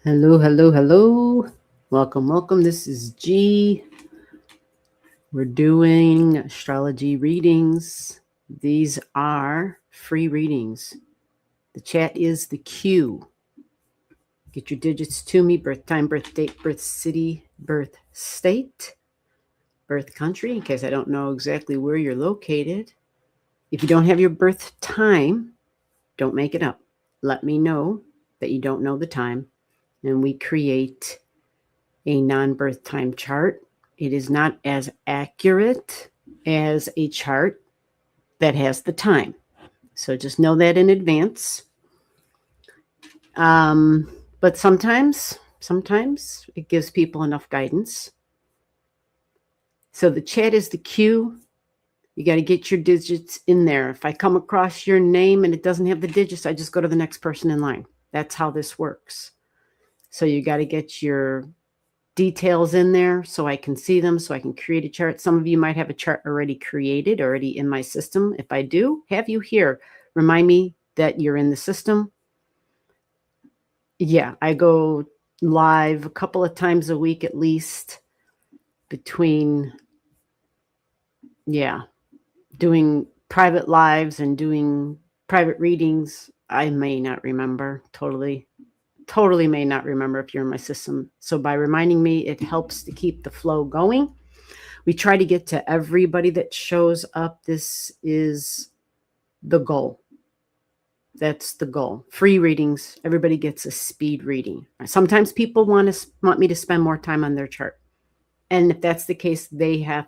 Hello, hello, hello. Welcome, welcome. This is G. We're doing astrology readings. These are free readings. The chat is the Q. Get your digits to me: birth time, birth date, birth city, birth state, birth country, in case I don't know exactly where you're located. If you don't have your birth time, don't make it up. Let me know that you don't know the time, and we create a non-birth time chart. It is not as accurate as a chart that has the time. So just know that in advance. But sometimes it gives people enough guidance. So the chat is the cue. You got to get your digits in there. If I come across your name and it doesn't have the digits, I just go to the next person in line. That's how this works. So you got to get your details in there so I can see them, so I can create a chart. Some of you might have a chart already created, already in my system. If I do have you here, remind me that you're in the system. Yeah, I go live a couple of times a week at least between, doing private lives and doing private readings. I may not remember totally may not remember if you're in my system. So by reminding me, it helps to keep the flow going. We try to get to everybody that shows up. This is the goal. That's the goal. Free readings. Everybody gets a speed reading. Sometimes people want me to spend more time on their chart. And if that's the case, I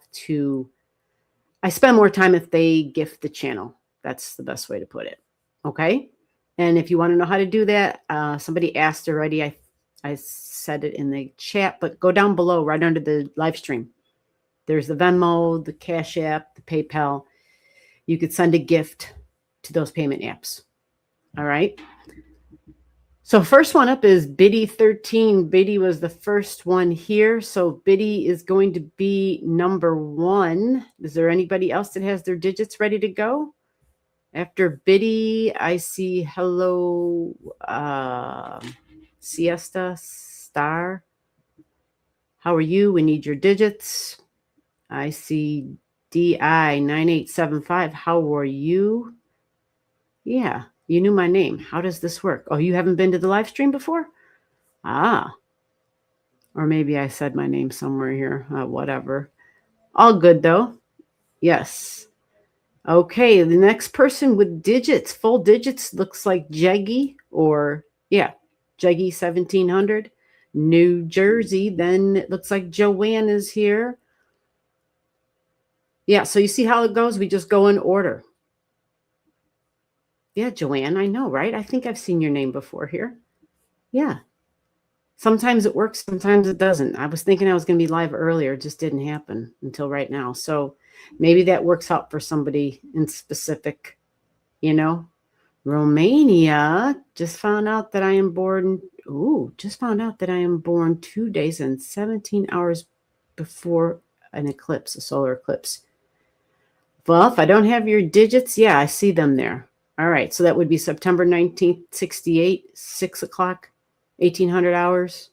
spend more time if they gift the channel. That's the best way to put it. Okay. And if you want to know how to do that, somebody asked already. I said it in the chat, but go down below right under the live stream. There's the Venmo, the Cash App, the PayPal. You could send a gift to those payment apps. All right. So first one up is Biddy 13. Biddy was the first one here. So Biddy is going to be number 1. Is there anybody else that has their digits ready to go? After Biddy, I see hello, Siesta Star. How are you? We need your digits. I see DI 9875. How are you? Yeah, you knew my name. How does this work? Oh, you haven't been to the live stream before? Ah. Or maybe I said my name somewhere here. Whatever. All good though. Yes. Okay, the next person with digits, full digits, looks like Jeggy, Jeggy 1700, New Jersey. Then it looks like Joanne is here. Yeah, so you see how it goes? We just go in order. Yeah, Joanne, I know, right? I think I've seen your name before here. Yeah. Sometimes it works, sometimes it doesn't. I was thinking I was going to be live earlier. It just didn't happen until right now. So maybe that works out for somebody in specific, Romania. Just found out that I am born 2 days and 17 hours before an eclipse, a solar eclipse. Well, if I don't have your digits, yeah, I see them there. All right, so that would be September 19th, 68, 6 o'clock, 1800 hours.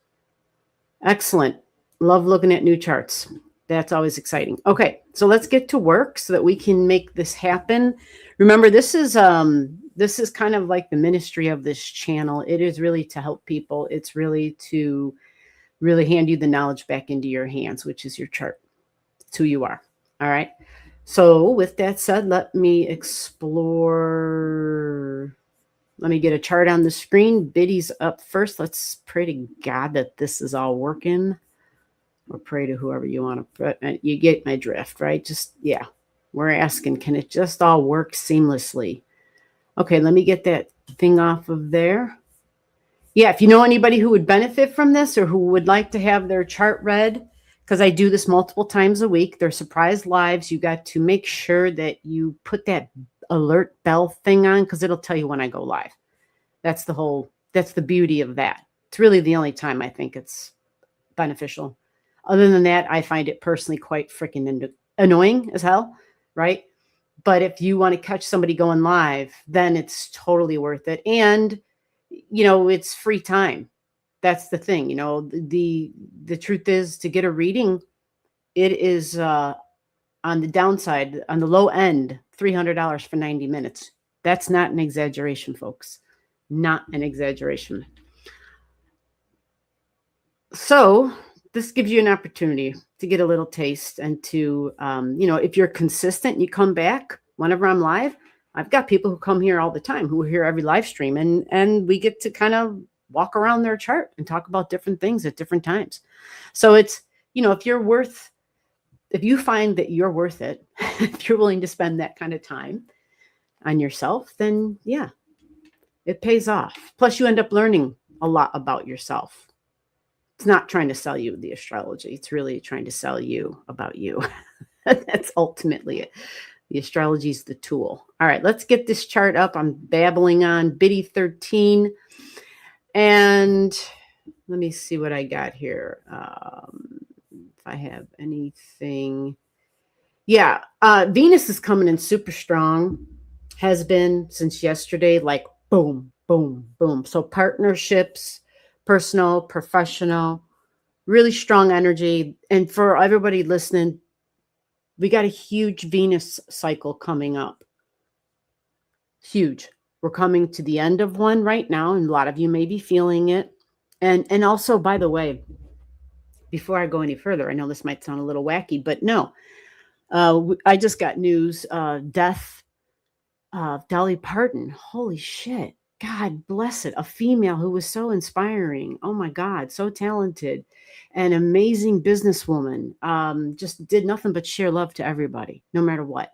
Excellent. Love looking at new charts. That's always exciting. Okay, so let's get to work so that we can make this happen. Remember, this is kind of like the ministry of this channel. It is really to help people. It's really to hand you the knowledge back into your hands, which is your chart. It's who you are. All right. So with that said, let me explore. Let me get a chart on the screen. Biddy's up first. Let's pray to God that this is all working. Or pray to whoever you want to. You get my drift, right? We're asking, can it just all work seamlessly? Okay, let me get that thing off of there. Yeah, if you know anybody who would benefit from this or who would like to have their chart read, because I do this multiple times a week, they're surprise lives. You got to make sure that you put that alert bell thing on because it'll tell you when I go live. That's the beauty of that. It's really the only time I think it's beneficial. Other than that, I find it personally quite freaking annoying as hell, right? But if you want to catch somebody going live, then it's totally worth it. And, it's free time. that's the thing. The truth is, to get a reading, it is on the downside, on the low end, $300 for 90 minutes. That's not an exaggeration, folks. Not an exaggeration. So this gives you an opportunity to get a little taste and to, if you're consistent, you come back whenever I'm live. I've got people who come here all the time who are here every live stream, and we get to kind of walk around their chart and talk about different things at different times. So it's, if you find that you're worth it, if you're willing to spend that kind of time on yourself, then yeah, it pays off. Plus you end up learning a lot about yourself. It's not trying to sell you the astrology. It's really trying to sell you about you. That's ultimately it. The astrology is the tool. All right, let's get this chart up. I'm babbling on. Biddy 13. And let me see what I got here. If I have anything. Yeah, Venus is coming in super strong. Has been since yesterday, like boom, boom, boom. So partnerships, personal, professional, really strong energy. And for everybody listening, we got a huge Venus cycle coming up. Huge. We're coming to the end of one right now, and a lot of you may be feeling it. And also, by the way, before I go any further, I know this might sound a little wacky, but no. I just got news, death of Dolly Parton. Holy shit. God bless it. A female who was so inspiring. Oh my God, so talented. An amazing businesswoman. Just did nothing but share love to everybody, no matter what.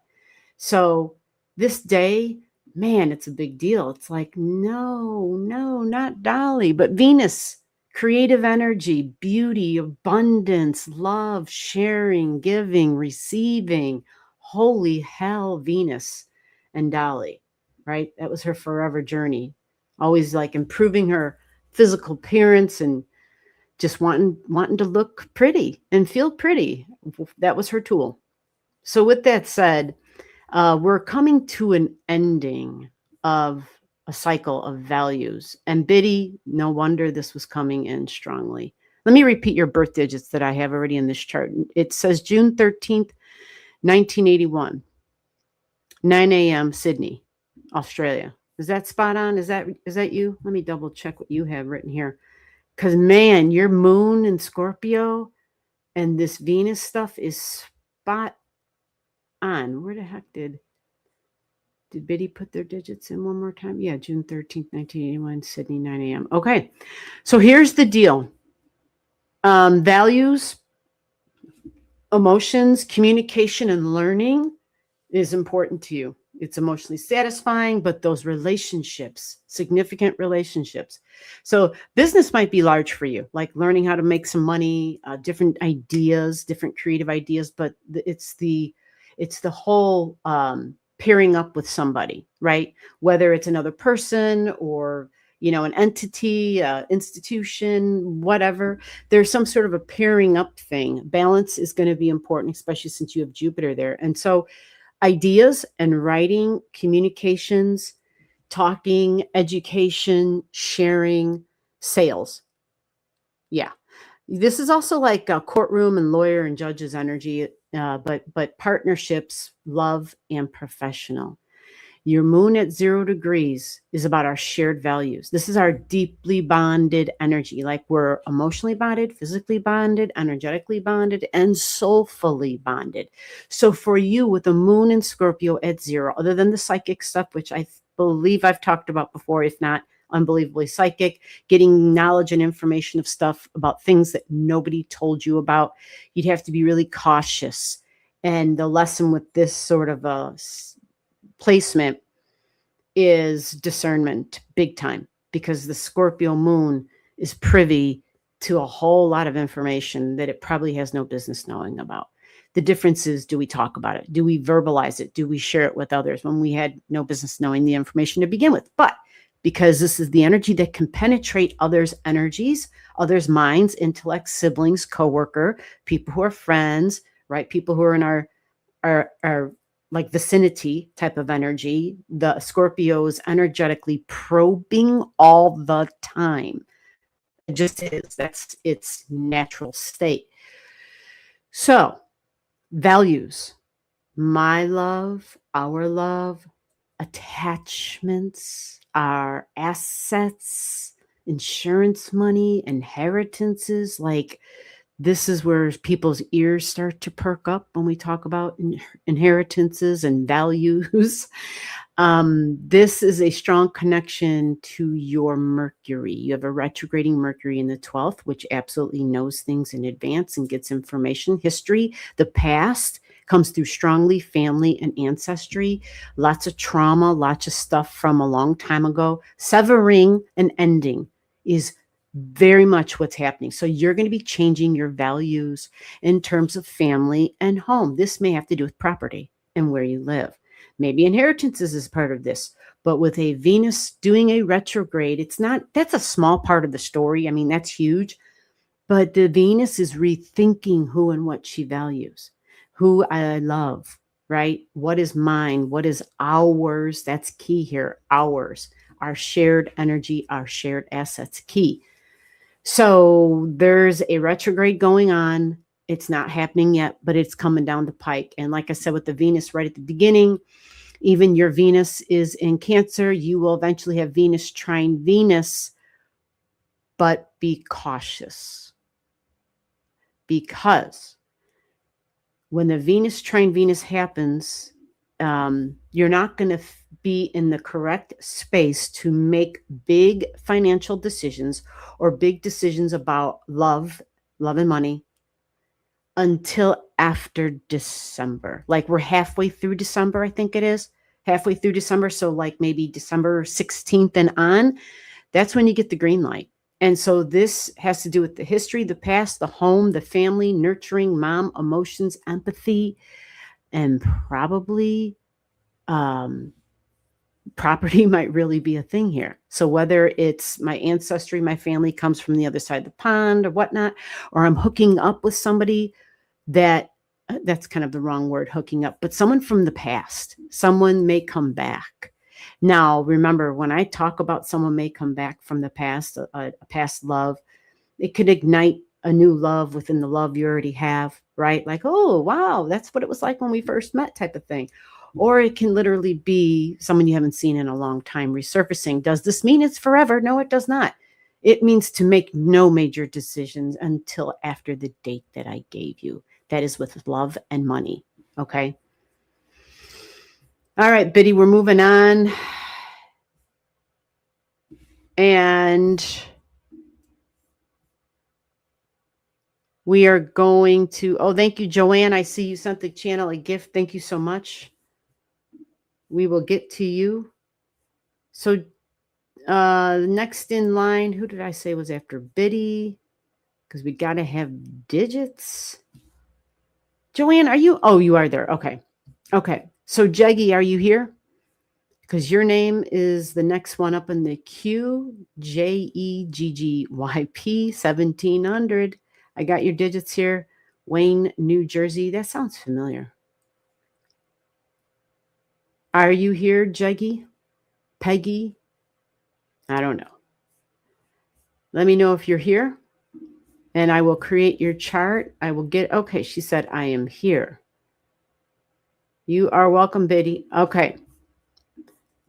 So this day, man, it's a big deal. It's like, no, not Dolly, but Venus. Creative energy, beauty, abundance, love, sharing, giving, receiving. Holy hell, Venus and Dolly, right? That was her forever journey. Always like improving her physical appearance and just wanting to look pretty and feel pretty. That was her tool. So with that said, we're coming to an ending of a cycle of values. And Biddy, no wonder this was coming in strongly. Let me repeat your birth digits that I have already in this chart. It says June 13th, 1981, 9 a.m. Sydney, Australia. Is that spot on? Is that you? Let me double check what you have written here. Because, man, your moon in Scorpio and this Venus stuff is spot on. Where the heck did Biddy put their digits in one more time? Yeah, June 13th, 1981, Sydney, 9 a.m. Okay, so here's the deal. Values, emotions, communication, and learning is important to you. It's emotionally satisfying, but those relationships, significant relationships. So business might be large for you, like learning how to make some money, different ideas, different creative ideas, but it's the whole pairing up with somebody, right? Whether it's another person or, an entity, institution, whatever, there's some sort of a pairing up thing. Balance is going to be important, especially since you have Jupiter there. And so ideas and writing, communications, talking, education, sharing, sales. Yeah. This is also like a courtroom and lawyer and judge's energy, but partnerships, love, and professional. Your moon at 0 degrees is about our shared values. This is our deeply bonded energy, like we're emotionally bonded, physically bonded, energetically bonded, and soulfully bonded. So for you with the moon in Scorpio at 0, other than the psychic stuff, which I believe I've talked about before, if not unbelievably psychic, getting knowledge and information of stuff about things that nobody told you about, you'd have to be really cautious. And the lesson with this sort of a placement is discernment, big time, because the Scorpio moon is privy to a whole lot of information that it probably has no business knowing about. The difference is, do we talk about it? Do we verbalize it? Do we share it with others when we had no business knowing the information to begin with? But because this is the energy that can penetrate others' energies, others' minds, intellect, siblings, coworker, people who are friends, right? People who are in our like vicinity type of energy. The Scorpio is energetically probing all the time. It just is. That's its natural state. So, values, my love, our love, attachments, our assets, insurance money, inheritances. Like, this is where people's ears start to perk up when we talk about inheritances and values. This is a strong connection to your Mercury. You have a retrograding Mercury in the 12th, which absolutely knows things in advance and gets information. History, the past comes through strongly family and ancestry, lots of trauma, lots of stuff from a long time ago. Severing and ending is very much what's happening. So you're going to be changing your values in terms of family and home. This may have to do with property and where you live. Maybe inheritances is part of this, but with a Venus doing a retrograde, it's not, that's a small part of the story. I mean, that's huge, but the Venus is rethinking who and what she values, who I love, right? What is mine? What is ours? That's key here. Ours, our shared energy, our shared assets, key. So there's a retrograde going on. It's not happening yet, but it's coming down the pike. And like I said, with the Venus right at the beginning, even your Venus is in Cancer, you will eventually have Venus trine Venus, but be cautious. Because when the Venus trine Venus happens, you're not going to be in the correct space to make big financial decisions or big decisions about love and money until after December. Like we're halfway through December, I think it is. Halfway through December. So like maybe December 16th and on, that's when you get the green light. And so this has to do with the history, the past, the home, the family, nurturing, mom, emotions, empathy, and probably property might really be a thing here. So whether it's my ancestry, my family comes from the other side of the pond or whatnot, or I'm hooking up with somebody that's kind of the wrong word, hooking up, but someone from the past, someone may come back. Now, remember, when I talk about someone may come back from the past, a past love, it could ignite a new love within the love you already have, right? Like, oh, wow, that's what it was like when we first met type of thing. Or it can literally be someone you haven't seen in a long time resurfacing. Does this mean it's forever? No, it does not. It means to make no major decisions until after the date that I gave you. That is with love and money. Okay. All right, Biddy, we're moving on. And we are going to, oh, thank you, Joanne. I see you sent the channel a gift. Thank you so much. We will get to you. So next in line, who did I say was after Biddy? Because we got to have digits. Joanne, are you? Oh, you are there. Okay. Okay. So Jeggy, are you here? Because your name is the next one up in the queue, JEGGYP 1700. I got your digits here. Wayne, New Jersey. That sounds familiar. Are you here, Jeggy? Peggy? I don't know. Let me know if you're here. And I will create your chart. I will get, okay, she said, I am here. You are welcome, Biddy. Okay.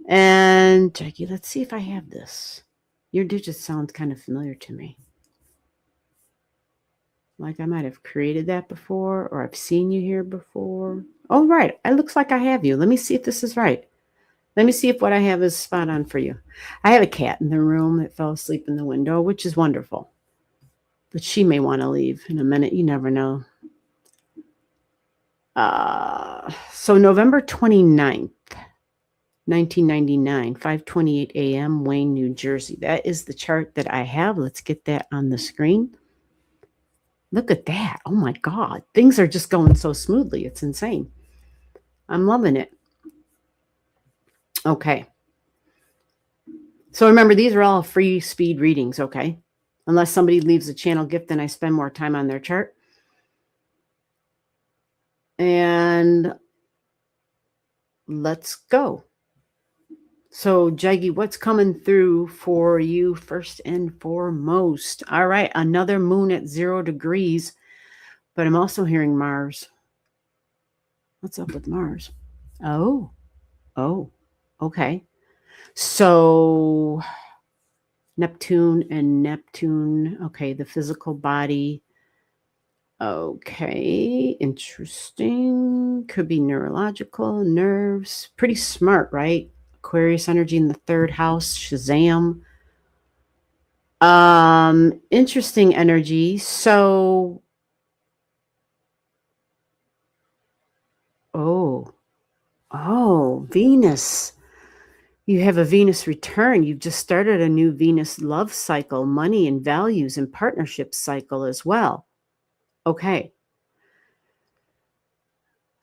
And Jackie, let's see if I have this. Your digits sound kind of familiar to me. Like I might have created that before, or I've seen you here before. Oh, right. It looks like I have you. Let me see if this is right. Let me see if what I have is spot on for you. I have a cat in the room that fell asleep in the window, which is wonderful. But she may want to leave in a minute. You never know. So November 29th, 1999, 5:28 a.m., Wayne, New Jersey. That is the chart that I have. Let's get that on the screen. Look at that. Oh, my God. Things are just going so smoothly. It's insane. I'm loving it. Okay. So remember, these are all free speed readings, okay? Unless somebody leaves a channel gift and I spend more time on their chart. And let's go. So, Jaggy, what's coming through for you first and foremost? All right, another moon at 0 degrees, but I'm also hearing Mars. What's up with Mars? Oh, okay. So, Neptune and Neptune, okay, the physical body. Okay, interesting. Could be neurological, nerves. Pretty smart, right? Aquarius energy in the 3rd house, Shazam. Interesting energy. So, oh, Venus. You have a Venus return. You've just started a new Venus love cycle, money and values and partnership cycle as well. Okay.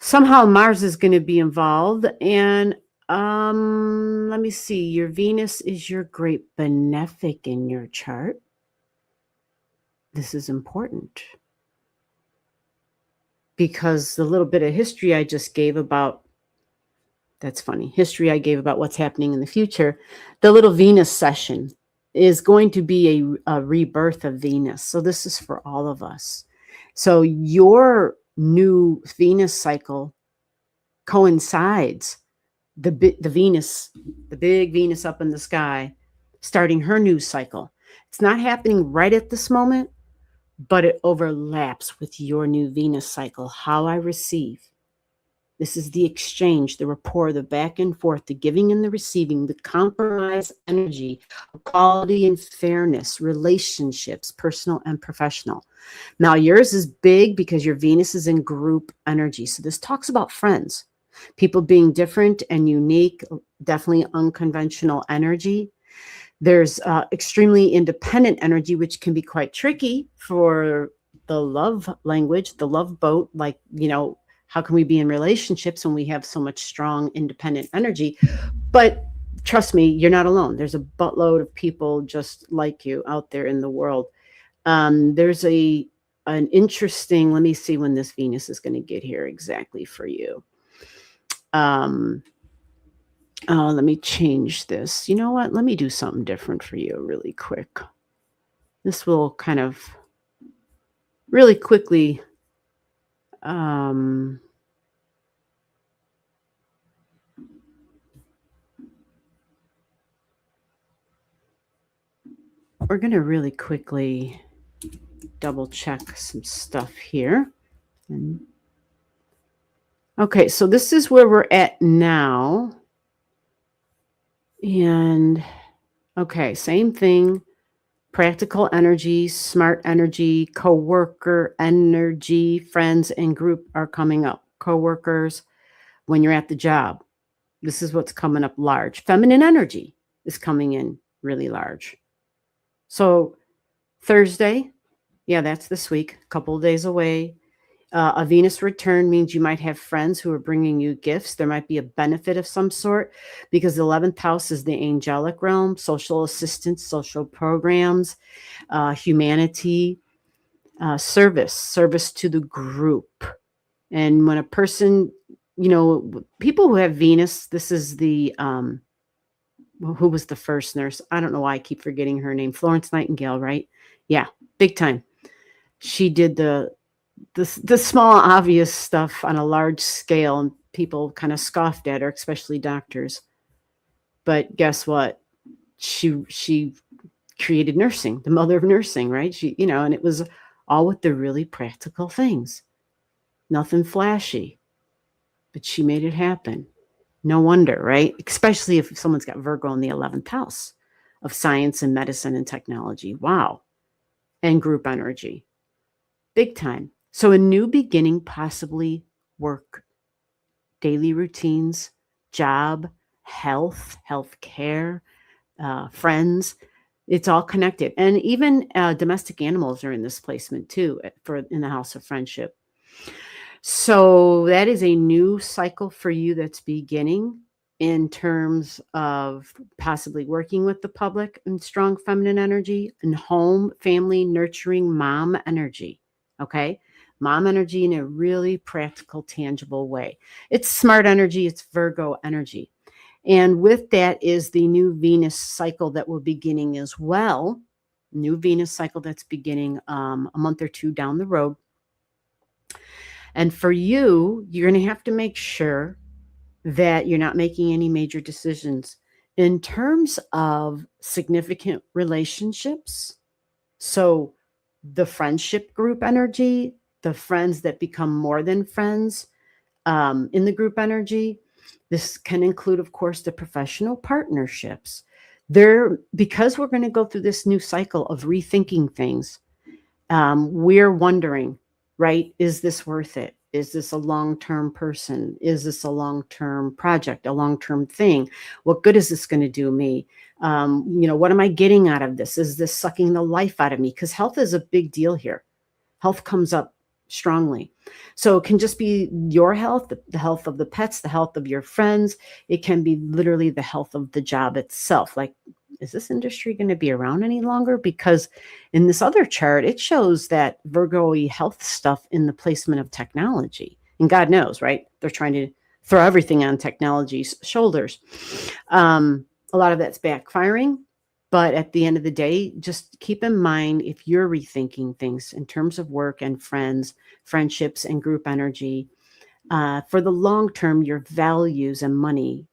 Somehow Mars is going to be involved. And let me see. Your Venus is your great benefic in your chart. This is important because the little bit of history I just gave about, that's funny, history I gave about what's happening in the future, the little Venus session is going to be a rebirth of Venus. So this is for all of us. So your new Venus cycle coincides the Venus, the big Venus up in the sky, starting her new cycle. It's not happening right at this moment, but it overlaps with your new Venus cycle. How I receive. This is the exchange, the rapport, the back and forth, the giving and the receiving, the compromise energy, equality and fairness, relationships, personal and professional. Now, yours is big because your Venus is in group energy. So this talks about friends, people being different and unique, definitely unconventional energy. There's extremely independent energy, which can be quite tricky for the love language, the love boat, like, how can we be in relationships when we have so much strong independent energy? But trust me, you're not alone. There's a buttload of people just like you out there in the world. There's an interesting, let me see when this Venus is going to get here exactly for you. Let me change this. You know what? Let me do something different for you really quick. This will kind of really quickly we're going to really quickly double check some stuff here. Okay, so this is where we're at now. And okay, same thing. Practical energy, smart energy, coworker energy, friends and group are coming up. Coworkers, when you're at the job, this is what's coming up large. Feminine energy is coming in really large. So Thursday, yeah, that's this week, a couple of days away. A Venus return means you might have friends who are bringing you gifts. There might be a benefit of some sort because the 11th house is the angelic realm, social assistance, social programs, humanity, service to the group. And when a person, people who have Venus, this is the, who was the first nurse? I don't know why I keep forgetting her name. Florence Nightingale, right? Yeah, big time. She did the small obvious stuff on a large scale, and people kind of scoffed at her, especially doctors. But guess what? She created nursing, the mother of nursing, right? And it was all with the really practical things. Nothing flashy, but she made it happen. No wonder, right? Especially if someone's got Virgo in the 11th house of science and medicine and technology. Wow. And group energy. Big time. So a new beginning, possibly work, daily routines, job, health care, friends. It's all connected. And even domestic animals are in this placement too, in the house of friendship. So that is a new cycle for you that's beginning in terms of possibly working with the public and strong feminine energy and home, family, nurturing mom energy. Okay. Mom energy in a really practical, tangible way. It's smart energy. It's Virgo energy. And with that is the new Venus cycle that will be beginning as well. New Venus cycle that's beginning a month or two down the road. And for you, you're going to have to make sure that you're not making any major decisions in terms of significant relationships. So the friendship group energy, the friends that become more than friends in the group energy. This can include, of course, the professional partnerships. Because we're going to go through this new cycle of rethinking things, we're wondering, right? Is this worth it? Is this a long-term person? Is this a long-term project, a long-term thing? What good is this going to do me? What am I getting out of this? Is this sucking the life out of me? Because health is a big deal here. Health comes up strongly. So it can just be your health, the health of the pets, the health of your friends. It can be literally the health of the job itself. Like, is this industry going to be around any longer? Because in this other chart, it shows that Virgo-y health stuff in the placement of technology. And God knows, right? They're trying to throw everything on technology's shoulders. A lot of that's backfiring. But at the end of the day, just keep in mind, if you're rethinking things in terms of work and friends, friendships and group energy, for the long term, your values and money,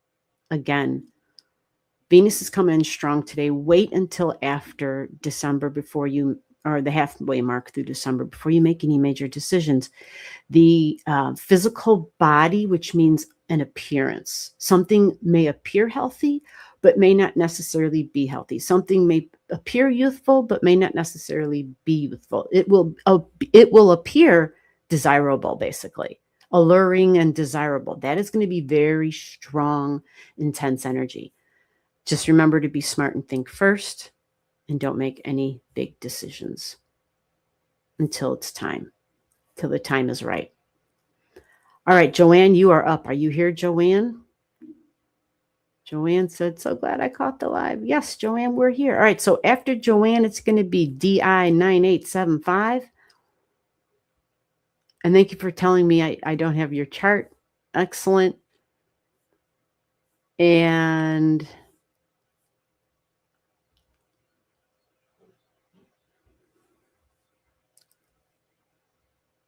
again, Venus is coming in strong today. Wait until after December or the halfway mark through December before you make any major decisions. The physical body, which means an appearance. Something may appear healthy, but may not necessarily be healthy. Something may appear youthful, but may not necessarily be youthful. It will appear desirable, basically. Alluring and desirable. That is going to be very strong, intense energy. Just remember to be smart and think first, and don't make any big decisions until it's time, till the time is right. All right, Joanne, you are up. Are you here, Joanne? Joanne said, so glad I caught the live. Yes, Joanne, we're here. All right, so after Joanne, it's going to be DI9875. And thank you for telling me I don't have your chart. Excellent. And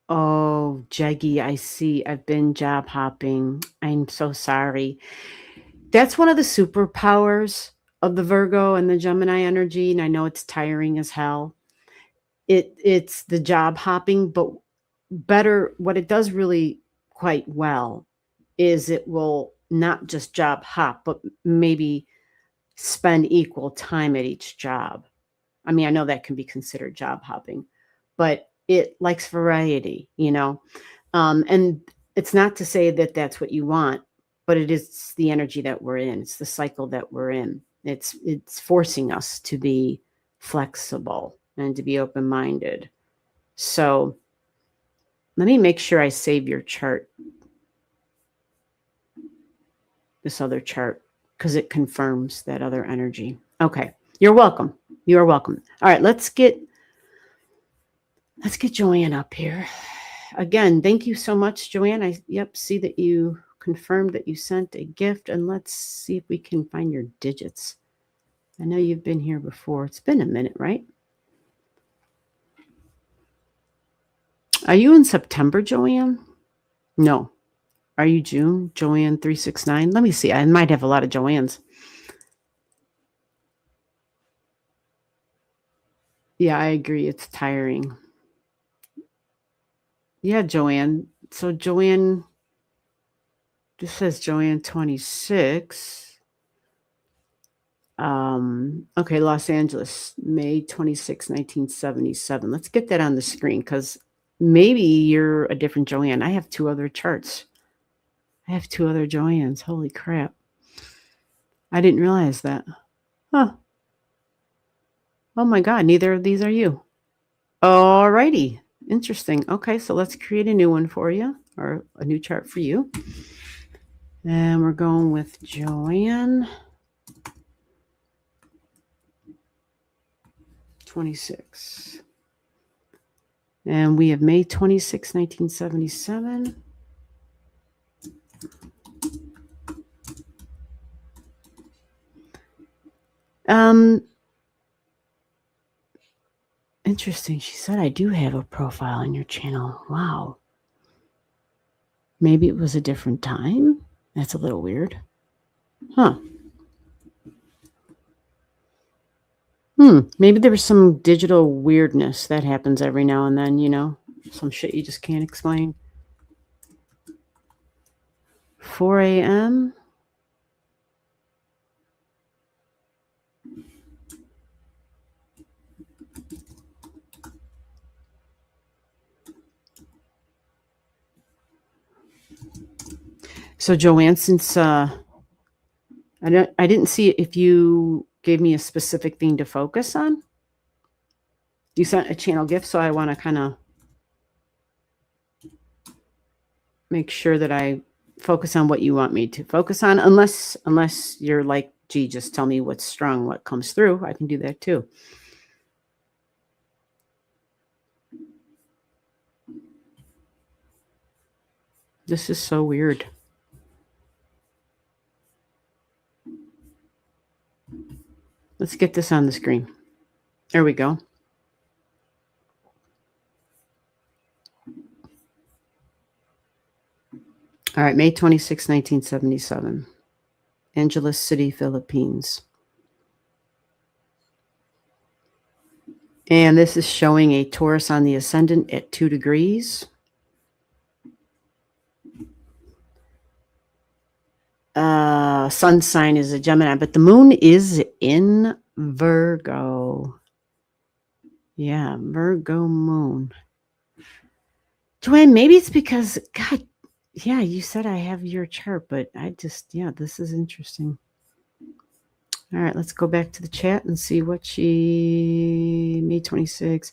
oh, Jeggy, I see. I've been job hopping. I'm so sorry. That's one of the superpowers of the Virgo and the Gemini energy. And I know it's tiring as hell. It's the job hopping, but better, what it does really quite well is it will not just job hop, but maybe spend equal time at each job. I mean, I know that can be considered job hopping, but it likes variety, and it's not to say that that's what you want, but it is the energy that we're in. It's the cycle that we're in. It's forcing us to be flexible and to be open-minded. So let me make sure I save your chart, this other chart, because it confirms that other energy. Okay, you're welcome. You are welcome. All right, let's get Joanne up here. Again, thank you so much, Joanne. I see that you confirmed that you sent a gift, and let's see if we can find your digits. I know you've been here before. It's been a minute, right? Are you in September, Joanne? No. Are you June? Joanne 369? Let me see. I might have a lot of Joannes. Yeah, I agree. It's tiring. Yeah, Joanne. So Joanne, this says Joanne 26. Okay, Los Angeles, May 26, 1977. Let's get that on the screen because maybe you're a different Joanne. I have two other charts. I have two other Joannes. Holy crap. I didn't realize that. Huh. Oh my God, neither of these are you. All righty. Interesting. Okay, so let's create a new one for you, or a new chart for you. And we're going with Joanne 26. And we have May 26, 1977. Interesting. She said, I do have a profile on your channel. Wow. Maybe it was a different time. That's a little weird. Huh. Maybe there was some digital weirdness that happens every now and then, some shit you just can't explain. 4 a.m. So Joanne, since I didn't see if you gave me a specific thing to focus on. You sent a channel gift, so I want to kind of make sure that I focus on what you want me to focus on, unless you're like, gee, just tell me what's strong, what comes through. I can do that too. This is so weird. Let's get this on the screen. There we go. All right, May 26, 1977. Angeles City, Philippines. And this is showing a Taurus on the ascendant at 2 degrees. Sun sign is a Gemini, but the moon is in Virgo. Yeah, Virgo moon. Joanne, maybe it's because, God, yeah, you said I have your chart, but this is interesting. All right, let's go back to the chat and see what May 26.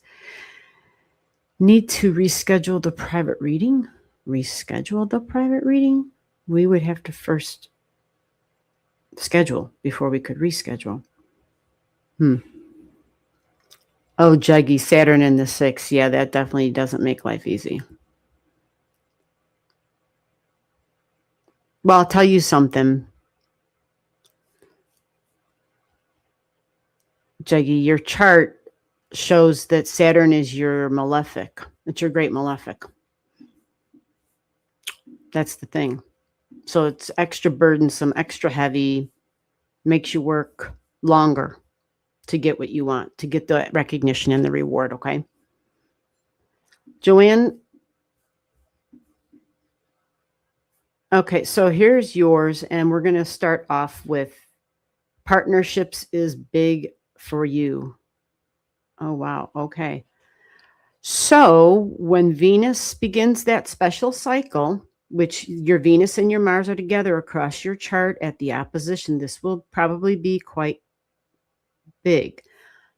Need to reschedule the private reading? Reschedule the private reading? We would have to first schedule before we could reschedule. Oh, Juggy, Saturn in the 6th. Yeah, that definitely doesn't make life easy. Well, I'll tell you something. Juggy, your chart shows that Saturn is your malefic. It's your great malefic. That's the thing. So it's extra burdensome, extra heavy, makes you work longer to get what you want, to get the recognition and the reward, okay? Joanne? Okay, so here's yours, and we're going to start off with partnerships is big for you. Oh, wow. Okay. So when Venus begins that special cycle, which your Venus and your Mars are together across your chart at the opposition, this will probably be quite big.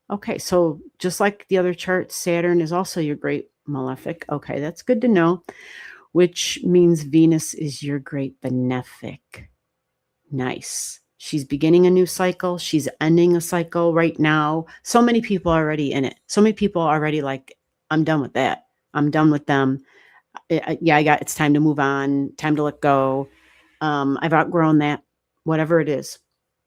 Okay, so just like the other chart, Saturn is also your great malefic. Okay, that's good to know, which means Venus is your great benefic. Nice. She's beginning a new cycle. She's ending a cycle right now. So many people are already in it. So many people are already like, I'm done with that. I'm done with them. It's time to move on, time to let go. I've outgrown that, whatever it is,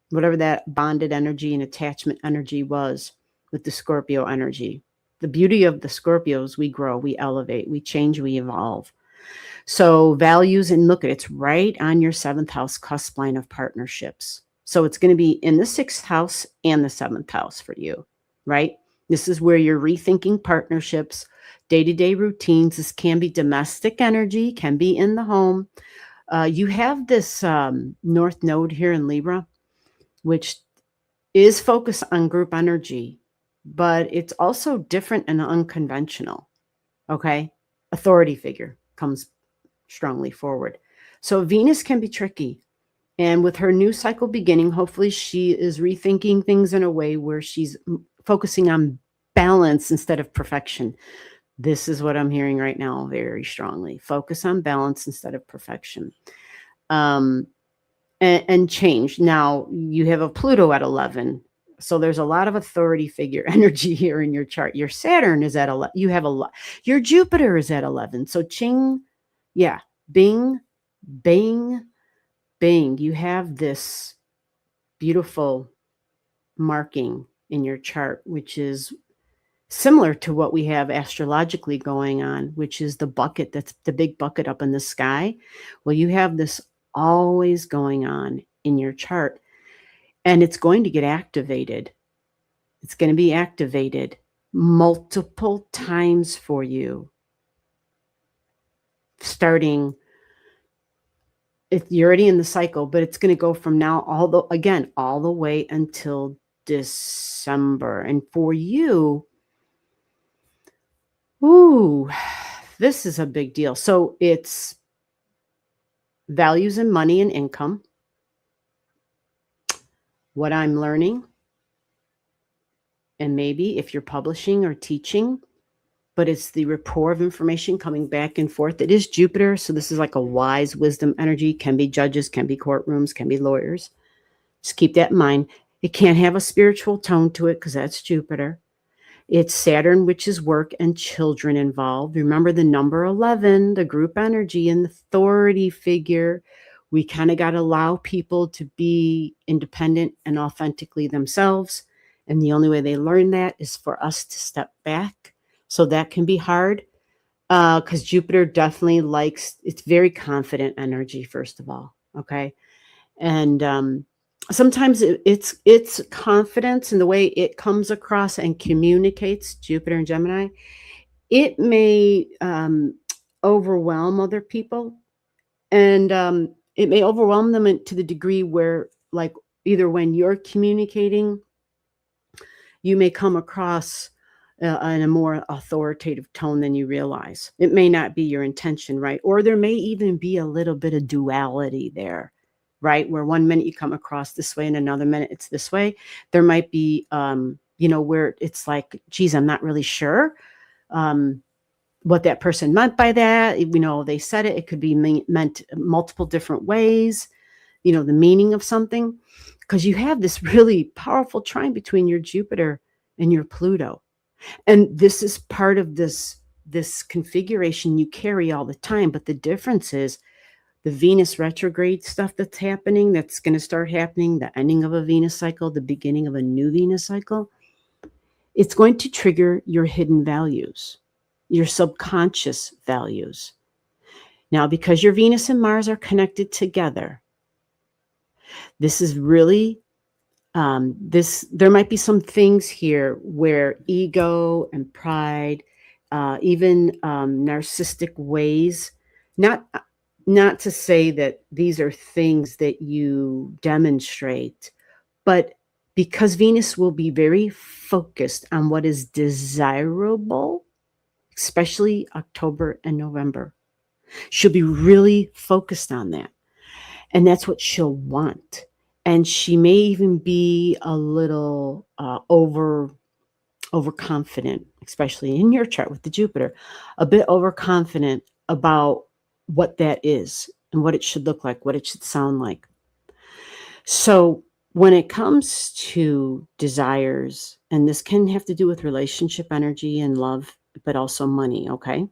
whatever that bonded energy and attachment energy was with the Scorpio energy. The beauty of the Scorpios, we grow, we elevate, we change, we evolve. So values, and look, it's right on your 7th house cusp line of partnerships. So it's going to be in the 6th house and the 7th house for you, right? This is where you're rethinking partnerships, day-to-day routines. This can be domestic energy, can be in the home. You have this North Node here in Libra, which is focused on group energy, but it's also different and unconventional, okay? Authority figure comes strongly forward. So Venus can be tricky. And with her new cycle beginning, hopefully she is rethinking things in a way where she's focusing on balance instead of perfection. This is what I'm hearing right now very strongly. Focus on balance instead of perfection. And change. Now, you have a Pluto at 11. So there's a lot of authority figure energy here in your chart. Your Saturn is at 11. You have a lot. Your Jupiter is at 11. So ching, yeah, bing, bing, bing. You have this beautiful marking in your chart, which is similar to what we have astrologically going on, which is the bucket, that's the big bucket up in the sky. Well, you have this always going on in your chart, and it's going to get activated. It's going to be activated multiple times for you, starting, if you're already in the cycle, but it's going to go from now all the way until December. And for you, ooh, this is a big deal. So it's values in money and income, what I'm learning, and maybe if you're publishing or teaching, but it's the rapport of information coming back and forth. It is Jupiter, so this is like a wise wisdom energy. Can be judges, can be courtrooms, can be lawyers. Just keep that in mind. It can't have a spiritual tone to it because that's Jupiter. It's Saturn, which is work and children involved. Remember the number 11, the group energy and the authority figure. We kind of got to allow people to be independent and authentically themselves. And the only way they learn that is for us to step back. So that can be hard because Jupiter definitely likes, it's very confident energy, first of all. Okay. And sometimes it's confidence in the way it comes across and communicates, Jupiter and Gemini. It may overwhelm other people, and it may overwhelm them to the degree where, like, either when you're communicating, you may come across in a more authoritative tone than you realize. It may not be your intention, right? Or there may even be a little bit of duality there, right? Where one minute you come across this way and another minute it's this way. There might be, where it's like, geez, I'm not really sure what that person meant by that. They said it could be meant multiple different ways, the meaning of something, because you have this really powerful trine between your Jupiter and your Pluto. And this is part of this configuration you carry all the time. But the difference is the Venus retrograde stuff that's happening, that's going to start happening, the ending of a Venus cycle, the beginning of a new Venus cycle. It's going to trigger your hidden values, your subconscious values. Now, because your Venus and Mars are connected together, this is really there might be some things here where ego and pride, even narcissistic ways, not to say that these are things that you demonstrate, but because Venus will be very focused on what is desirable, especially October and November. She'll be really focused on that. And that's what she'll want. And she may even be a little overconfident, especially in your chart with the Jupiter, a bit overconfident about what that is and what it should look like, what it should sound like. So when it comes to desires, and this can have to do with relationship energy and love, but also money, okay?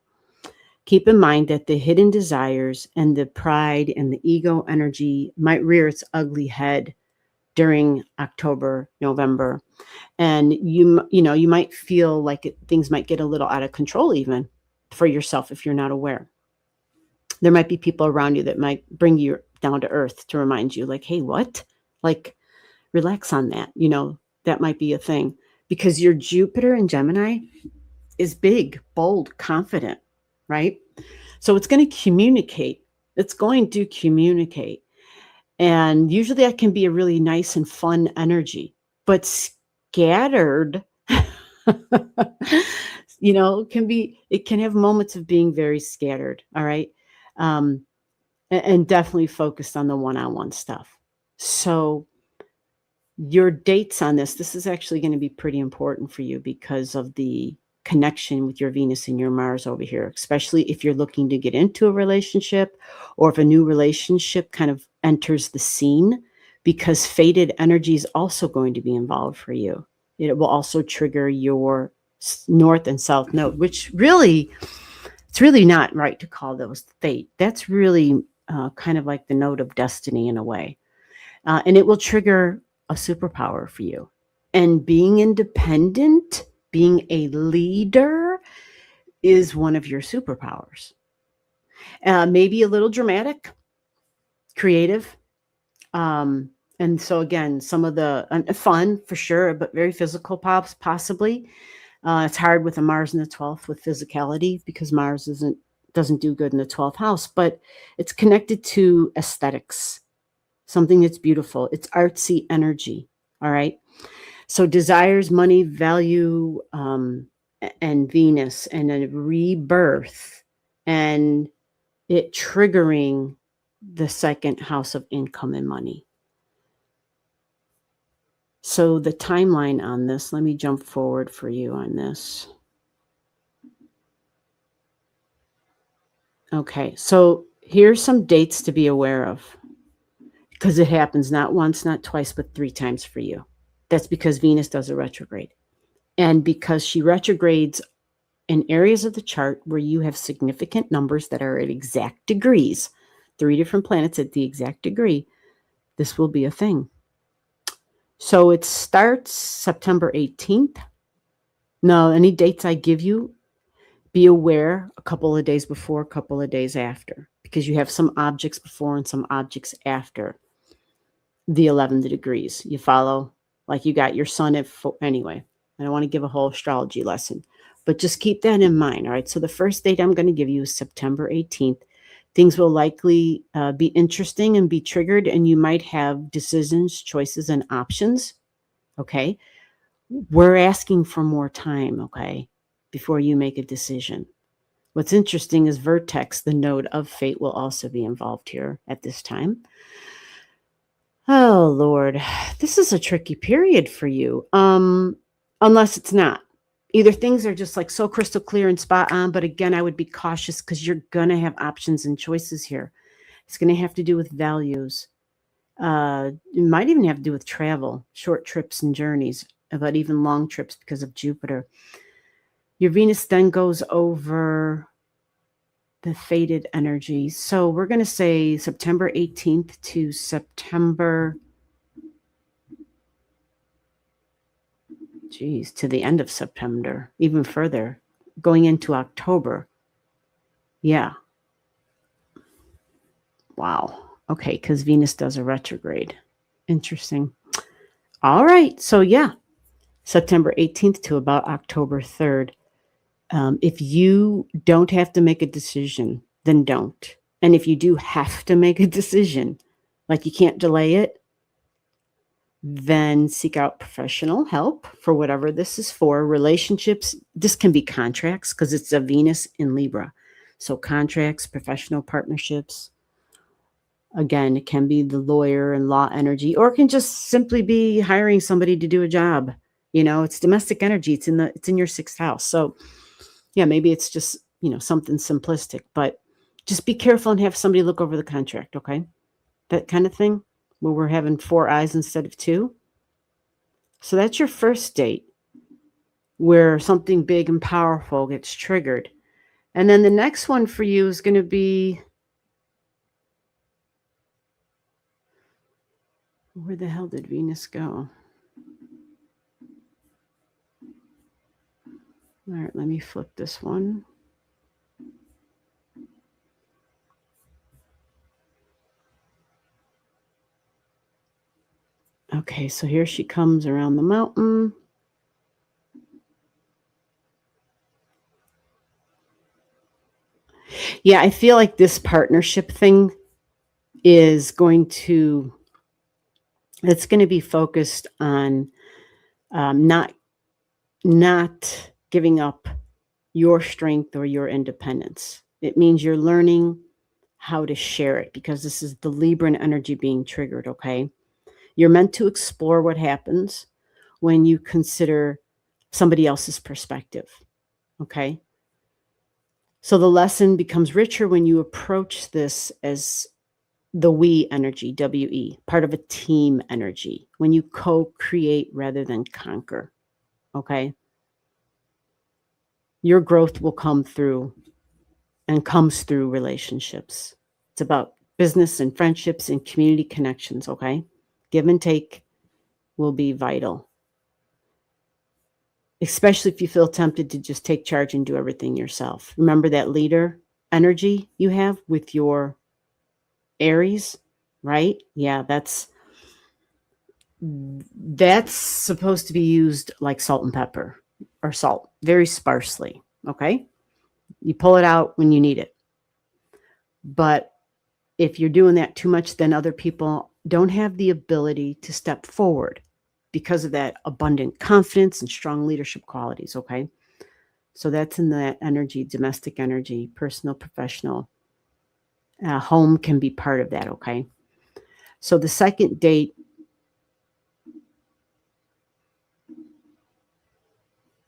Keep in mind that the hidden desires and the pride and the ego energy might rear its ugly head during October, November. And you might feel like things might get a little out of control even for yourself if you're not aware. There might be people around you that might bring you down to earth to remind you, like, hey, what? Like, relax on that. That might be a thing because your Jupiter in Gemini is big, bold, confident, right? So it's going to communicate. It's going to communicate. And usually that can be a really nice and fun energy, but scattered, it can have moments of being very scattered. All right. And definitely focused on the one-on-one stuff. So your dates on this is actually going to be pretty important for you because of the connection with your Venus and your Mars over here, especially if you're looking to get into a relationship or if a new relationship kind of enters the scene, because fated energy is also going to be involved for you. It will also trigger your north and south node, which really, it's really not right to call those fate. That's really kind of like the node of destiny in a way. And it will trigger a superpower for you. And being independent, being a leader is one of your superpowers. Maybe a little dramatic, creative. And so again, some of the fun for sure, but very physical possibly. It's hard with a Mars in the 12th with physicality because Mars doesn't do good in the 12th house, but it's connected to aesthetics, something that's beautiful. It's artsy energy. All right. So desires, money, value, and Venus, and a rebirth, and it triggering the second house of income and money. So the timeline on this, let me jump forward for you on this. Okay, so here's some dates to be aware of, because it happens not once, not twice, but 3 times for you. That's because Venus does a retrograde. And because she retrogrades in areas of the chart where you have significant numbers that are at exact degrees, 3 different planets at the exact degree, this will be a thing. So it starts September 18th. Now, any dates I give you, be aware a couple of days before, a couple of days after, because you have some objects before and some objects after the 11th degrees. You follow? Like you got your sun at anyway. I don't want to give a whole astrology lesson, but just keep that in mind. All right. So the first date I'm going to give you is September 18th. Things will likely be interesting and be triggered, and you might have decisions, choices, and options. Okay. We're asking for more time. Okay. Before you make a decision. What's interesting is Vertex, the node of fate, will also be involved here at this time. Oh, Lord, this is a tricky period for you, unless it's not. Either things are just like so crystal clear and spot on, but again, I would be cautious because you're going to have options and choices here. It's going to have to do with values. It might even have to do with travel, short trips and journeys, but even long trips because of Jupiter. Your Venus then goes over the fated energy. So we're going to say September 18th to September, to the end of September, even further, going into October. Yeah. Wow. Okay, because Venus does a retrograde. Interesting. All right. So yeah, September 18th to about October 3rd. If you don't have to make a decision, then don't. And if you do have to make a decision, like you can't delay it, then seek out professional help for whatever this is for. Relationships, this can be contracts because it's a Venus in Libra. So contracts, professional partnerships. Again, it can be the lawyer and law energy, or it can just simply be hiring somebody to do a job. It's domestic energy. It's in your 6th house. So yeah, maybe it's just, something simplistic, but just be careful and have somebody look over the contract, okay? That kind of thing, where we're having 4 eyes instead of 2. So that's your first date where something big and powerful gets triggered. And then the next one for you is going to be, where the hell did Venus go? All right, let me flip this one. Okay, so here she comes around the mountain. Yeah, I feel like this partnership thing is it's going to be focused on not giving up your strength or your independence. It means you're learning how to share it, because this is the Libran energy being triggered, okay? You're meant to explore what happens when you consider somebody else's perspective, okay? So the lesson becomes richer when you approach this as the we energy, WE, part of a team energy, when you co-create rather than conquer, okay? Your growth will come through and comes through relationships. It's about business and friendships and community connections, okay? Give and take will be vital. especially if you feel tempted to just take charge and do everything yourself. Remember that leader energy you have with your Aries, right? Yeah, that's supposed to be used like salt and pepper, or salt, very sparsely, okay? You pull it out when you need it. But if you're doing that too much, then other people don't have the ability to step forward because of that abundant confidence and strong leadership qualities, okay? So that's in that energy, domestic energy, personal, professional. Home can be part of that, okay? So the second date,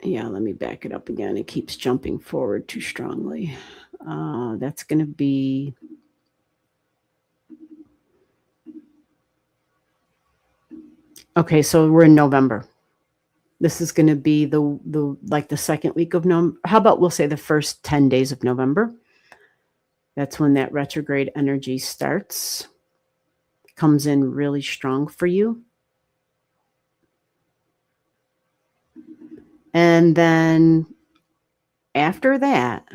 yeah, let me back it up again. It keeps jumping forward too strongly. That's going to be, okay, so we're in November. This is going to be the second week of November. How about we'll say the first 10 days of November? That's when that retrograde energy starts. Comes in really strong for you. And then after that,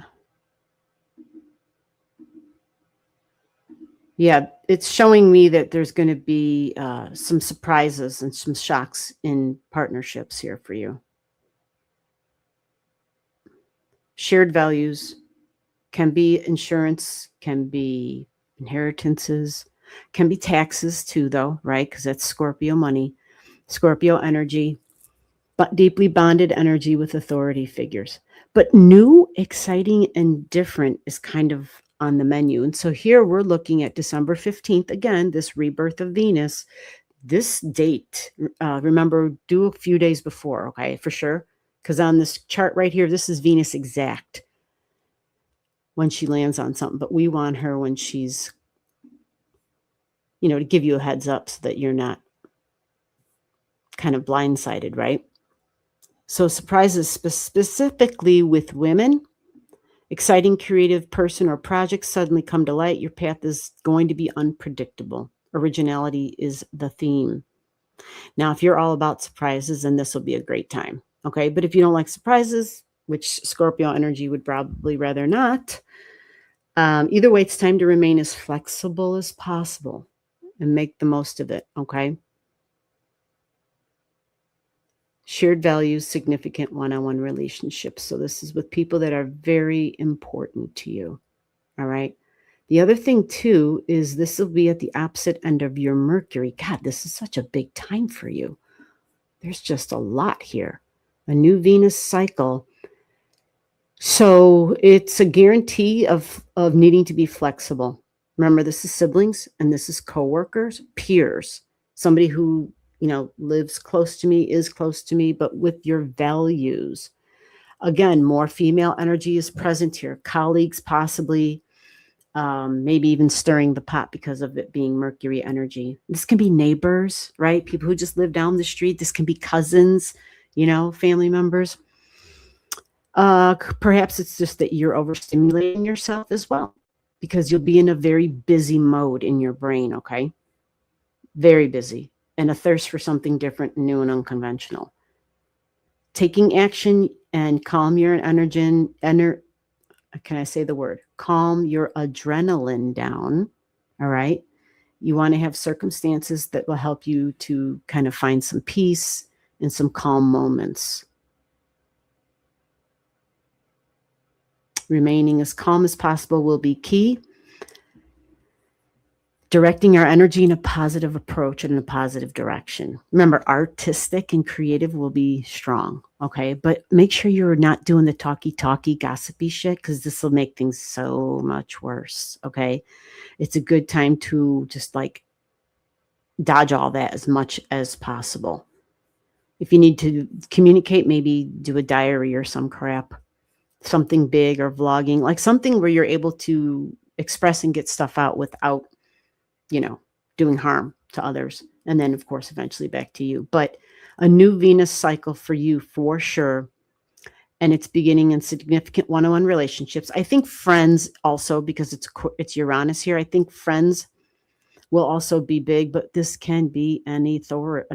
yeah, it's showing me that there's going to be some surprises and some shocks in partnerships here for you. Shared values can be insurance, can be inheritances, can be taxes too, though, right? Because that's Scorpio money, Scorpio energy, but deeply bonded energy with authority figures. But new, exciting, and different is kind of on the menu. And so here we're looking at December 15th, again, this rebirth of Venus. This date, remember, do a few days before, okay, for sure. Because on this chart right here, this is Venus exact when she lands on something. But we want her when she's, to give you a heads up so that you're not kind of blindsided, right? So surprises specifically with women. Exciting creative person or project suddenly come to light. Your path is going to be unpredictable. Originality is the theme. Now, if you're all about surprises, then this will be a great time. Okay. But if you don't like surprises, which Scorpio energy would probably rather not, either way, it's time to remain as flexible as possible and make the most of it. Okay. Shared values, significant one-on-one relationships. So this is with people that are very important to you. All right. The other thing too is this will be at the opposite end of your Mercury. God, this is such a big time for you. There's just a lot here. A new Venus cycle. So it's a guarantee of needing to be flexible. Remember, this is siblings and this is coworkers, peers, somebody who, lives close to me, is close to me, but with your values. Again, more female energy is present here. Colleagues, possibly, maybe even stirring the pot because of it being Mercury energy. This can be neighbors, right? People who just live down the street. This can be cousins, family members. Perhaps it's just that you're overstimulating yourself as well because you'll be in a very busy mode in your brain, okay? Very busy, and a thirst for something different, new, and unconventional. Taking action and calm your energy, can I say the word? Calm your adrenaline down, all right? You want to have circumstances that will help you to kind of find some peace and some calm moments. Remaining as calm as possible will be key. Directing our energy in a positive approach and in a positive direction. Remember, artistic and creative will be strong, okay? But make sure you're not doing the talky, gossipy shit because this will make things so much worse, okay? It's a good time to just dodge all that as much as possible. If you need to communicate, maybe do a diary or some crap, something big, or vlogging, like something where you're able to express and get stuff out without doing harm to others. And then, of course, eventually back to you. But a new Venus cycle for you for sure. And it's beginning in significant one-on-one relationships. I think friends also, because it's Uranus here. I think friends will also be big, but this can be an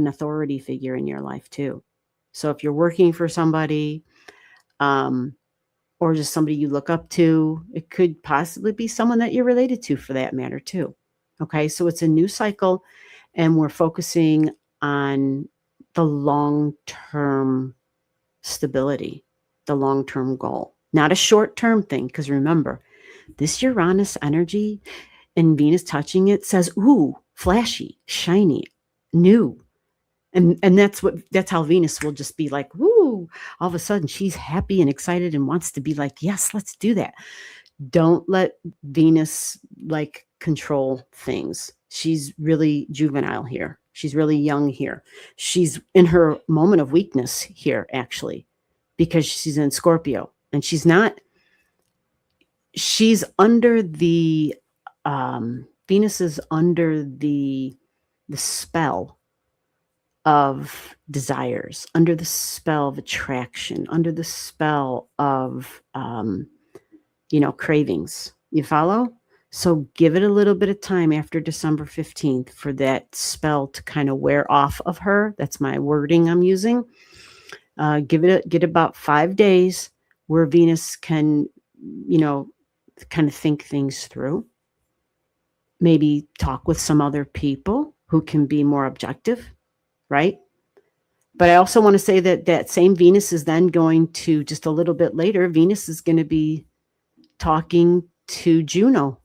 authority figure in your life too. So if you're working for somebody, or just somebody you look up to, it could possibly be someone that you're related to for that matter too. Okay, so it's a new cycle, and we're focusing on the long-term stability, the long-term goal, not a short-term thing. Because remember, this Uranus energy and Venus touching it says, ooh, flashy, shiny, new. And that's how Venus will just be like, woo, all of a sudden she's happy and excited and wants to be like, yes, let's do that. Don't let Venus like control things. She's really juvenile here. She's really young here. She's in her moment of weakness here, actually, because she's in Scorpio, and she's under the Venus is under the spell of desires, under the spell of attraction, under the spell of cravings. You follow? So give it a little bit of time after December 15th for that spell to kind of wear off of her. That's my wording I'm using. Get about 5 days where Venus can, kind of think things through. Maybe talk with some other people who can be more objective, right? But I also want to say that same Venus is then going to, just a little bit later, Venus is going to be talking to Juno,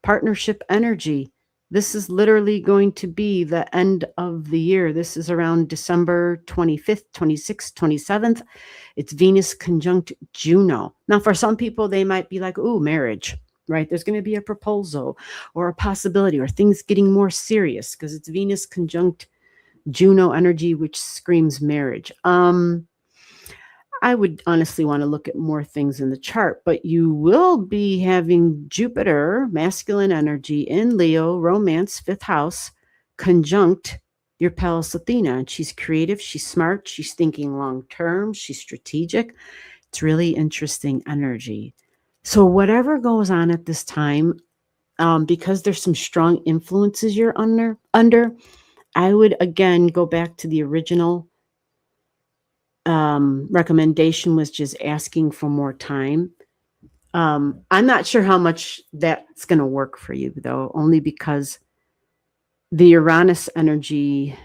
partnership energy. This is literally going to be the end of the year. This is around December 25th, 26th, 27th. It's Venus conjunct Juno. Now, for some people, they might be like, ooh, marriage, right? There's going to be a proposal or a possibility or things getting more serious because it's Venus conjunct Juno energy, which screams marriage. I would honestly want to look at more things in the chart, but you will be having Jupiter, masculine energy in Leo, romance, 5th house, conjunct your Pallas Athena. And she's creative, she's smart, she's thinking long term, she's strategic. It's really interesting energy. So whatever goes on at this time, because there's some strong influences you're under, I would again go back to the original recommendation, was just asking for more time. I'm not sure how much that's going to work for you, though, only because the Uranus energy,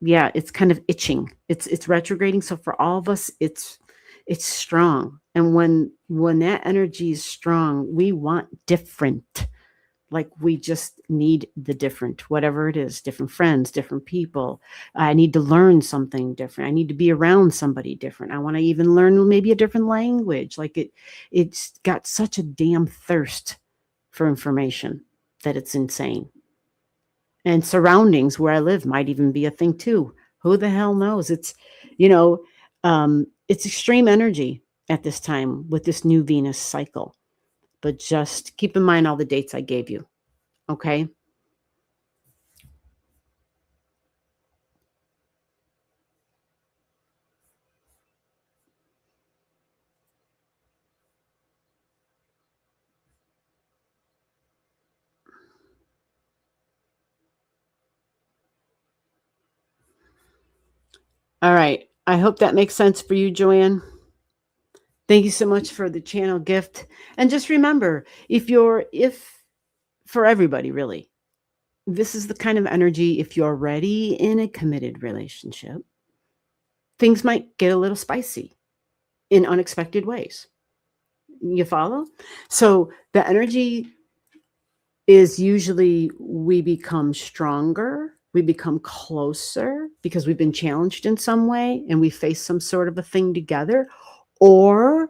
it's kind of itching. It's retrograding. So for all of us, it's strong. And when that energy is strong, we want different. Like we just need the different, whatever it is, different friends, different people. I need to learn something different. I need to be around somebody different. I want to even learn maybe a different language. Like it's got such a damn thirst for information that it's insane. And surroundings where I live might even be a thing too. Who the hell knows? It's, it's extreme energy at this time with this new Venus cycle. But just keep in mind all the dates I gave you. Okay. All right. I hope that makes sense for you, Joanne. Thank you so much for the channel gift. And just remember, if for everybody, really, this is the kind of energy, if you're ready in a committed relationship, things might get a little spicy in unexpected ways. You follow? So the energy is usually we become stronger, we become closer because we've been challenged in some way and we face some sort of a thing together, or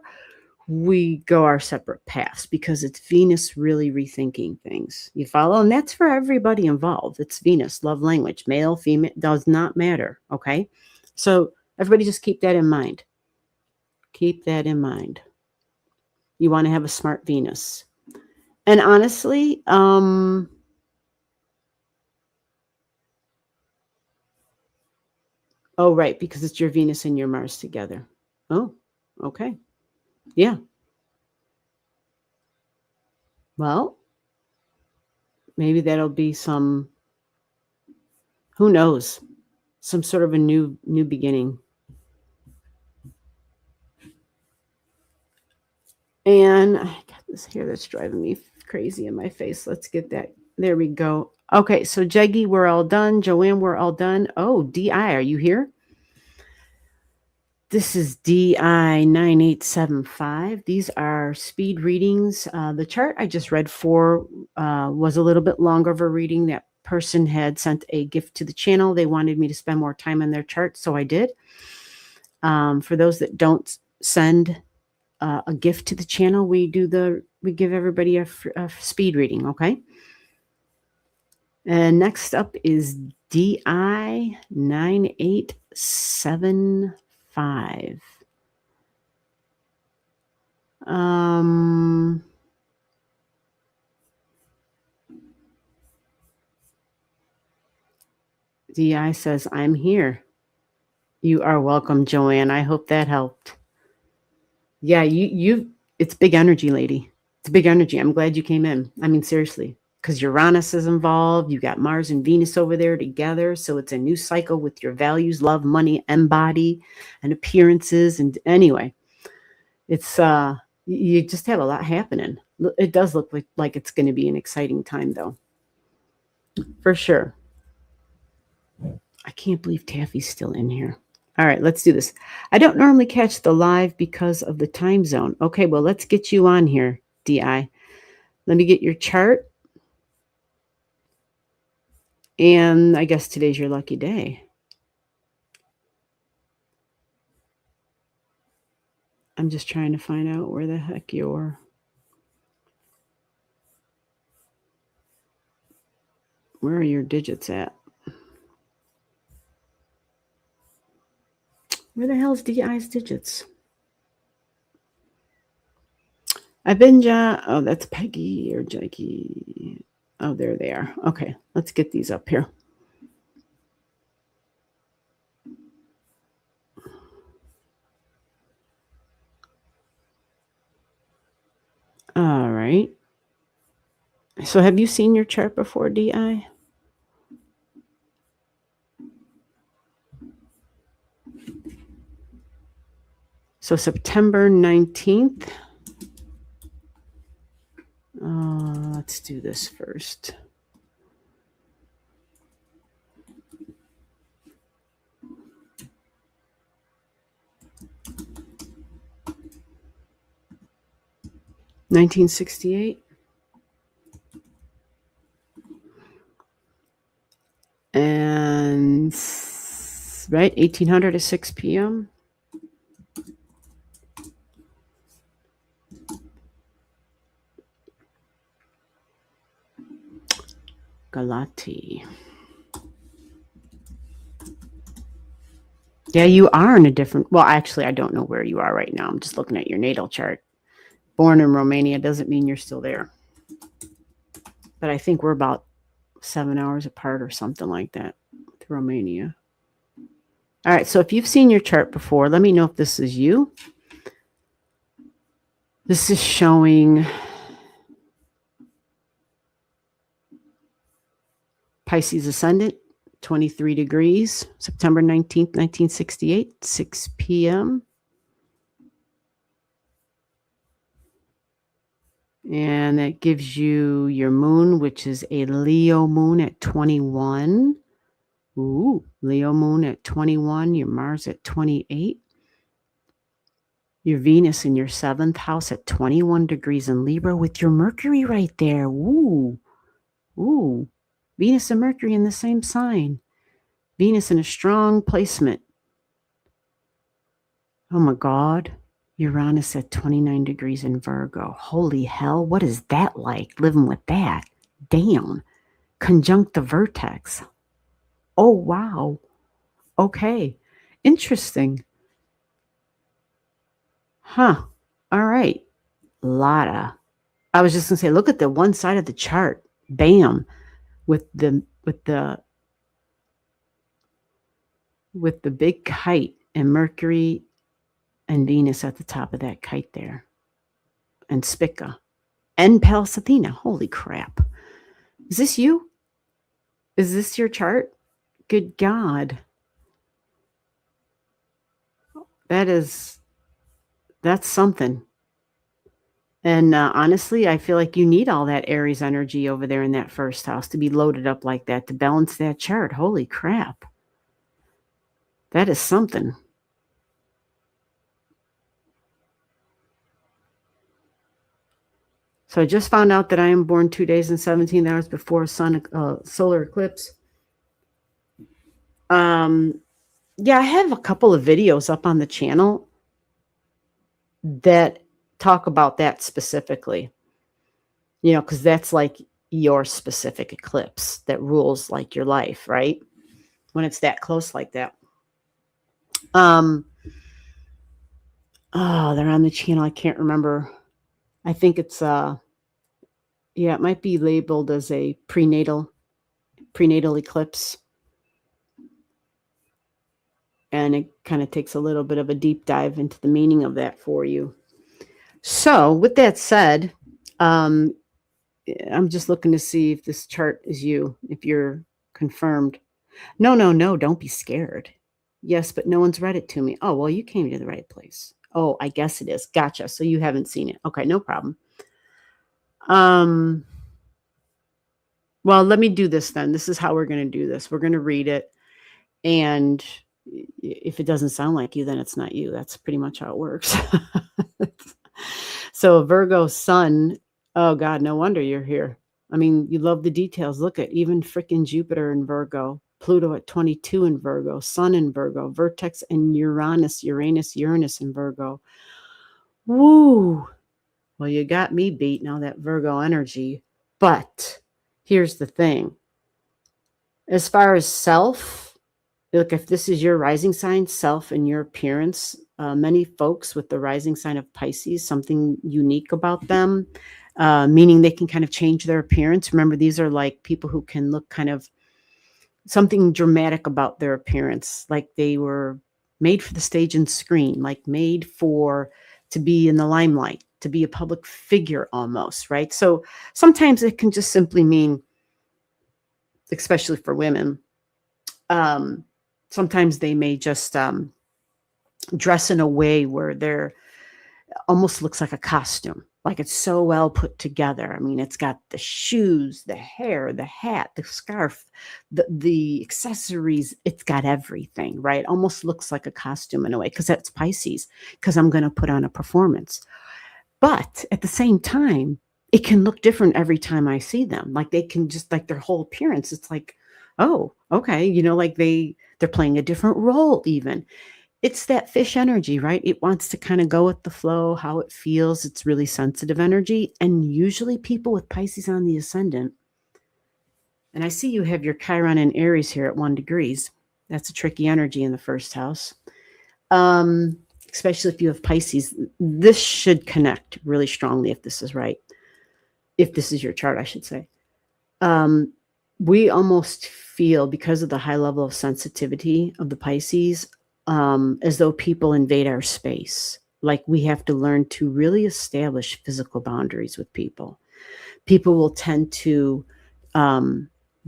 we go our separate paths because it's Venus really rethinking things. You follow? And that's for everybody involved. It's Venus, love language, male, female, does not matter. Okay. So everybody just keep that in mind. Keep that in mind. You want to have a smart Venus. And honestly, oh, right, because it's your Venus and your Mars together. Oh, okay. Yeah. Well, maybe that'll be some, who knows, some sort of a new beginning And I got this hair that's driving me crazy in my face. Let's get that. There we go. Okay, so Jeggy, we're all done. Joanne, we're all done. Oh, DI, are you here? This is DI 9875. These are speed readings. The chart I just read for was a little bit longer of a reading. That person had sent a gift to the channel. They wanted me to spend more time on their chart, so I did. For those that don't send a gift to the channel, we give everybody a speed reading, okay? And next up is DI 9875. DI says, I'm here. You are welcome, Joanne. I hope that helped. Yeah, it's big energy, lady. It's big energy. I'm glad you came in. I mean, seriously, because Uranus is involved. You got Mars and Venus over there together. So it's a new cycle with your values, love, money, and body and appearances. And anyway, it's you just have a lot happening. It does look like it's going to be an exciting time, though. For sure. I can't believe Taffy's still in here. All right, let's do this. I don't normally catch the live because of the time zone. Okay, well, let's get you on here, DI. Let me get your chart. And I guess today's your lucky day. I'm just trying to find out where the heck you're. Where are your digits at? Where the hell's DI's digits? I've been oh, that's Peggy or Jackie. Oh, there they are. Okay, let's get these up here. All right. So have you seen your chart before, DI? So September 19th. Let's do this first. $1968. And right, 1800 to 6 p.m. Galati. Yeah, you are in a different. Well, actually, I don't know where you are right now. I'm just looking at your natal chart. Born in Romania doesn't mean you're still there. But I think we're about 7 hours apart or something like that with Romania. All right, so if you've seen your chart before, let me know if this is you. This is showing Pisces ascendant, 23 degrees, September 19th, 1968, 6 p.m. And that gives you your moon, which is a Leo moon at 21. Ooh, Leo moon at 21, your Mars at 28. Your Venus in your 7th house at 21 degrees in Libra with your Mercury right there. Ooh, ooh. Venus and Mercury in the same sign. Venus in a strong placement. Oh my God. Uranus at 29 degrees in Virgo. Holy hell, what is that like, living with that? Damn. Conjunct the vertex. Oh, wow. Okay. Interesting. Huh. All right. Lotta. I was just going to say, look at the one side of the chart. Bam. With the big kite and Mercury and Venus at the top of that kite there. And Spica. And Pallas Athena. Holy crap. Is this you? Is this your chart? Good God. That's something. And honestly, I feel like you need all that Aries energy over there in that first house to be loaded up like that to balance that chart. Holy crap. That is something. So I just found out that I am born 2 days and 17 hours before a solar eclipse. Yeah, I have a couple of videos up on the channel that talk about that specifically. You know, because that's like your specific eclipse that rules like your life, right? When it's that close like that. Oh, they're on the channel. I can't remember. I think it's yeah, it might be labeled as a prenatal eclipse. And it kind of takes a little bit of a deep dive into the meaning of that for you. So, with that said, I'm just looking to see if this chart is you, if you're confirmed. No, don't be scared. Yes, but no one's read it to me. Oh, well, you came to the right place. Oh, I guess it is. Gotcha. So you haven't seen it. Okay, no problem. Well, let me do this then. This is how we're going to do this. We're going to read it. And if it doesn't sound like you, then it's not you. That's pretty much how it works. So Virgo sun, oh God, no wonder you're here. I mean, you love the details. Look at even freaking Jupiter in Virgo, Pluto at 22 in Virgo, Sun in Virgo, Vertex and Uranus in Virgo. Woo. Well, you got me beat now, that Virgo energy. But here's the thing. As far as self, look, if this is your rising sign, self and your appearance, many folks with the rising sign of Pisces, something unique about them, meaning they can kind of change their appearance. Remember, these are like people who can look kind of something dramatic about their appearance, like they were made for the stage and screen, like made to be in the limelight, to be a public figure almost, right? So sometimes it can just simply mean, especially for women, sometimes they may just dress in a way where they're almost looks like a costume, like it's so well put together. I mean, it's got the shoes, the hair, the hat, the scarf, the accessories. It's got everything, right? Almost looks like a costume in a way, because that's Pisces, because I'm going to put on a performance. But at the same time, it can look different every time I see them. Like they can just, like their whole appearance, it's like, oh, okay, like they're playing a different role even. It's that fish energy, right? It wants to kind of go with the flow, how it feels. It's really sensitive energy. And usually people with Pisces on the ascendant, and I see you have your Chiron and Aries here at 1 degrees. That's a tricky energy in the first house. Especially if you have Pisces. This should connect really strongly if this is right. If this is your chart, I should say. We almost feel, because of the high level of sensitivity of the Pisces, as though people invade our space. Like we have to learn to really establish physical boundaries with people. People will tend to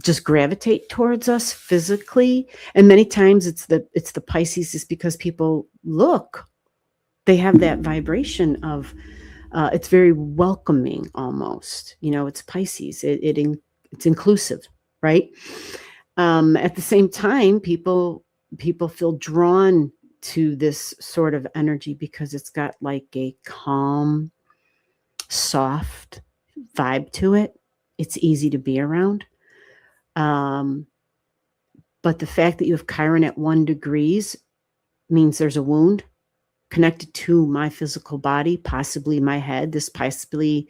just gravitate towards us physically, and many times it's the Pisces is because people they have that vibration of it's very welcoming almost. It's Pisces. It's inclusive, right? At the same time, people feel drawn to this sort of energy because it's got like a calm, soft vibe to it. It's easy to be around. But the fact that you have Chiron at 1 degrees means there's a wound connected to my physical body, possibly my head. This possibly,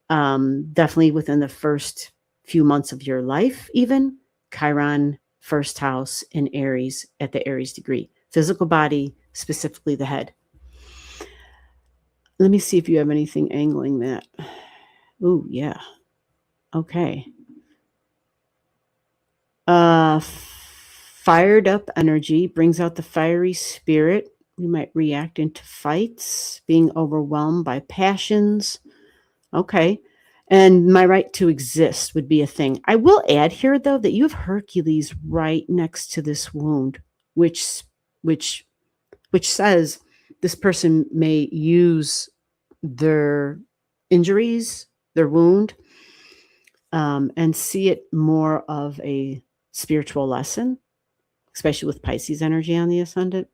definitely within the first few months of your life, even. Chiron, first house in Aries at the Aries degree. Physical body, specifically the head. Let me see if you have anything angling that. Ooh, yeah. Okay. Fired up energy brings out the fiery spirit. We might react into fights, being overwhelmed by passions. Okay. And my right to exist would be a thing. I will add here, though, that you have Hercules right next to this wound, which says this person may use their injuries, their wound, and see it more of a spiritual lesson, especially with Pisces energy on the ascendant,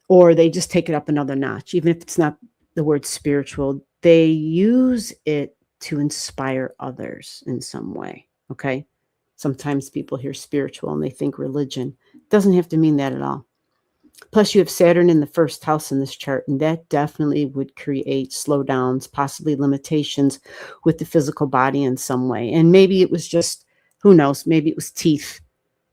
or they just take it up another notch. Even if it's not the word spiritual, they use it to inspire others in some way. Okay. Sometimes people hear spiritual and they think religion. It doesn't have to mean that at all. Plus, you have Saturn in the first house in this chart, and that definitely would create slowdowns, possibly limitations with the physical body in some way. And maybe it was just, who knows, maybe it was teeth.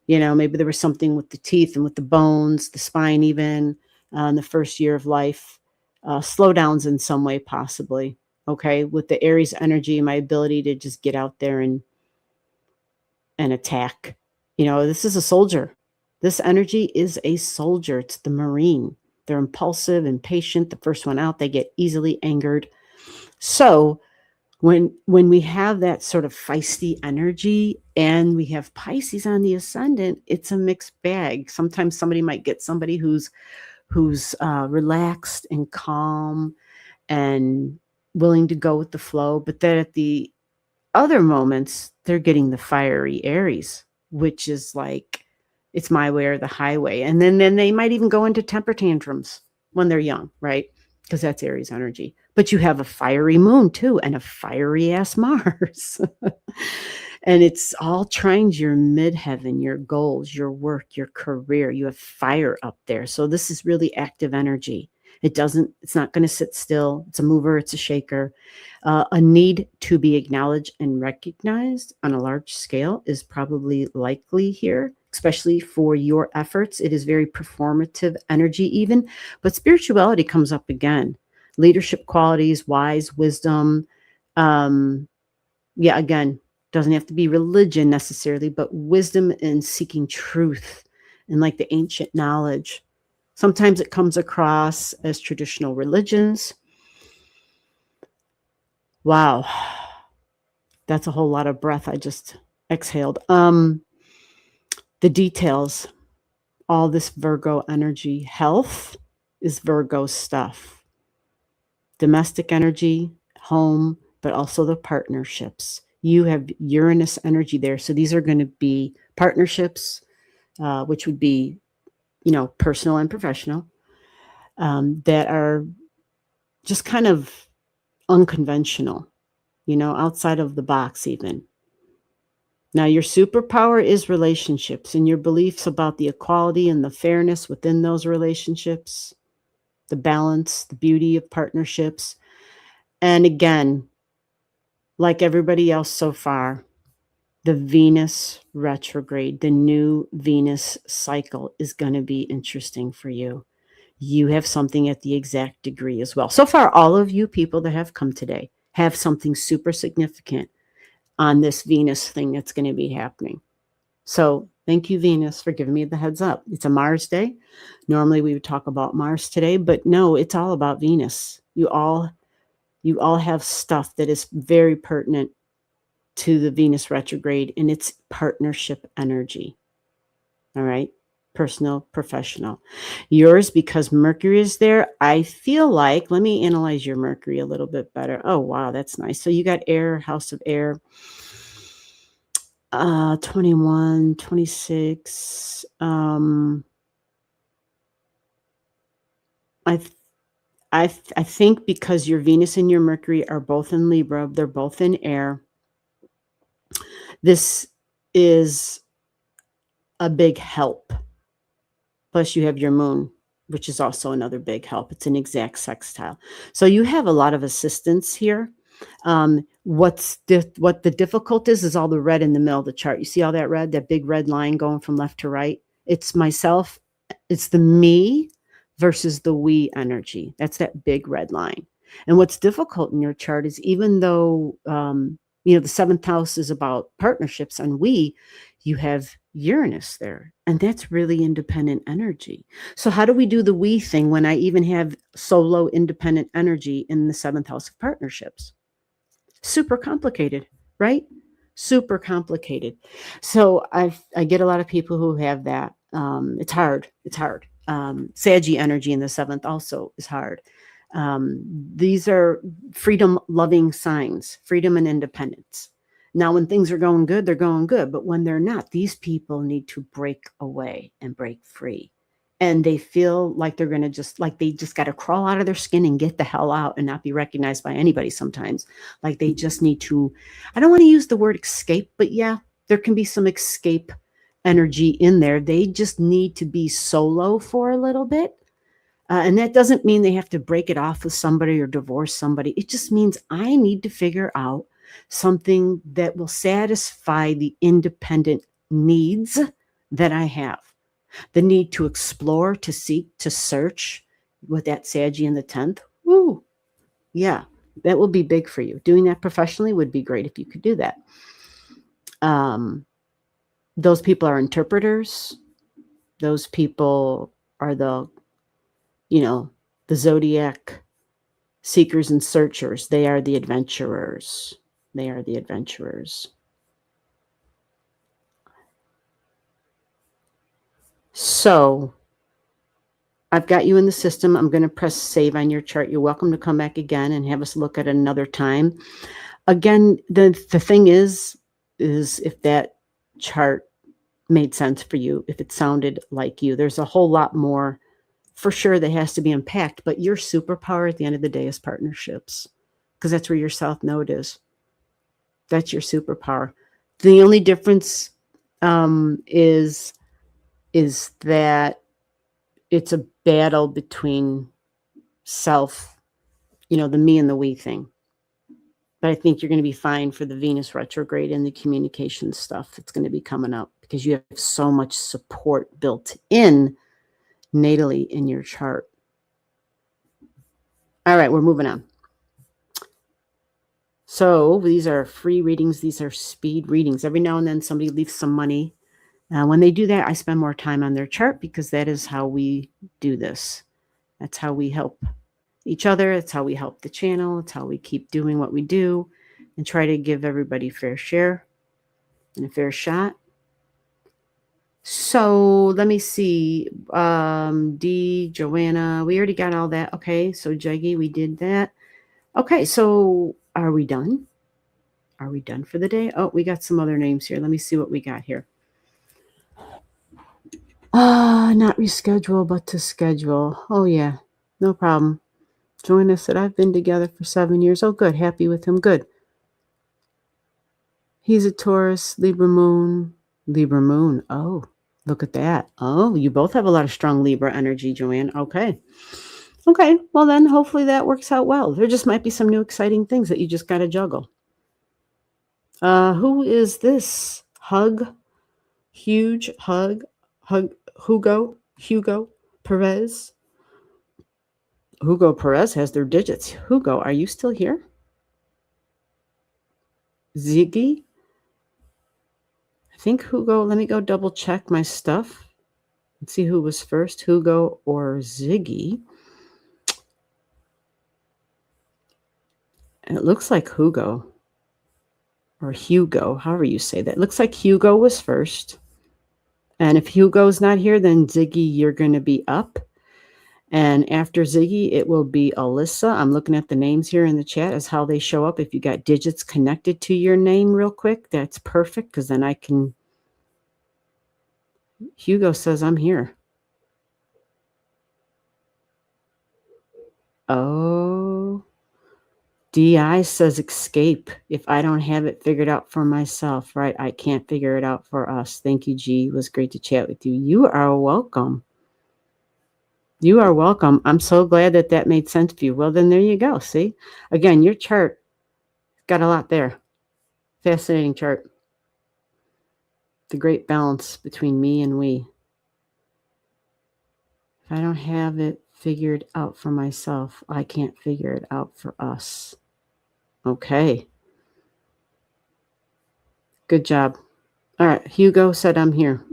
Maybe there was something with the teeth and with the bones, the spine even, in the first year of life. Slowdowns in some way, possibly. Okay, with the Aries energy, my ability to just get out there and attack. This is a soldier. This energy is a soldier. It's the Marine. They're impulsive, impatient. The first one out, they get easily angered. So when we have that sort of feisty energy and we have Pisces on the ascendant, it's a mixed bag. Sometimes somebody might get somebody who's relaxed and calm and willing to go with the flow, but then at the other moments, they're getting the fiery Aries, which is like, it's my way or the highway. And then they might even go into temper tantrums when they're young, right? Because that's Aries energy. But you have a fiery moon too, and a fiery ass Mars. And it's all trines your midheaven, your goals, your work, your career. You have fire up there. So this is really active energy. It's not going to sit still. It's a mover, it's a shaker. A need to be acknowledged and recognized on a large scale is probably likely here, especially for your efforts. It is very performative energy even, but spirituality comes up again. Leadership qualities, wise, wisdom. Again, doesn't have to be religion necessarily, but wisdom and seeking truth and like the ancient knowledge. Sometimes it comes across as traditional religions. Wow. That's a whole lot of breath I just exhaled. The details, all this Virgo energy. Health is Virgo stuff. Domestic energy, home, but also the partnerships. You have Uranus energy there. So these are going to be partnerships, which would be personal and professional, that are just kind of unconventional, outside of the box even. Now, your superpower is relationships and your beliefs about the equality and the fairness within those relationships, the balance, the beauty of partnerships. And again, like everybody else so far, the Venus retrograde, the new Venus cycle is going to be interesting for you. You have something at the exact degree as well. So far, all of you people that have come today have something super significant on this Venus thing that's going to be happening. So thank you, Venus, for giving me the heads up. It's a Mars day. Normally we would talk about Mars today, but no, it's all about Venus. You all have stuff that is very pertinent to the Venus retrograde, and it's partnership energy. All right. Personal, professional. Yours, because Mercury is there, I feel like, let me analyze your Mercury a little bit better. Oh, wow, that's nice. So you got air, house of air, 21, 26. I think because your Venus and your Mercury are both in Libra, they're both in air. This is a big help. Plus you have your moon, which is also another big help. It's an exact sextile. So you have a lot of assistance here. What the difficult is all the red in the middle of the chart. You see all that red, that big red line going from left to right? It's myself. It's the me versus the we energy. That's that big red line. And what's difficult in your chart is, even though, the seventh house is about partnerships and you have Uranus there, and that's really independent energy. So how do we do the we thing when I even have solo independent energy in the seventh house of partnerships? Super complicated, right? Super complicated. So I get a lot of people who have that. It's hard. Saggy energy in the seventh also is hard. These are freedom-loving signs, freedom and independence. Now, when things are going good, they're going good. But when they're not, these people need to break away and break free. And they feel like they're going to they just got to crawl out of their skin and get the hell out and not be recognized by anybody sometimes. Like they just need to, I don't want to use the word escape, but yeah, there can be some escape energy in there. They just need to be solo for a little bit. And that doesn't mean they have to break it off with somebody or divorce somebody. It just means I need to figure out something that will satisfy the independent needs that I have. The need to explore, to seek, to search with that Saggy in the 10th. Woo. Yeah, that will be big for you. Doing that professionally would be great if you could do that. Those people are interpreters. Those people are the Zodiac seekers and searchers. They are the adventurers. They are the adventurers. So I've got you in the system. I'm going to press save on your chart. You're welcome to come back again and have us look at another time. Again, the thing is if that chart made sense for you, if it sounded like you, there's a whole lot more for sure that has to be unpacked, but your superpower at the end of the day is partnerships, because that's where your South Node is. That's your superpower. The only difference is that it's a battle between self, the me and the we thing. But I think you're going to be fine for the Venus retrograde and the communication stuff that's going to be coming up, because you have so much support built in natally in your chart. All right, we're moving on. So these are free readings. These are speed readings. Every now and then somebody leaves some money. When they do that, I spend more time on their chart, because that is how we do this. That's how we help each other. It's how we help the channel. It's how we keep doing what we do and try to give everybody fair share and a fair shot. So let me see. D, Joanna, we already got all that. Okay, so Jaggy, we did that. Okay, so are we done? Are we done for the day? Oh, we got some other names here. Let me see what we got here. Not reschedule, but to schedule. Oh, yeah, no problem. Joanna said, I've been together for 7 years. Oh, good. Happy with him. Good. He's a Taurus, Libra moon. Libra moon. Oh, look at that. Oh, you both have a lot of strong Libra energy, Joanne. Okay. Okay. Well, then hopefully that works out well. There just might be some new exciting things that you just got to juggle. Who is this? Huge hug, Hugo Perez. Hugo Perez has their digits. Hugo, are you still here? Ziggy? I think Hugo, let me go double check my stuff. Let's see who was first, Hugo or Ziggy. It looks like Hugo or Hugo, however you say that. It looks like Hugo was first. And if Hugo's not here, then Ziggy, you're going to be up. And after Ziggy, it will be Alyssa. I'm looking at the names here in the chat as how they show up. If you got digits connected to your name real quick, that's perfect, because then I can... Hugo says I'm here. Oh. DI says escape. If I don't have it figured out for myself, right? I can't figure it out for us. Thank you, G. It was great to chat with you. You are welcome. You are welcome. I'm so glad that that made sense for you. Well, then there you go. See? Again, your chart got a lot there. Fascinating chart. The great balance between me and we. If I don't have it figured out for myself, I can't figure it out for us. Okay. Good job. All right. Hugo said I'm here.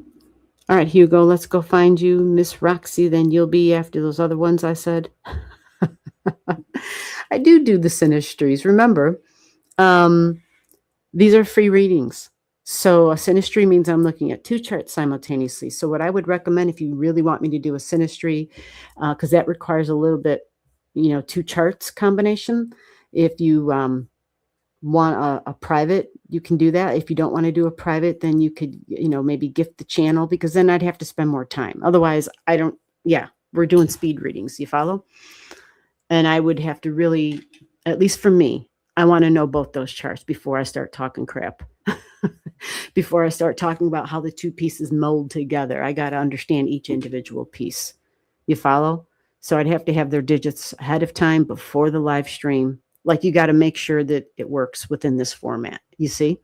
All right, Hugo, let's go find you. Miss Roxy, then you'll be after those other ones I said. I do the synastries. Remember, these are free readings. So a synastry means I'm looking at two charts simultaneously. So what I would recommend, if you really want me to do a synastry, because that requires a little bit 2 charts combination. If you want a private, you can do that. If you don't want to do a private, then you could, maybe gift the channel, because then I'd have to spend more time. Otherwise, we're doing speed readings. You follow? And I would have to really, at least for me, I want to know both those charts before I start talking crap. Before I start talking about how the 2 pieces mold together, I got to understand each individual piece. You follow? So I'd have to have their digits ahead of time before the live stream. Like, you got to make sure that it works within this format. You see?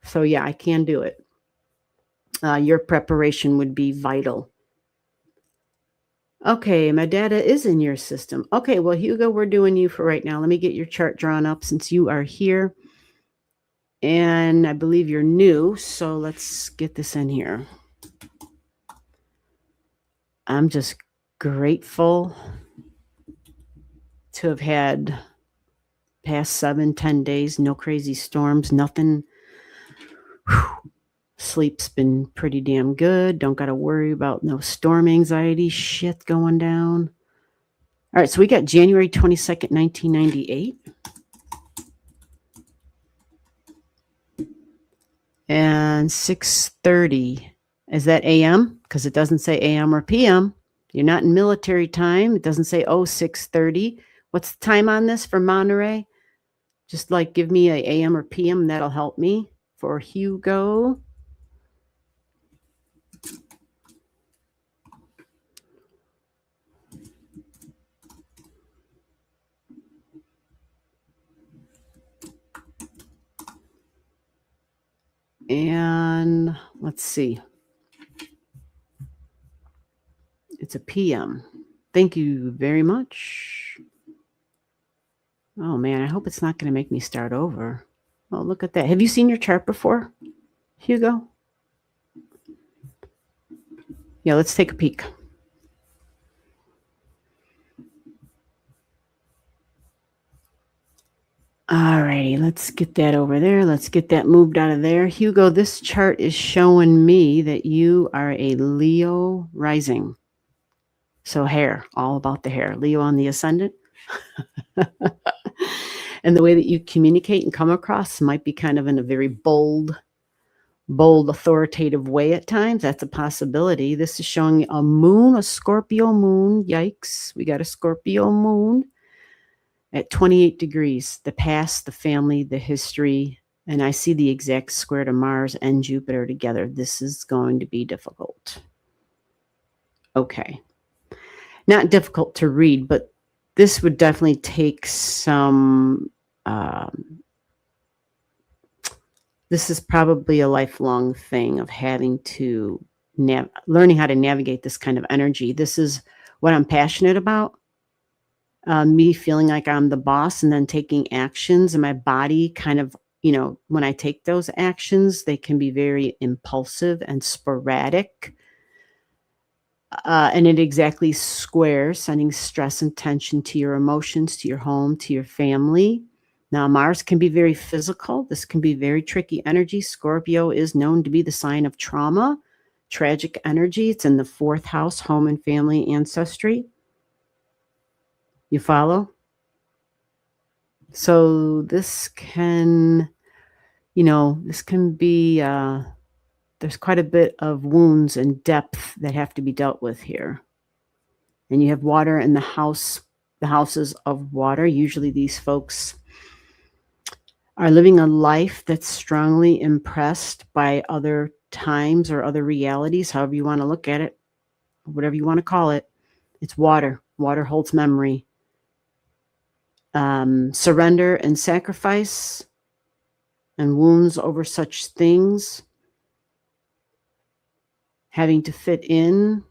So yeah, I can do it. Your preparation would be vital. Okay, my data is in your system. Okay, well, Hugo, we're doing you for right now. Let me get your chart drawn up since you are here. And I believe you're new, so let's get this in here. I'm just grateful to have had past 7-10 days, no crazy storms, nothing. Sleep's been pretty damn good. Don't got to worry about no storm anxiety shit going down. All right, so we got January 22nd, 1998. And 6:30. Is that AM? Because it doesn't say AM or PM. You're not in military time. It doesn't say, 6:30. What's the time on this for Monterey? Just like give me a AM or PM. That'll help me. For Hugo. And let's see. It's a PM. Thank you very much. Oh, man, I hope it's not going to make me start over. Oh, look at that. Have you seen your chart before, Hugo? Yeah, let's take a peek. All righty, let's get that over there. Let's get that moved out of there. Hugo, this chart is showing me that you are a Leo rising. So hair, all about the hair. Leo on the ascendant. And the way that you communicate and come across might be kind of in a very bold, authoritative way at times. That's a possibility. This is showing a moon, a Scorpio moon. Yikes, we got a Scorpio moon at 28 degrees. The past, the family, the history, and I see the exact square to Mars and Jupiter together. This is going to be difficult. Okay. Not difficult to read, but this would definitely take some, this is probably a lifelong thing of having to, learning how to navigate this kind of energy. This is what I'm passionate about. Me feeling like I'm the boss and then taking actions, and my body kind of, when I take those actions, they can be very impulsive and sporadic. And it exactly squares, sending stress and tension to your emotions, to your home, to your family. Now, Mars can be very physical. This can be very tricky energy. Scorpio is known to be the sign of trauma, tragic energy. It's in the 4th house, home and family ancestry. You follow? So this can, this can be, there's quite a bit of wounds and depth that have to be dealt with here. And you have water in the house, the houses of water. Usually these folks are living a life that's strongly impressed by other times or other realities, however you want to look at it, whatever you want to call it. It's water. Water holds memory. Surrender and sacrifice and wounds over such things. Having to fit in,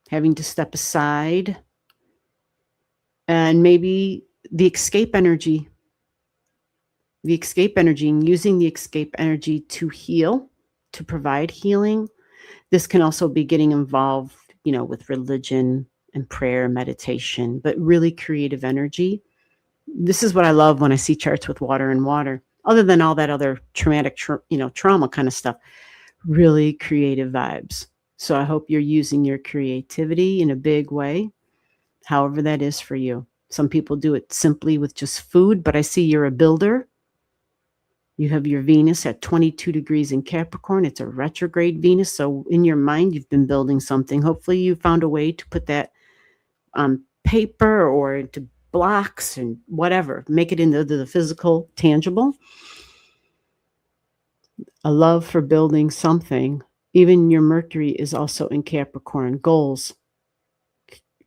having to step aside, and maybe the escape energy, and using the escape energy to heal, to provide healing. This can also be getting involved, with religion and prayer, meditation, but really creative energy. This is what I love when I see charts with water and water, other than all that other traumatic, trauma kind of stuff. Really creative vibes. So I hope you're using your creativity in a big way. however that is for you. Some people do it simply with just food, but I see you're a builder. You have your Venus at 22 degrees in Capricorn. It's a retrograde Venus. So in your mind, you've been building something. Hopefully you found a way to put that on paper or into blocks and whatever. Make it into the physical, tangible. A love for building something. Even your Mercury is also in Capricorn. Goals.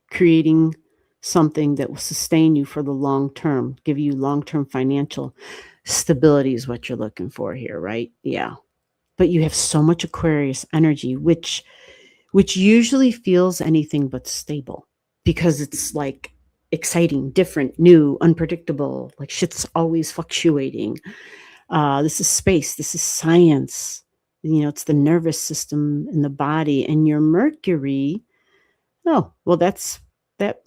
Creating something that will sustain you for the long term. Give you long-term financial stability is what you're looking for here, right? Yeah. But you have so much Aquarius energy, which usually feels anything but stable because it's like exciting, different, new, unpredictable, like shit's always fluctuating. This is space. This is science. It's the nervous system in the body. And your Mercury, oh, well, that's that.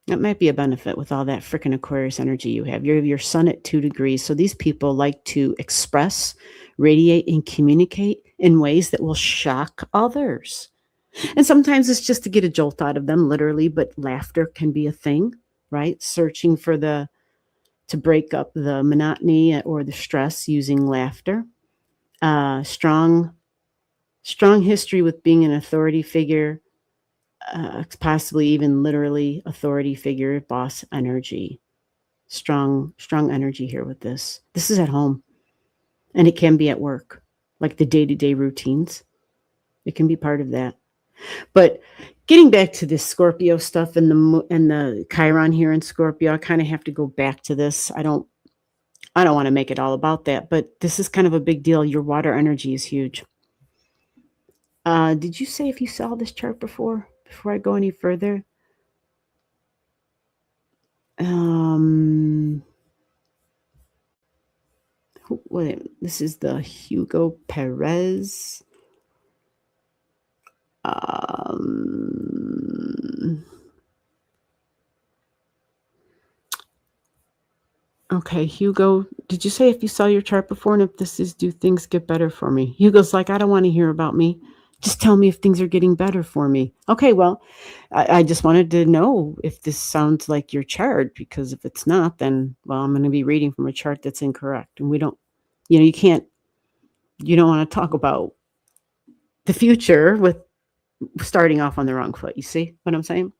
That might be a benefit with all that freaking Aquarius energy you have. You have your sun at 2 degrees. So these people like to express, radiate, and communicate in ways that will shock others. And sometimes it's just to get a jolt out of them, literally, but laughter can be a thing, right? Searching for to break up the monotony or the stress using laughter. Strong history with being an authority figure. Possibly even literally authority figure, boss energy. Strong energy here with this. This is at home. And it can be at work, like the day-to-day routines. It can be part of that. But getting back to this Scorpio stuff and the Chiron here in Scorpio, I kind of have to go back to this. I don't want to make it all about that, but this is kind of a big deal. Your water energy is huge. Did you say if you saw this chart before I go any further? This is the Hugo Perez. Okay, Hugo, did you say if you saw your chart before and if this is, do things get better for me? Hugo's like, I don't want to hear about me. Just tell me if things are getting better for me. Okay, well, I just wanted to know if this sounds like your chart, because if it's not, then, well, I'm going to be reading from a chart that's incorrect. And we don't, you don't want to talk about the future with starting off on the wrong foot. You see what I'm saying?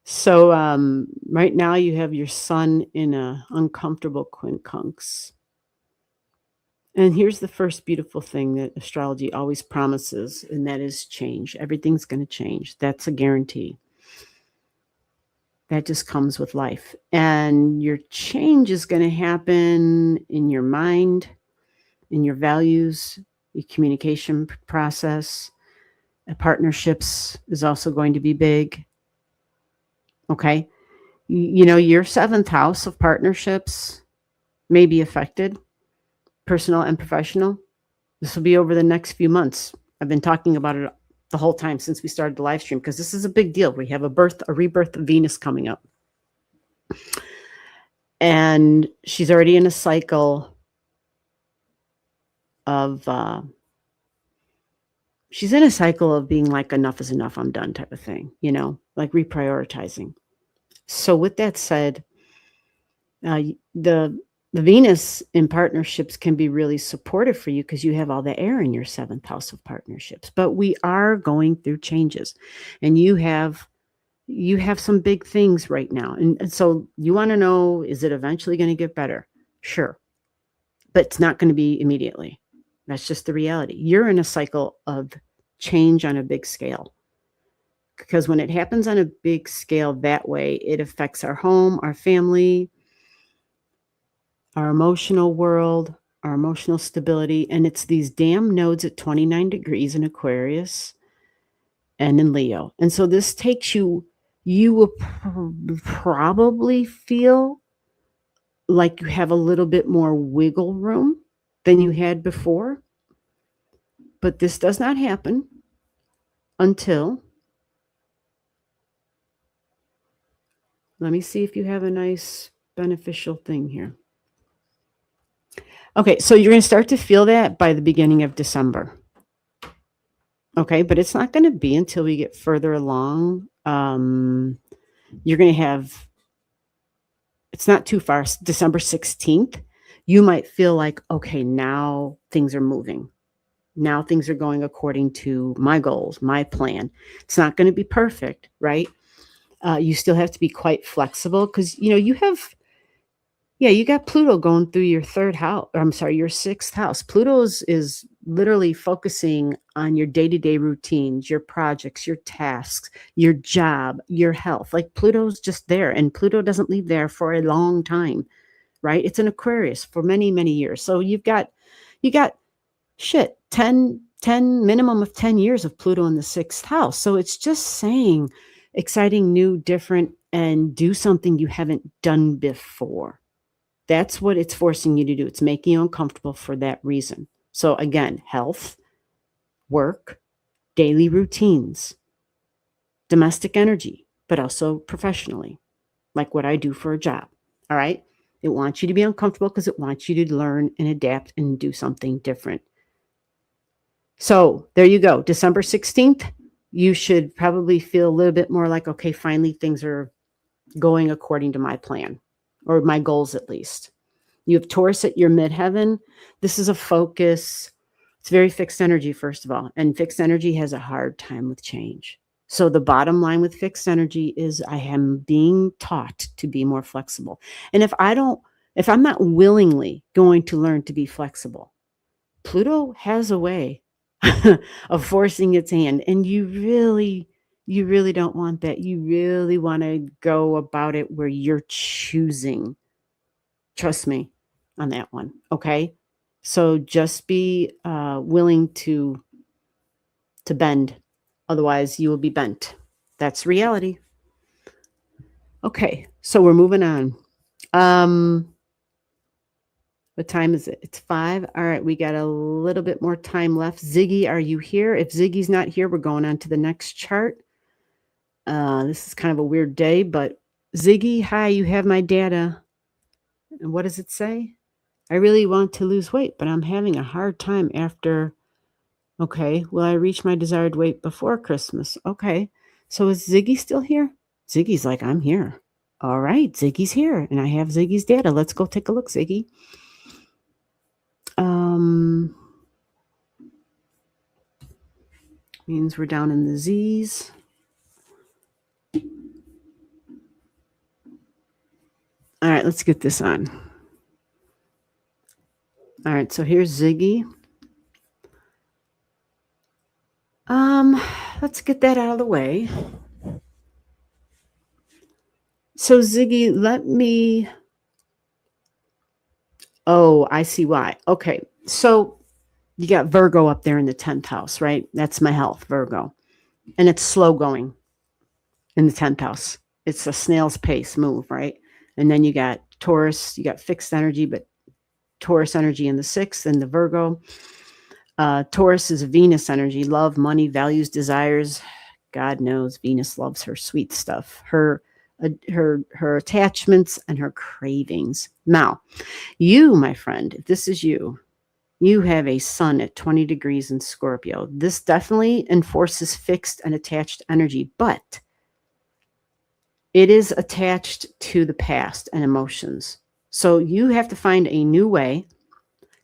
So right now you have your sun in a uncomfortable quincunx. And here's the first beautiful thing that astrology always promises, and that is change. Everything's going to change. That's a guarantee. That just comes with life. And your change is going to happen in your mind, in your values, your communication process. Partnerships is also going to be big. Okay. Your 7th house of partnerships may be affected, personal and professional. This will be over the next few months. I've been talking about it the whole time since we started the live stream, because this is a big deal. We have a rebirth of Venus coming up. And she's already in a cycle of, being like, enough is enough, I'm done type of thing, like reprioritizing. So with that said, the Venus in partnerships can be really supportive for you because you have all the air in your 7th house of partnerships. But we are going through changes, and you have some big things right now. And so you want to know, is it eventually going to get better? Sure. But it's not going to be immediately. That's just the reality. You're in a cycle of change on a big scale. Because when it happens on a big scale that way, it affects our home, our family, our emotional world, our emotional stability. And it's these damn nodes at 29 degrees in Aquarius and in Leo. And so this takes you will probably feel like you have a little bit more wiggle room than you had before. But this does not happen until, let me see if you have a nice beneficial thing here. Okay, so you're going to start to feel that by the beginning of December. Okay, but it's not going to be until we get further along. You're going to have, it's not too far, December 16th. You might feel like, okay, now things are moving. Now things are going according to my goals, my plan. It's not going to be perfect, right? You still have to be quite flexible because, you have, yeah, you got Pluto going through your third house. I'm sorry, your sixth house. Pluto is literally focusing on your day-to-day routines, your projects, your tasks, your job, your health. Like Pluto's just there, and Pluto doesn't leave there for a long time, right? It's an Aquarius for many, many years. So you got shit, 10 minimum of 10 years of Pluto in the sixth house. So it's just saying exciting, new, different, and do something you haven't done before. That's what it's forcing you to do. It's making you uncomfortable for that reason. So again, health, work, daily routines, domestic energy, but also professionally, like what I do for a job. All right. It wants you to be uncomfortable because it wants you to learn and adapt and do something different. So there you go. December 16th, you should probably feel a little bit more like, okay, finally things are going according to my plan or my goals at least. You have Taurus at your midheaven. This is a focus. It's very fixed energy, first of all. And fixed energy has a hard time with change. So the bottom line with fixed energy is I am being taught to be more flexible. And if I'm not willingly going to learn to be flexible, Pluto has a way of forcing its hand. And you really don't want that. You really want to go about it where you're choosing. Trust me on that one. Okay. So just be willing to bend. Otherwise you will be bent. That's reality. Okay. So we're moving on. What time is it? It's 5. All right. We got a little bit more time left. Ziggy, are you here? If Ziggy's not here, we're going on to the next chart. This is kind of a weird day, but Ziggy, hi, you have my data. And what does it say? I really want to lose weight, but I'm having a hard time after. Okay, will I reach my desired weight before Christmas? Okay, so is Ziggy still here? Ziggy's like, I'm here. All right, Ziggy's here, and I have Ziggy's data. Let's go take a look, Ziggy. Means we're down in the Z's. All right, let's get this on. All right, so here's Ziggy. Let's get that out of the way. So Ziggy, oh, I see why. Okay, so you got Virgo up there in the 10th house, right? That's my health, Virgo. And it's slow going in the 10th house. It's a snail's pace move, right? And then you got Taurus, you got fixed energy, but Taurus energy in the 6th and the Virgo. Taurus is Venus energy, love, money, values, desires. God knows Venus loves her sweet stuff, her attachments and her cravings. Now, you, my friend, if this is you, you have a sun at 20 degrees in Scorpio. This definitely enforces fixed and attached energy, but it is attached to the past and emotions. So you have to find a new way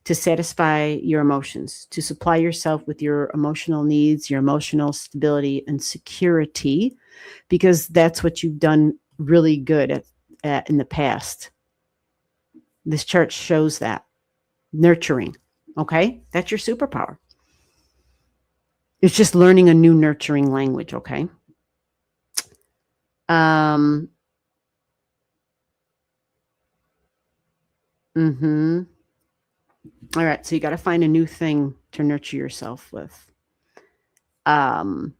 to satisfy your emotions, to supply yourself with your emotional needs, your emotional stability and security, because that's what you've done really good at in the past. This chart shows that. Nurturing. Okay? That's your superpower. It's just learning a new nurturing language, okay? All right, so you got to find a new thing to nurture yourself with. And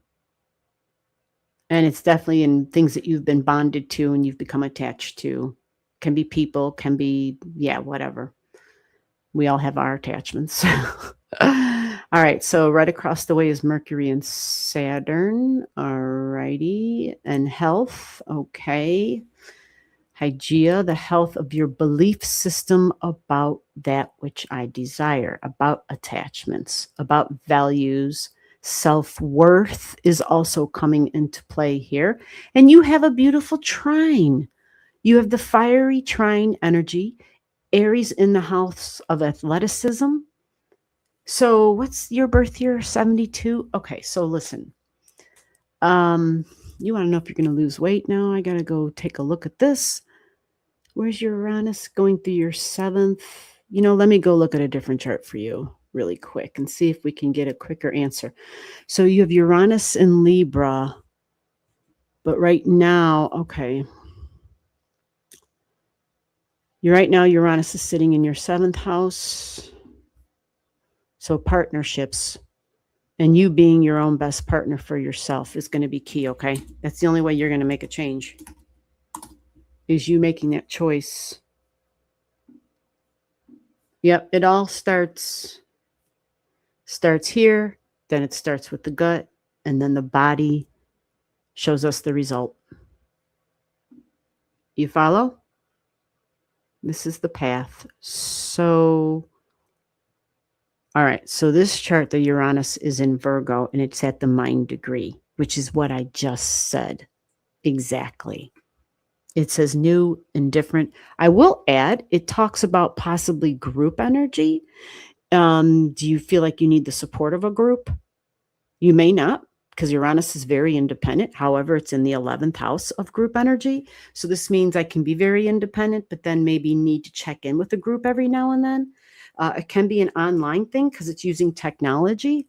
it's definitely in things that you've been bonded to and you've become attached to. Can be people, can be, whatever. We all have our attachments. All right, so right across the way is Mercury and Saturn. All righty. And health, okay. Hygeia, the health of your belief system about that which I desire, about attachments, about values, Self-worth is also coming into play here. And you have a beautiful trine. You have the fiery trine energy, Aries in the house of athleticism. So what's your birth year? 72? Okay, so listen. You want to know if you're going to lose weight now? I got to go take a look at this. Where's your Uranus going through your 7th? Let me go look at a different chart for you really quick and see if we can get a quicker answer. So you have Uranus in Libra, but right now, okay. Right now, Uranus is sitting in your 7th house. So partnerships and you being your own best partner for yourself is going to be key, okay? That's the only way you're going to make a change, is you making that choice. Yep, it all starts here, then it starts with the gut, and then the body shows us the result. You follow? This is the path. So, all right, so this chart, the Uranus is in Virgo, and it's at the mind degree, which is what I just said. Exactly. It says new and different. I will add, it talks about possibly group energy. Do you feel like you need the support of a group? You may not, because Uranus is very independent. However, it's in the 11th house of group energy. So this means I can be very independent, but then maybe need to check in with a group every now and then. It can be an online thing because it's using technology.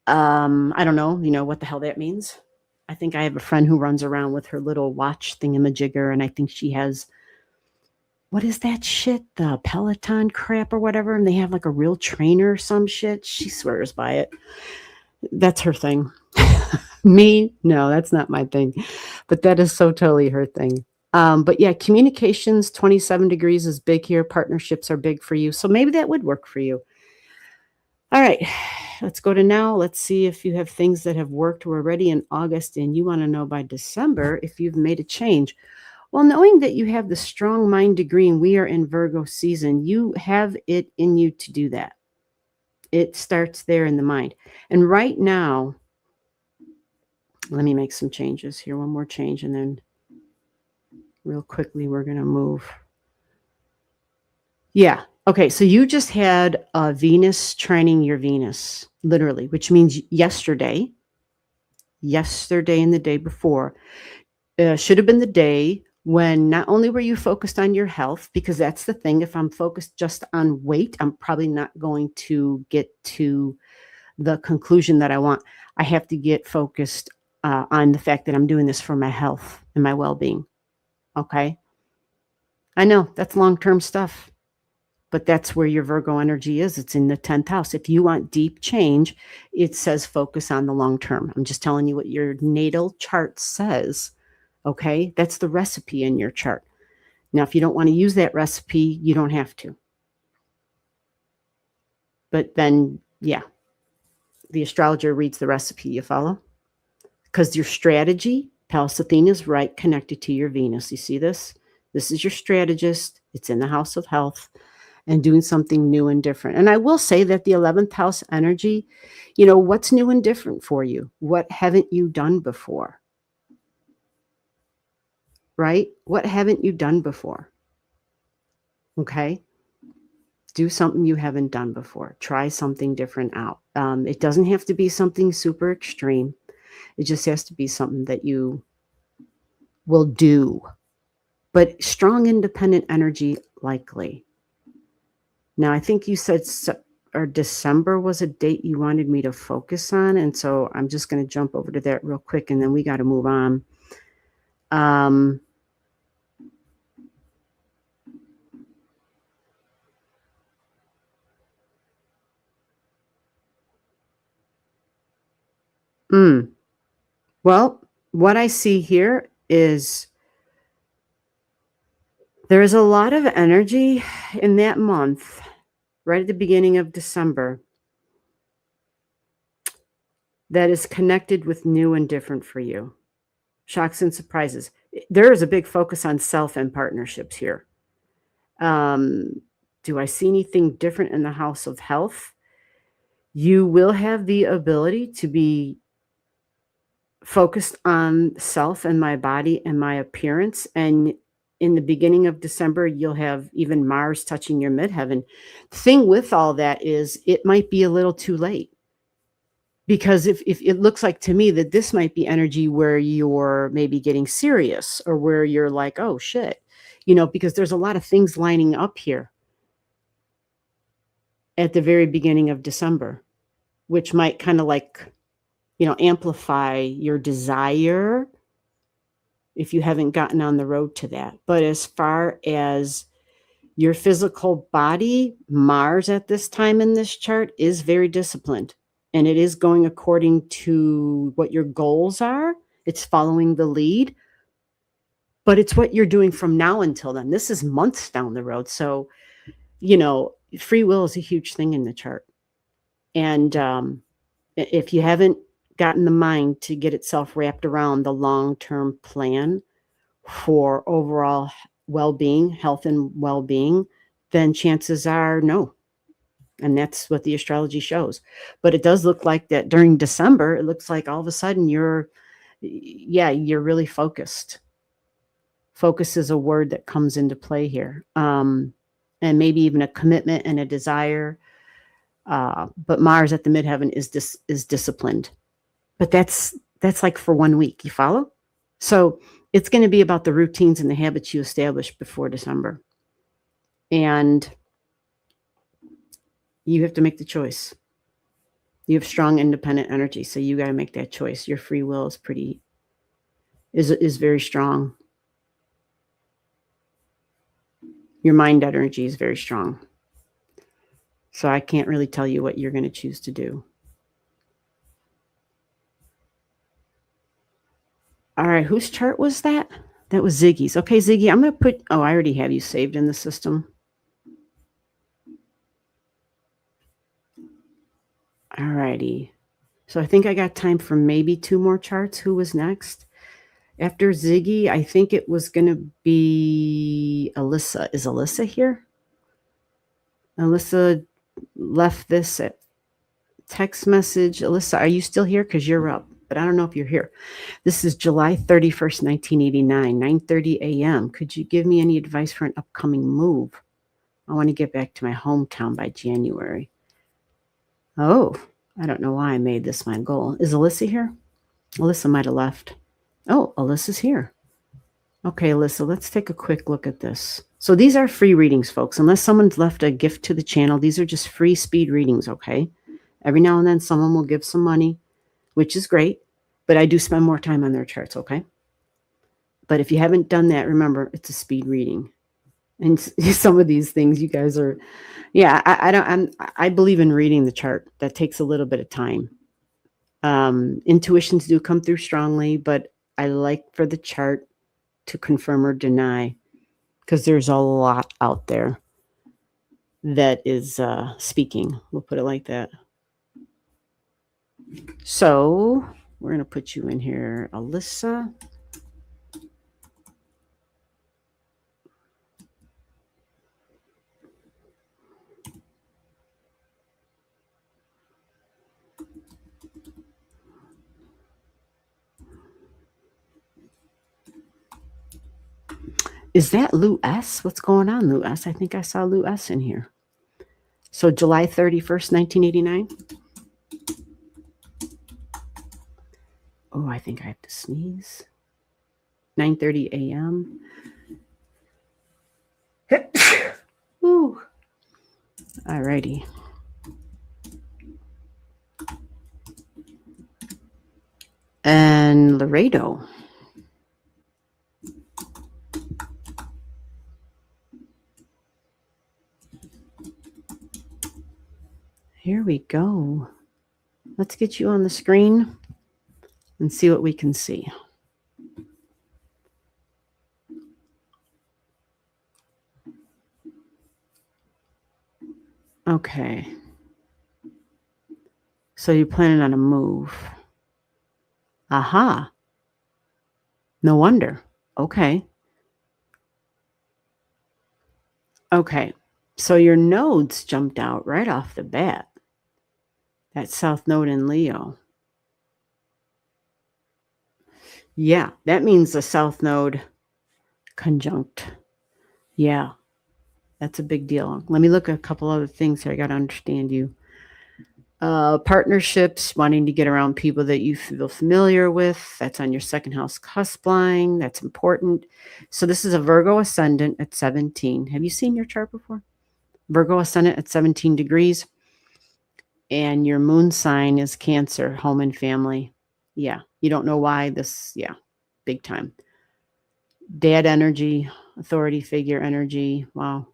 I don't know, what the hell that means. I think I have a friend who runs around with her little watch thingamajigger, and I think she has, what is that shit? The Peloton crap or whatever, and they have like a real trainer or some shit. She swears by it. That's her thing. Me? No, that's not my thing. But that is so totally her thing. But yeah, communications, 27 degrees is big here. Partnerships are big for you. So maybe that would work for you. All right, let's go to now. Let's see if you have things that have worked. We're already in August and you want to know by December if you've made a change. Well, knowing that you have the strong mind degree and we are in Virgo season, you have it in you to do that. It starts there in the mind. And right now, let me make some changes here. One more change and then real quickly we're going to move. Yeah. Okay, so you just had Venus trining your Venus, literally, which means yesterday and the day before should have been the day when not only were you focused on your health, because that's the thing, if I'm focused just on weight, I'm probably not going to get to the conclusion that I want. I have to get focused on the fact that I'm doing this for my health and my well-being, okay? I know, that's long-term stuff. But that's where your Virgo energy is. It's in the 10th house. If you want deep change, it says focus on the long term. I'm just telling you what your natal chart says. Okay? That's the recipe in your chart. Now, if you don't want to use that recipe, you don't have to. But then, yeah, the astrologer reads the recipe. You follow? Because your strategy, Pallas Athena, is right connected to your Venus. You see this? This is your strategist. It's in the house of health. And doing something new and different. And I will say that the 11th house energy, what's new and different for you? What haven't you done before? Right? What haven't you done before? Okay? Do something you haven't done before. Try something different out. It doesn't have to be something super extreme. It just has to be something that you will do. But strong independent energy, likely. Now, I think you said December was a date you wanted me to focus on. And so I'm just going to jump over to that real quick and then we got to move on. Well, what I see here is there is a lot of energy in that month, right at the beginning of December, that is connected with new and different for you. Shocks and surprises. There is a big focus on self and partnerships here. Do I see anything different in the house of health? You will have the ability to be focused on self and my body and my appearance. And in the beginning of December, you'll have even Mars touching your midheaven. The thing with all that is it might be a little too late. Because if it looks like to me that this might be energy where you're maybe getting serious or where you're like, oh shit, because there's a lot of things lining up here at the very beginning of December, which might kind of like, amplify your desire if you haven't gotten on the road to that. But as far as your physical body, Mars at this time in this chart is very disciplined. And it is going according to what your goals are. It's following the lead. But it's what you're doing from now until then. This is months down the road. So, free will is a huge thing in the chart. And if you haven't gotten the mind to get itself wrapped around the long-term plan for overall well-being, health and well-being, then chances are no. And that's what the astrology shows. But it does look like that during December, it looks like all of a sudden you're really focused. Focus is a word that comes into play here. And maybe even a commitment and a desire. But Mars at the midheaven is disciplined. But that's like for 1 week. You follow? So it's going to be about the routines and the habits you establish before December. And you have to make the choice. You have strong independent energy, so you got to make that choice. Your free will is very strong. Your mind energy is very strong. So I can't really tell you what you're going to choose to do. All right, whose chart was that? That was Ziggy's. Okay, Ziggy, I'm going to put, I already have you saved in the system. All righty. So I think I got time for maybe 2 more charts. Who was next? After Ziggy, I think it was going to be Alyssa. Is Alyssa here? Alyssa left this at text message. Alyssa, are you still here? Because you're up, but I don't know if you're here. This is July 31st, 1989, 9:30 a.m. Could you give me any advice for an upcoming move? I want to get back to my hometown by January. Oh, I don't know why I made this my goal. Is Alyssa here? Alyssa might have left. Oh, Alyssa's here. Okay, Alyssa, let's take a quick look at this. So these are free readings, folks. Unless someone's left a gift to the channel, these are just free speed readings, okay? Every now and then someone will give some money, which is great, but I do spend more time on their charts, okay? But if you haven't done that, remember, it's a speed reading. And some of these things you guys are, I believe in reading the chart. That takes a little bit of time. Intuitions do come through strongly, but I like for the chart to confirm or deny, because there's a lot out there that is speaking. We'll put it like that. So we're going to put you in here, Alyssa. Is that Lou S? What's going on, Lou S? I think I saw Lou S in here. So July 31st, 1989. Oh, I think I have to sneeze. 9:30 a.m. Ooh. All righty. And Laredo. Here we go. Let's get you on the screen and see what we can see. Okay. So you're planning on a move. Aha. No wonder. Okay. Okay. So your nodes jumped out right off the bat. That South Node in Leo. Yeah, that means the South Node conjunct. Yeah, that's a big deal. Let me look at a couple other things here. I got to understand you. Partnerships, wanting to get around people that you feel familiar with. That's on your second house cusp line. That's important. So this is a Virgo ascendant at 17. Have you seen your chart before? Virgo ascendant at 17 degrees. And your moon sign is Cancer, home and family. Yeah, you don't know why this, yeah, big time. Dad energy, authority figure energy. Wow.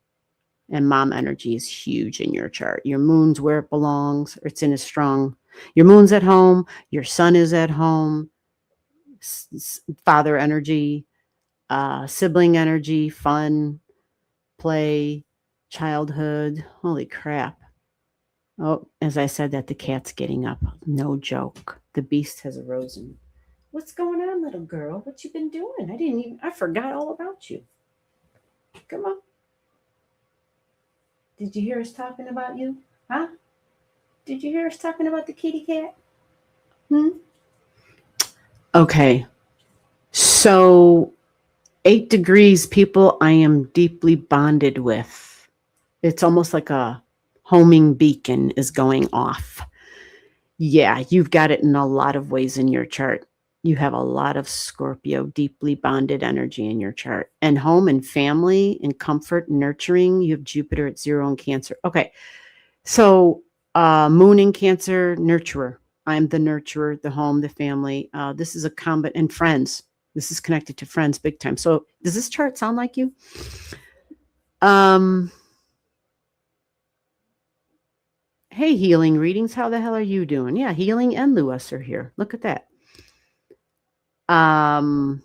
And mom energy is huge in your chart. Your moon's where it belongs, or it's in a strong. Your moon's at home, your sun is at home, father energy, sibling energy, fun, play, childhood. Holy crap. Oh, as I said that, the cat's getting up. No joke. The beast has arisen. What's going on, little girl? What you been doing? I forgot all about you. Come on. Did you hear us talking about you? Huh? Did you hear us talking about the kitty cat? Okay. So 8 degrees, people I am deeply bonded with. It's almost like a homing beacon is going off. Yeah, you've got it in a lot of ways in your chart. You have a lot of Scorpio deeply bonded energy in your chart. And home and family and comfort, nurturing, you have Jupiter at 0 in Cancer. Okay. So moon in Cancer, nurturer. I'm the nurturer, the home, the family. This is a combat and friends. This is connected to friends big time. So does this chart sound like you? Hey, healing readings. How the hell are you doing? Yeah, healing and Lewis are here. Look at that. Can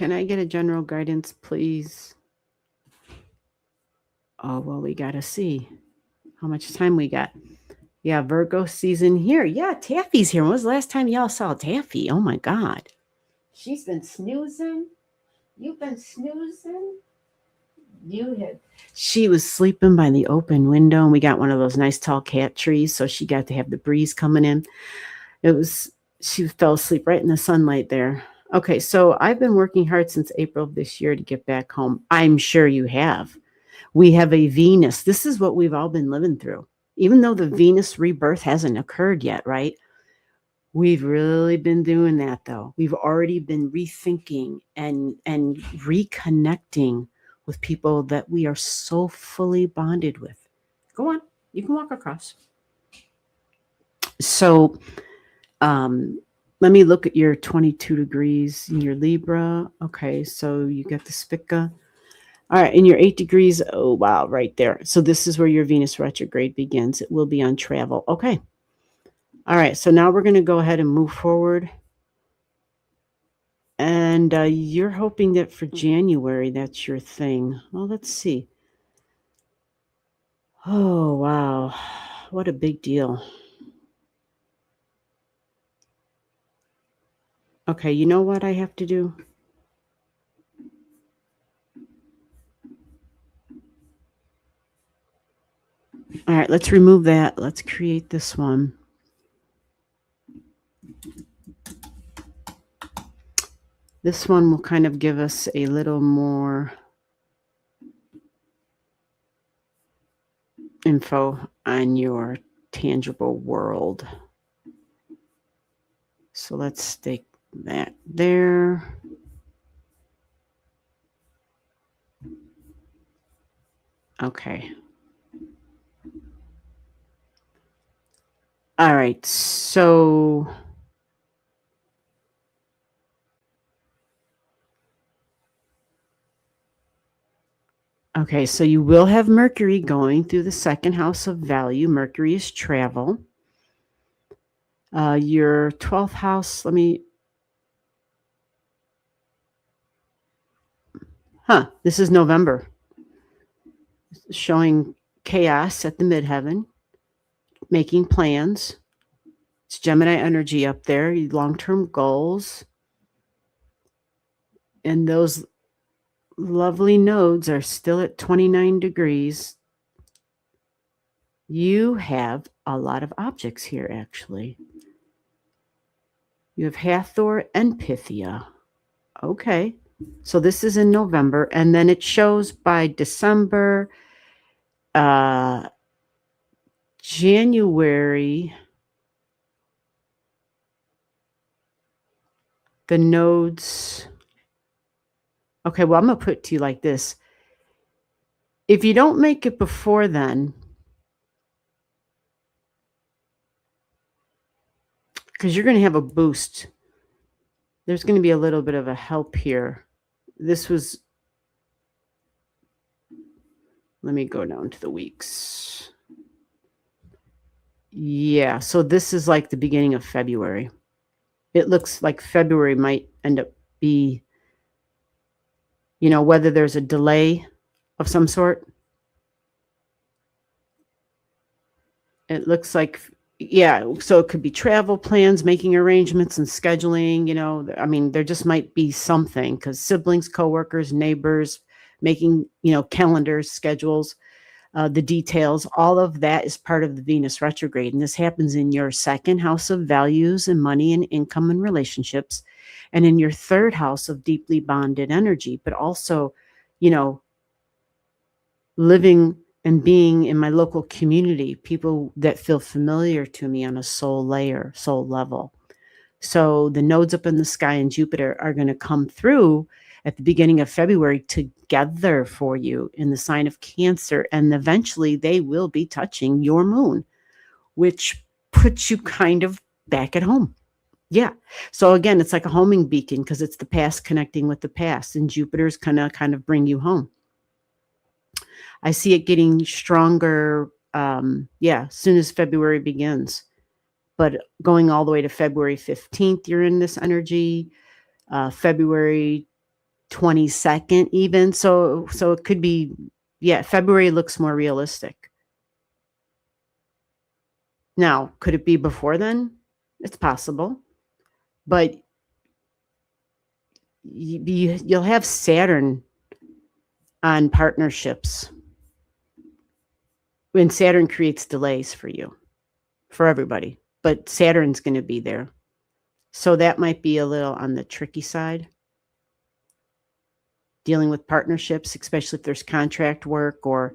I get a general guidance, please? Oh, well, we got to see how much time we got. Yeah, Virgo season here. Yeah, Taffy's here. When was the last time y'all saw Taffy? Oh, my God. She's been snoozing. You've been snoozing. She was sleeping by the open window, and we got one of those nice tall cat trees, so she got to have the breeze coming in. She fell asleep right in the sunlight there. Okay, so I've been working hard since April of this year to get back home. I'm sure you have. We have a Venus. This is what we've all been living through. Even though the Venus rebirth hasn't occurred yet, right? We've really been doing that, though. We've already been rethinking and reconnecting with people that we are so fully bonded with. Go on. You can walk across. So let me look at your 22 degrees in your Libra. Okay, so you got the Spica. All right, in your 8 degrees, oh, wow, right there. So this is where your Venus retrograde begins. It will be on travel. Okay. All right, so now we're going to go ahead and move forward. And you're hoping that for January, that's your thing. Well, let's see. Oh, wow. What a big deal. Okay, you know what I have to do? All right, let's remove that. Let's create this one. This one will kind of give us a little more info on your tangible world. So let's stick that there. Okay. All right, so okay, so you will have Mercury going through the second house of value. Mercury is travel. Your 12th house, this is November. Showing chaos at the midheaven, making plans. It's Gemini energy up there, long-term goals. And those lovely nodes are still at 29 degrees. You have a lot of objects here, actually. You have Hathor and Pythia. Okay. So this is in November, and then it shows by December, January, the nodes. Okay, well, I'm going to put it to you like this. If you don't make it before then, because you're going to have a boost, there's going to be a little bit of a help here. This was, let me go down to the weeks. Yeah, so this is like the beginning of February. It looks like February might end up be, whether there's a delay of some sort. It looks like, yeah, so it could be travel plans, making arrangements and scheduling, I mean, there just might be something because siblings, coworkers, neighbors, making, calendars, schedules, the details, all of that is part of the Venus retrograde. And this happens in your second house of values and money and income and relationships, and in your third house of deeply bonded energy, but also, living and being in my local community, people that feel familiar to me on a soul level. So the nodes up in the sky in Jupiter are going to come through at the beginning of February together for you in the sign of Cancer. And eventually they will be touching your moon, which puts you kind of back at home. Yeah. So again, it's like a homing beacon because it's the past connecting with the past, and Jupiter's kind of bring you home. I see it getting stronger, as soon as February begins. But going all the way to February 15th, you're in this energy, February 22nd even. So it could be, February looks more realistic. Now, could it be before then? It's possible. But you'll have Saturn on partnerships. When Saturn creates delays for you, for everybody, but Saturn's going to be there. So that might be a little on the tricky side. Dealing with partnerships, especially if there's contract work or,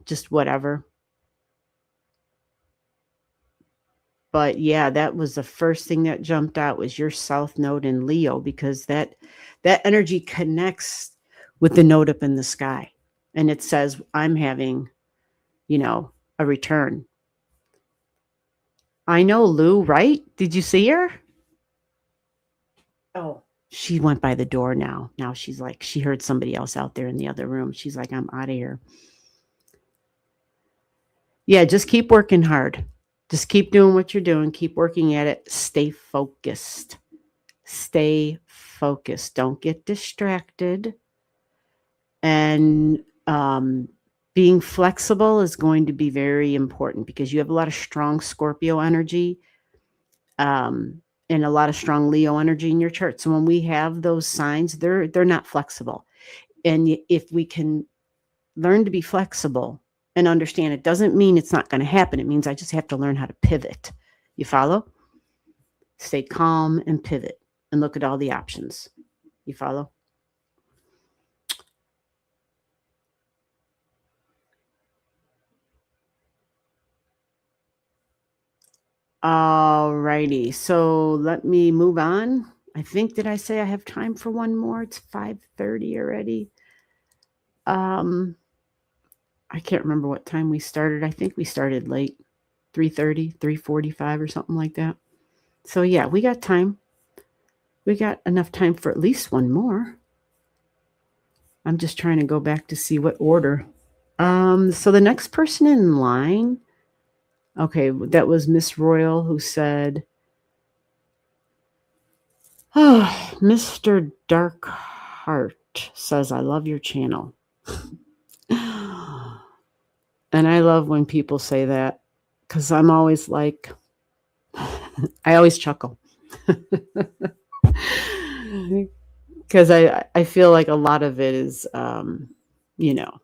just whatever. But yeah, that was the first thing that jumped out was your South Node in Leo, because that energy connects with the node up in the sky. And it says, I'm having, a return. I know Lou, right? Did you see her? Oh, she went by the door now. Now she's like, she heard somebody else out there in the other room. She's like, I'm out of here. Yeah, just keep working hard. Just keep doing what you're doing. Keep working at it. Stay focused. Stay focused. Don't get distracted. And being flexible is going to be very important because you have a lot of strong Scorpio energy and a lot of strong Leo energy in your chart. So when we have those signs, they're not flexible. And if we can learn to be flexible and understand, it doesn't mean it's not going to happen. It means I just have to learn how to pivot. You follow? Stay calm and pivot and look at all the options. You follow? All righty. So let me move on. I think, did I say I have time for one more? It's 5:30 already. I can't remember what time we started. I think we started late, 3:30, 3:45 or something like that. So yeah, we got time. We got enough time for at least one more. I'm just trying to go back to see what order. So the next person in line, okay, that was Miss Royal who said, oh, Mr. Darkheart says, I love your channel. And I love when people say that because I'm always like, I always chuckle. Because I feel like a lot of it is, you know,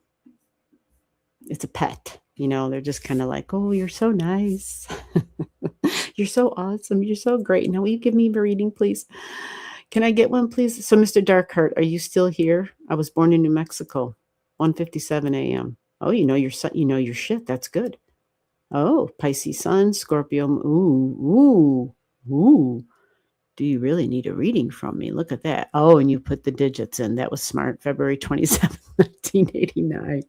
it's a pet. You know, they're just kind of like, oh, you're so nice. You're so awesome. You're so great. Now, will you give me a reading, please? Can I get one, please? So, Mr. Darkheart, are you still here? I was born in New Mexico, 1:57 a.m. Oh, you know your son, you know your shit. That's good. Oh, Pisces Sun, Scorpio. Ooh, ooh. Do you really need a reading from me? Look at that. Oh, and you put the digits in. That was smart. February 27th, 1989.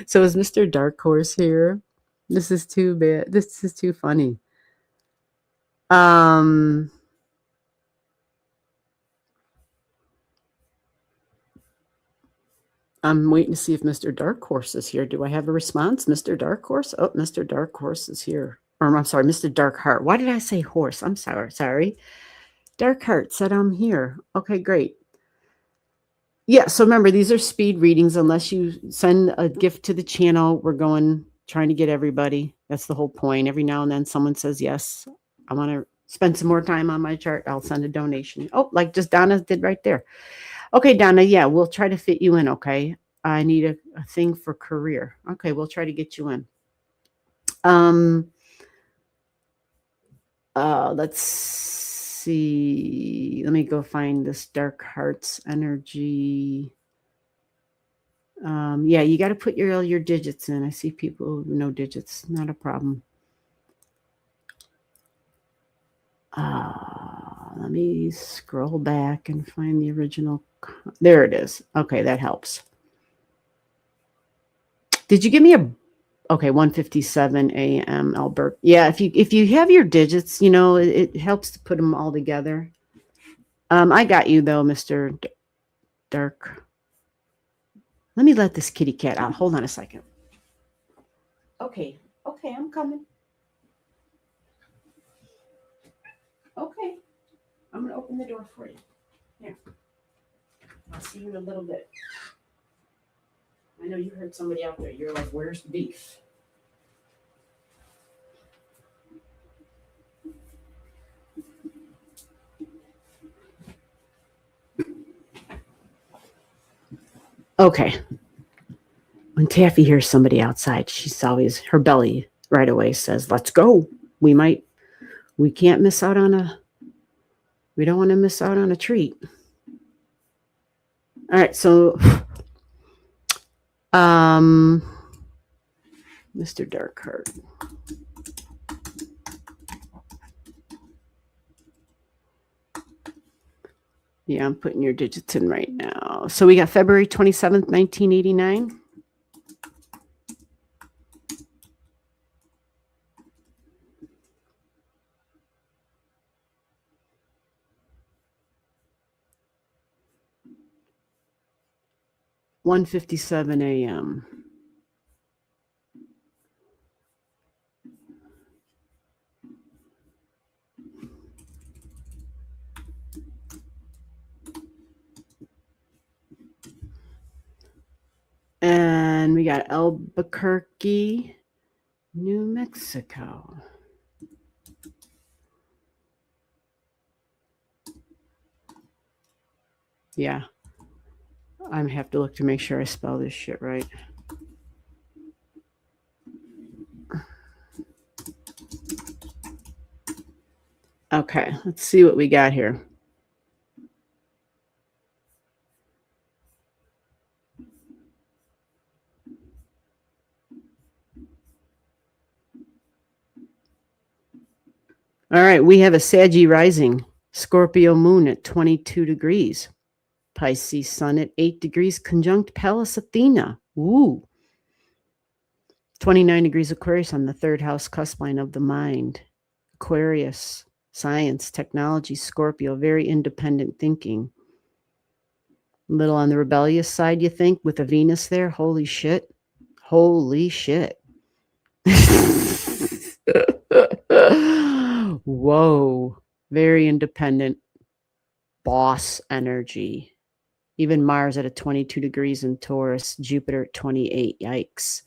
So is Mr. Dark Horse here? This is too bad. This is too funny. Um, I'm waiting to see if Mr. Dark Horse is here. Do I have a response? Mr. Dark Horse? Oh, Mr. Dark Horse is here. Or I'm sorry, Mr. Dark Heart. Why did I say horse? I'm sorry. Dark Heart said I'm here. Okay, great. Yeah, so remember, these are speed readings. Unless you send a gift to the channel, we're trying to get everybody. That's the whole point. Every now and then someone says, yes, I want to spend some more time on my chart. I'll send a donation. Oh, like just Donna did right there. Okay, Donna, yeah, we'll try to fit you in, okay? I need a thing for career. Okay, we'll try to get you in. Let's see. Let me go find this Dark Hearts energy. Yeah, you got to put all your digits in. I see people who know digits. Not a problem. Let me scroll back and find the original. There it is. Okay, that helps. Did you give me a? Okay, 1:57 a.m. Albert. Yeah, if you have your digits, you know it helps to put them all together. I got you though, Mr. Dark. Let me let this kitty cat out. Hold on a second. Okay, I'm coming. Okay, I'm gonna open the door for you. Here, I'll see you in a little bit. I know you heard somebody out there. You're like, where's the beef? Okay. When Taffy hears somebody outside, she's always, her belly right away says, let's go. We can't miss out on we don't want to miss out on a treat. All right. So, Mr. Darkheart. Yeah, I'm putting your digits in right now. So we got February 27th, 1989. $1:57 a.m. And we got Albuquerque, New Mexico. Yeah. I have to look to make sure I spell this shit right. Okay, let's see what we got here. All right, we have a Saggy rising, Scorpio moon at 22 degrees, Pisces sun at 8 degrees, conjunct Pallas Athena. Ooh. 29 degrees Aquarius on the third house cusp line of the mind. Aquarius, science, technology, Scorpio, very independent thinking. A little on the rebellious side, you think, with a Venus there? Holy shit. Holy shit. Whoa. Very independent. Boss energy. Even Mars at a 22 degrees in Taurus, Jupiter at 28. Yikes.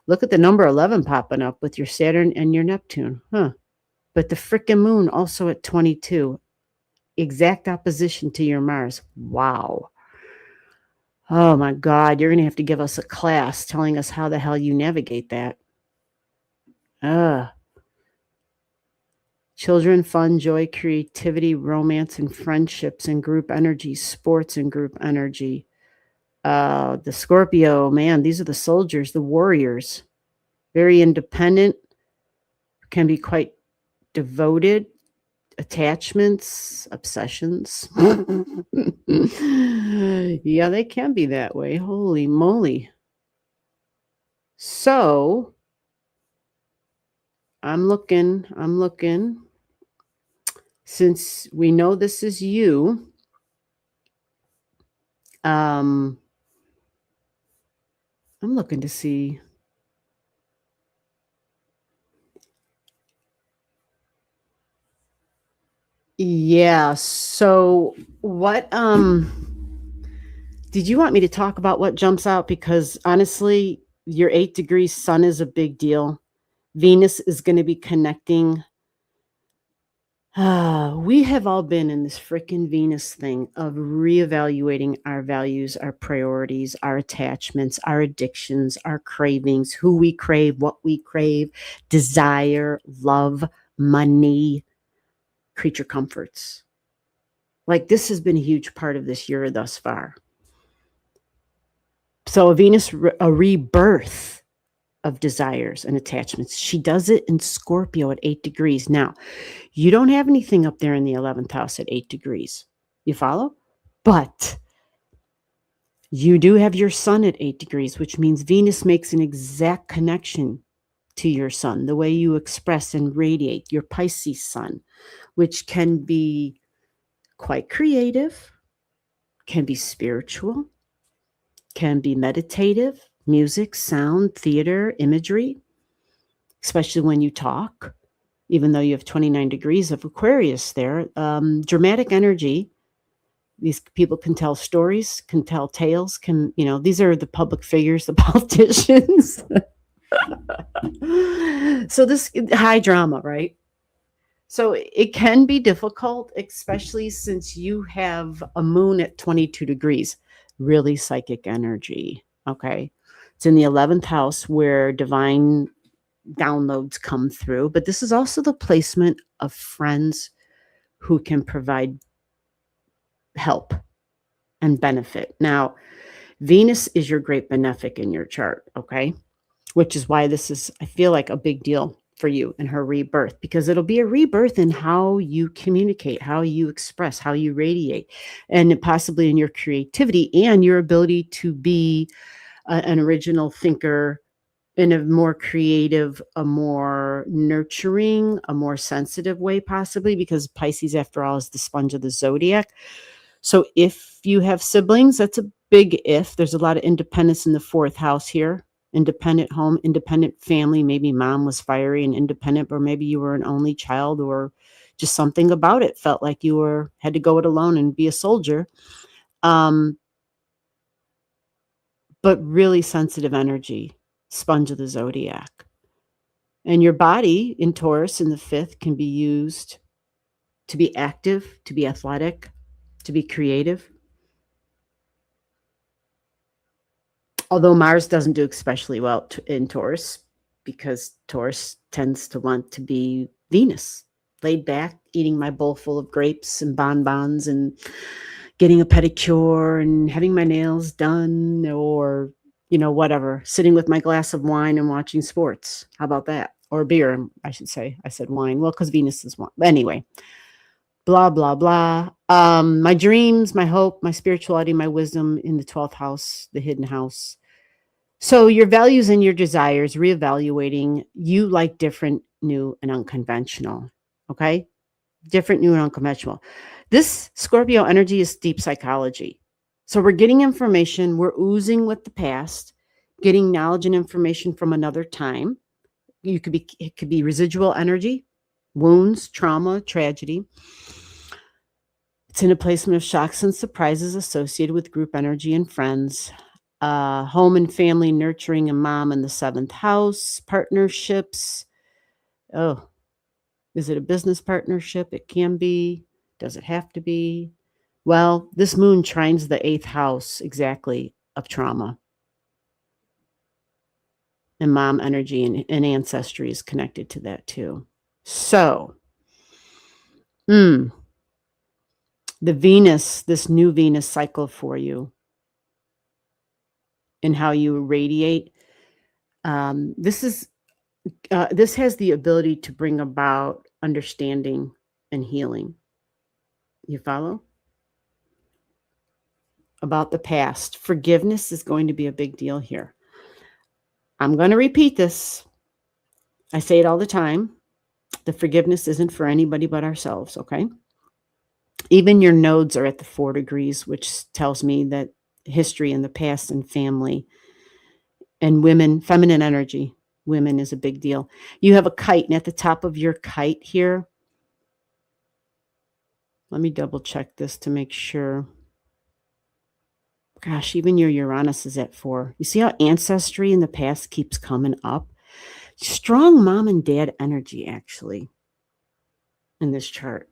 Look at the number 11 popping up with your Saturn and your Neptune. Huh. But the frickin' moon also at 22. exact opposition to your Mars. Wow. Oh my God, you're going to have to give us a class telling us how the hell you navigate that. Children, fun, joy, creativity, romance, and friendships and group energy, sports and group energy. The Scorpio, man, these are the soldiers, the warriors. Very independent, can be quite devoted, attachments, obsessions. Yeah, they can be that way. Holy moly. So I'm looking. Since we know this is you, I'm looking to see. Yeah. So what did you want me to talk about what jumps out? Because honestly, your 8 degrees sun is a big deal. Venus is going to be connecting. We have all been in this freaking Venus thing of reevaluating our values, our priorities, our attachments, our addictions, our cravings, who we crave, what we crave, desire, love, money, creature comforts. Like this has been a huge part of this year thus far. So a rebirth of desires and attachments. She does it in Scorpio at 8 degrees. Now, you don't have anything up there in the 11th house at 8 degrees. You follow? But you do have your sun at 8 degrees, which means Venus makes an exact connection to your sun, the way you express and radiate your Pisces sun, which can be quite creative, can be spiritual, can be meditative, music, sound, theater, imagery, especially when you talk, even though you have 29 degrees of Aquarius there. Dramatic energy. These people can tell stories, can tell tales, these are the public figures, the politicians. So this high drama, right? So it can be difficult, especially since you have a moon at 22 degrees, really psychic energy. Okay. It's in the 11th house where divine downloads come through, but this is also the placement of friends who can provide help and benefit. Now, Venus is your great benefic in your chart, okay? Which is why this is, I feel like, a big deal for you in her rebirth, because it'll be a rebirth in how you communicate, how you express, how you radiate, and possibly in your creativity and your ability to be an original thinker in a more creative, a more nurturing, a more sensitive way, possibly, because Pisces, after all, is the sponge of the zodiac. So if you have siblings, that's a big if. There's a lot of independence in the 4th house here. Independent home, independent family. Maybe mom was fiery and independent, or maybe you were an only child, or just something about it felt like you had to go it alone and be a soldier. But really sensitive energy, sponge of the zodiac. And your body in Taurus in the 5th can be used to be active, to be athletic, to be creative. Although Mars doesn't do especially well in Taurus, because Taurus tends to want to be Venus, laid back, eating my bowl full of grapes and bonbons and getting a pedicure and having my nails done, or, whatever, sitting with my glass of wine and watching sports. How about that? Or beer, I should say. I said wine. Well, because Venus is wine. Anyway, blah, blah, blah. My dreams, my hope, my spirituality, my wisdom in the 12th house, the hidden house. So your values and your desires, reevaluating, you like different, new, and unconventional. Okay? Different, new, and unconventional. This Scorpio energy is deep psychology. So we're getting information, we're oozing with the past, getting knowledge and information from another time. It could be residual energy, wounds, trauma, tragedy. It's in a placement of shocks and surprises associated with group energy and friends. Home and family nurturing, a mom in the 7th house, partnerships. Oh, is it a business partnership? It can be. Does it have to be? Well, this moon trines the 8th house exactly of trauma. And mom energy and ancestry is connected to that too. So, the Venus, this new Venus cycle for you and how you radiate. This has the ability to bring about understanding and healing. You follow? About the past. Forgiveness is going to be a big deal here. I'm going to repeat this. I say it all the time. The forgiveness isn't for anybody but ourselves, okay? Even your nodes are at the 4 degrees, which tells me that history in the past and family and women, feminine energy, women is a big deal. You have a kite, and at the top of your kite here, let me double check this to make sure. Gosh, even your Uranus is at 4. You see how ancestry in the past keeps coming up? Strong mom and dad energy, actually, in this chart.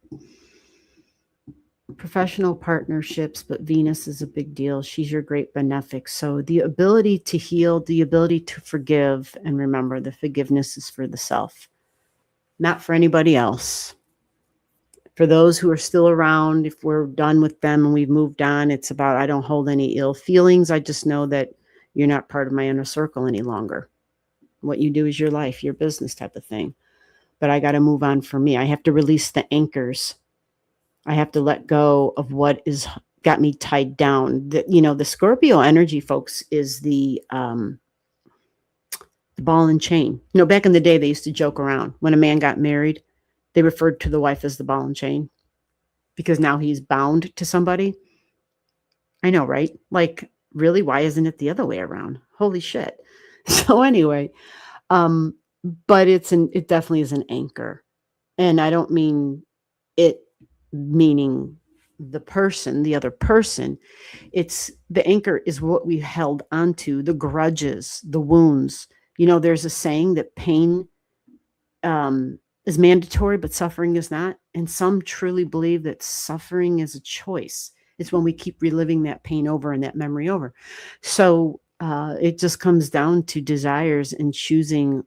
Professional partnerships, but Venus is a big deal. She's your great benefic. So the ability to heal, the ability to forgive, and remember, the forgiveness is for the self, not for anybody else. For those who are still around, if we're done with them and we've moved on, it's about, I don't hold any ill feelings. I just know that you're not part of my inner circle any longer. What you do is your life, your business type of thing. But I got to move on for me. I have to release the anchors. I have to let go of what is got me tied down. The Scorpio energy, folks, is the ball and chain. Back in the day, they used to joke around. When a man got married, they referred to the wife as the ball and chain because now he's bound to somebody. I know, right? Like, really? Why isn't it the other way around? Holy shit. So anyway, but it definitely is an anchor. And I don't mean it meaning the person, the other person. It's the anchor is what we held onto, the grudges, the wounds. There's a saying that pain is mandatory, but suffering is not. And some truly believe that suffering is a choice. It's when we keep reliving that pain over and that memory over. So it just comes down to desires and choosing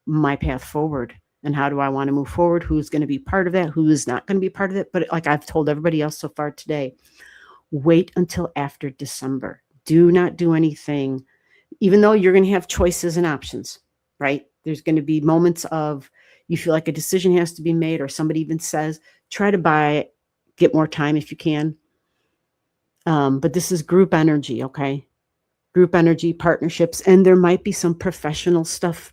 my path forward. And how do I want to move forward? Who's going to be part of that? Who is not going to be part of it? But like I've told everybody else so far today, wait until after December. Do not do anything, even though you're going to have choices and options, right? There's going to be moments of you feel like a decision has to be made, or somebody even says, try to get more time if you can. But this is group energy, okay? Group energy, partnerships, and there might be some professional stuff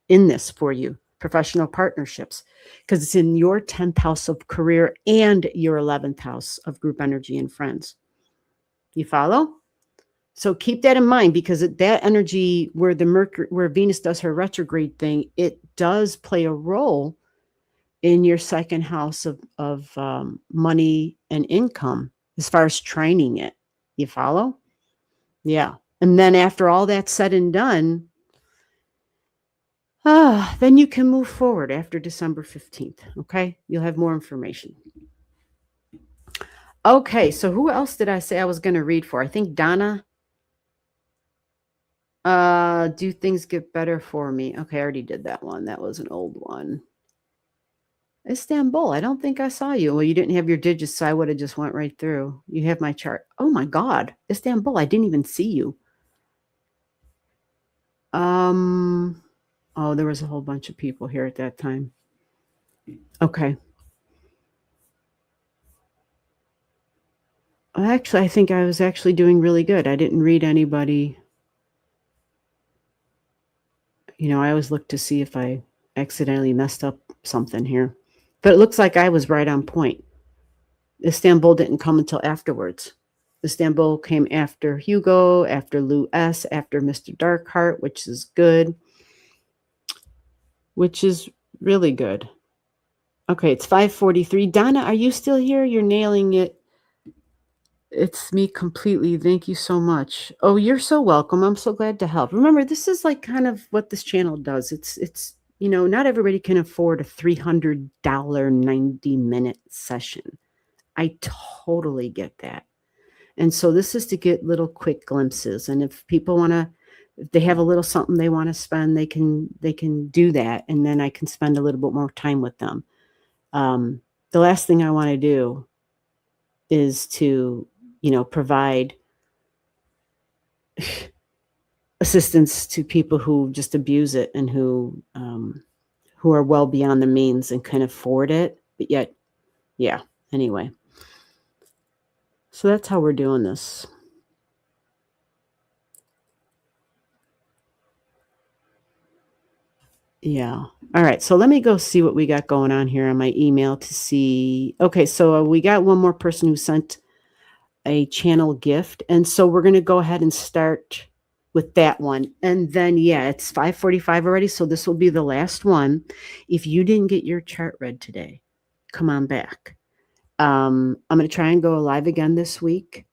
in this for you. Professional partnerships, because it's in your 10th house of career and your 11th house of group energy and friends. You follow? So keep that in mind, because that energy where Venus does her retrograde thing, it does play a role in your 2nd house of money and income as far as training it. You follow? Yeah. And then after all that's said and done, then you can move forward after December 15th, okay? You'll have more information. Okay, so who else did I say I was going to read for? I think Donna. Do things get better for me? Okay, I already did that one. That was an old one. Istanbul, I don't think I saw you. Well, you didn't have your digits, so I would have just went right through. You have my chart. Oh my God, Istanbul, I didn't even see you. Oh, there was a whole bunch of people here at that time. Okay. Actually, I think I was actually doing really good. I didn't read anybody. I always look to see if I accidentally messed up something here. But it looks like I was right on point. Istanbul didn't come until afterwards. Istanbul came after Hugo, after Lou S., after Mr. Darkheart, which is good. Which is really good. Okay, it's 5:43. Donna, are you still here? You're nailing it. It's me completely. Thank you so much. Oh, you're so welcome. I'm so glad to help. Remember, this is like kind of what this channel does. It's not everybody can afford a $300 90-minute session. I totally get that. And so this is to get little quick glimpses. And if people want to, if they have a little something they want to spend, they can do that. And then I can spend a little bit more time with them. The last thing I want to do is to, provide assistance to people who just abuse it and who are well beyond their means and can afford it. But yet, yeah, anyway. So that's how we're doing this. Yeah. All right. So let me go see what we got going on here on my email to see. Okay. So we got one more person who sent a channel gift. And so we're going to go ahead and start with that one. And then, yeah, it's 5:45 already. So this will be the last one. If you didn't get your chart read today, come on back. I'm going to try and go live again this week.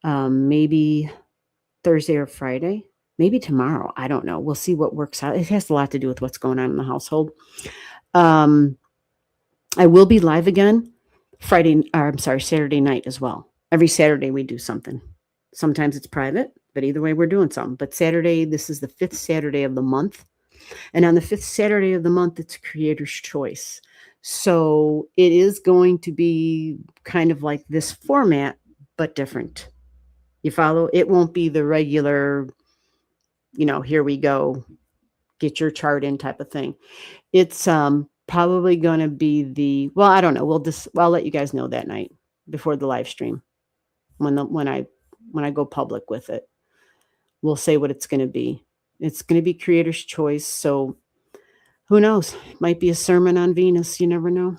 Maybe Thursday or Friday. Maybe tomorrow. I don't know. We'll see what works out. It has a lot to do with what's going on in the household. I will be live again Saturday night as well. Every Saturday we do something. Sometimes it's private, but either way we're doing something. But Saturday, this is the 5th Saturday of the month. And on the 5th Saturday of the month, it's Creator's Choice. So it is going to be kind of like this format, but different. You follow? It won't be the regular, here we go, get your chart in type of thing. It's probably going to be I don't know. I'll let you guys know that night before the live stream when I go public with it. We'll say what it's going to be. It's going to be Creator's Choice. So who knows? It might be a sermon on Venus. You never know.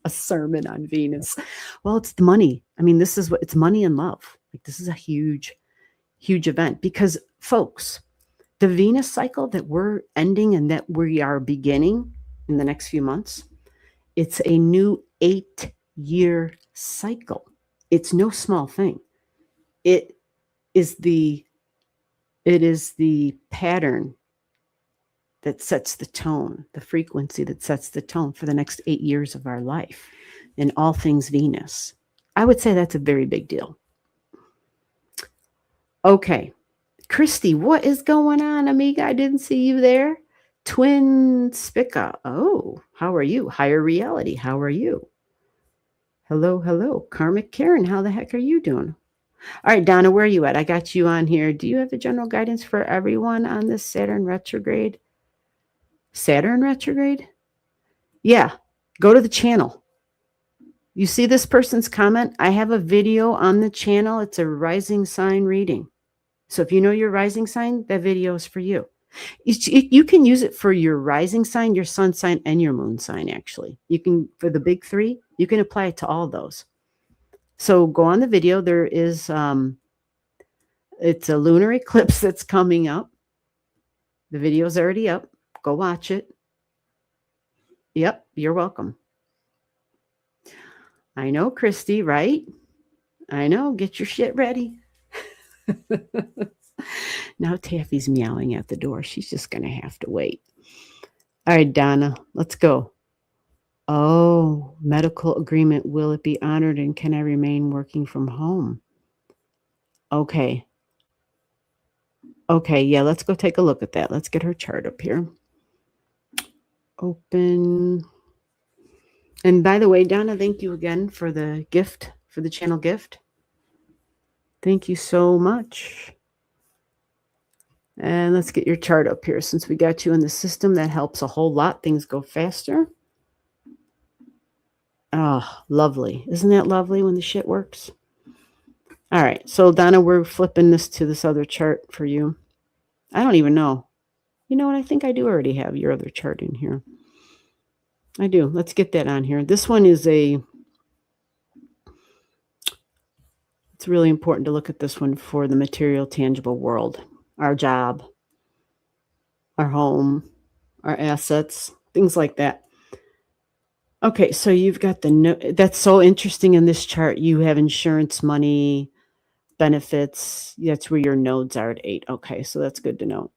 A sermon on Venus. Well, it's the money. I mean, it's money and love. Like, this is a huge, huge event because, folks, the Venus cycle that we're ending and that we are beginning in the next few months, it's a new 8-year cycle. It's no small thing. It is the pattern that sets the tone, the frequency that sets the tone for the next 8 years of our life in all things Venus. I would say that's a very big deal. Okay. Christy, what is going on, amiga? I didn't see you there. Twin Spica. Oh, how are you? Higher Reality. How are you? Hello. Karmic Karen, how the heck are you doing? All right, Donna, where are you at? I got you on here. Do you have a general guidance for everyone on this Saturn retrograde? Saturn retrograde? Yeah, go to the channel. You see this person's comment? I have a video on the channel. It's a rising sign reading. So if you know your rising sign, that video is for you. You can use it for your rising sign, your sun sign, and your moon sign, actually. You can, for the big three, you can apply it to all of those. So go on the video. There is, it's a lunar eclipse that's coming up. The video's already up. Go watch it. Yep, you're welcome. I know, Christy, right? I know. Get your shit ready. Now Taffy's meowing at the door. She's just going to have to wait. All right, Donna, let's go. Oh, medical agreement. Will it be honored and can I remain working from home? Okay. Okay, yeah, let's go take a look at that. Let's get her chart up here. Open. And by the way, Donna, thank you again for the gift, for the channel gift. Thank you so much. And let's get your chart up here. Since we got you in the system, that helps a whole lot. Things go faster. Oh, lovely. Isn't that lovely when the shit works? All right. So, Donna, we're flipping this to this other chart for you. I don't even know. You know what? I think I do already have your other chart in here. I do. Let's get that on here. This one is it's really important to look at this one for the material, tangible world. Our job, our home, our assets, things like that. Okay, so you've got that's so interesting in this chart. You have insurance money, benefits. That's where your nodes are at 8. Okay, so that's good to know.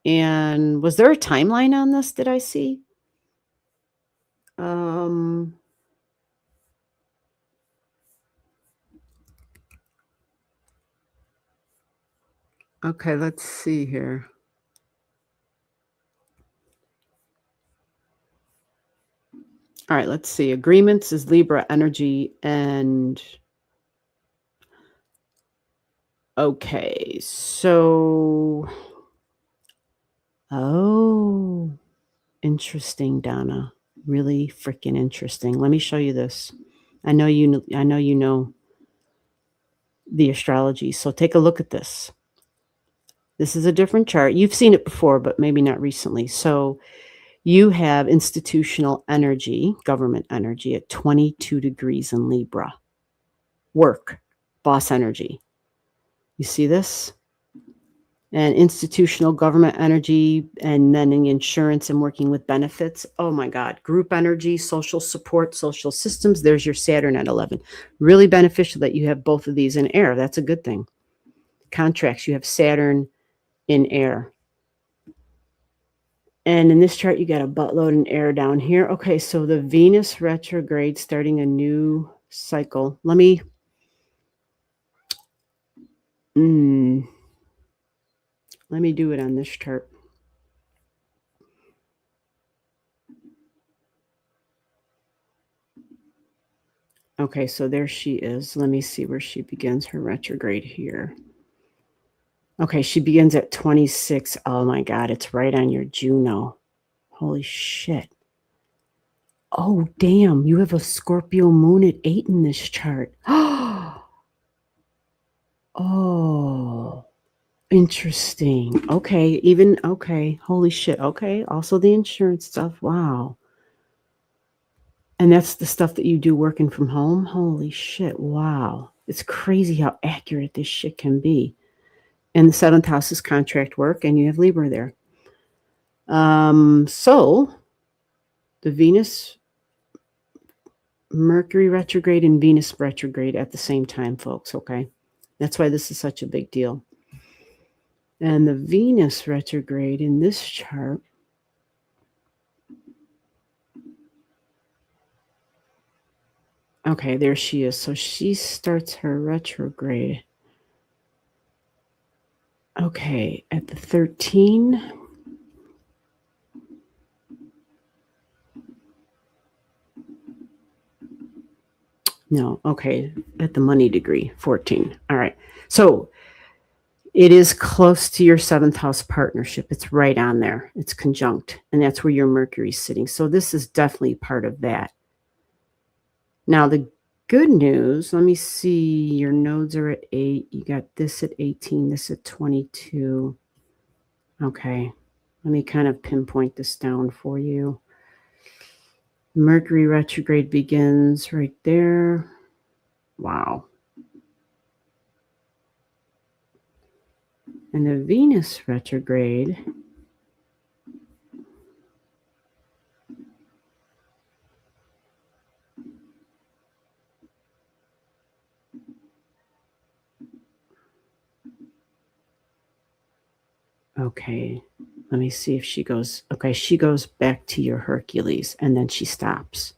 And was there a timeline on this? Did I see? Okay, let's see here. All right, let's see. Agreements is Libra energy and okay, so oh, interesting, Donna. Really freaking interesting. Let me show you this. I know you know the astrology. So take a look at this. This is a different chart. You've seen it before, but maybe not recently. So you have institutional energy, government energy at 22 degrees in Libra. Work, boss energy. You see this? And institutional government energy, and then in insurance and working with benefits. Oh my God. Group energy, social support, social systems. There's your Saturn at 11. Really beneficial that you have both of these in air. That's a good thing. Contracts, you have Saturn in air. And in this chart, you got a buttload in air down here. Okay, so the Venus retrograde starting a new cycle. Let me do it on this chart. Okay, so there she is. Let me see where she begins her retrograde here. Okay, she begins at 26. Oh my God, it's right on your Juno. Holy shit. Oh, damn, you have a Scorpio moon at 8 in this chart. Oh, interesting. Okay, okay. Holy shit. Okay, also the insurance stuff. Wow. And that's the stuff that you do working from home? Holy shit. Wow. It's crazy how accurate this shit can be. And the 7th house is contract work, and you have Libra there. So the Venus, Mercury retrograde and Venus retrograde at the same time, folks, okay? That's why this is such a big deal. And the Venus retrograde in this chart, okay, there she is. So she starts her retrograde. Okay, at the 13. No, okay, at the money degree, 14. All right. So it is close to your 7th house partnership. It's right on there. It's conjunct, and that's where your Mercury's sitting. So this is definitely part of that. Now, the good news, let me see, your nodes are at 8. You got this at 18, this at 22. Okay, let me kind of pinpoint this down for you. Mercury retrograde begins right there. Wow. And the Venus retrograde okay, let me see if she goes. Okay, she goes back to your Hercules and then she stops.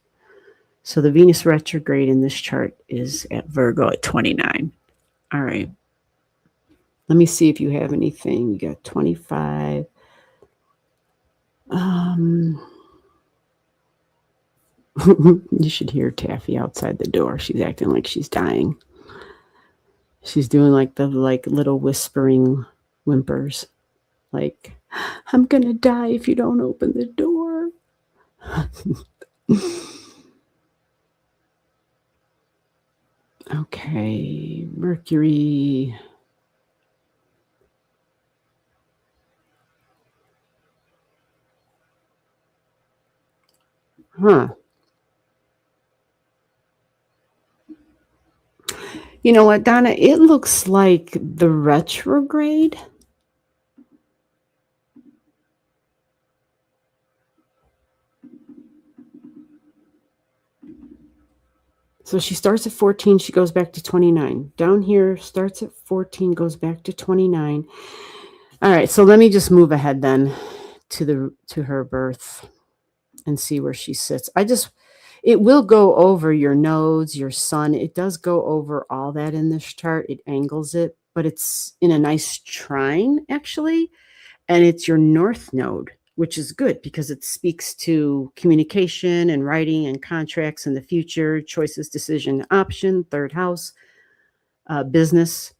So the Venus retrograde in this chart is at Virgo at 29. All right. Let me see if you have anything. You got 25. You should hear Taffy outside the door. She's acting like she's dying. She's doing like the little whispering whimpers. Like, I'm going to die if you don't open the door. Okay, Mercury. Huh. You know what, Donna? It looks like the retrograde. So she starts at 14, she goes back to 29. Down here, starts at 14, goes back to 29. All right, so let me just move ahead then to her birth and see where she sits. It will go over your nodes, your sun. It does go over all that in this chart. It angles it, but it's in a nice trine, actually. And it's your north node, which is good because it speaks to communication and writing and contracts in the future, choices, decision, option, third house, business.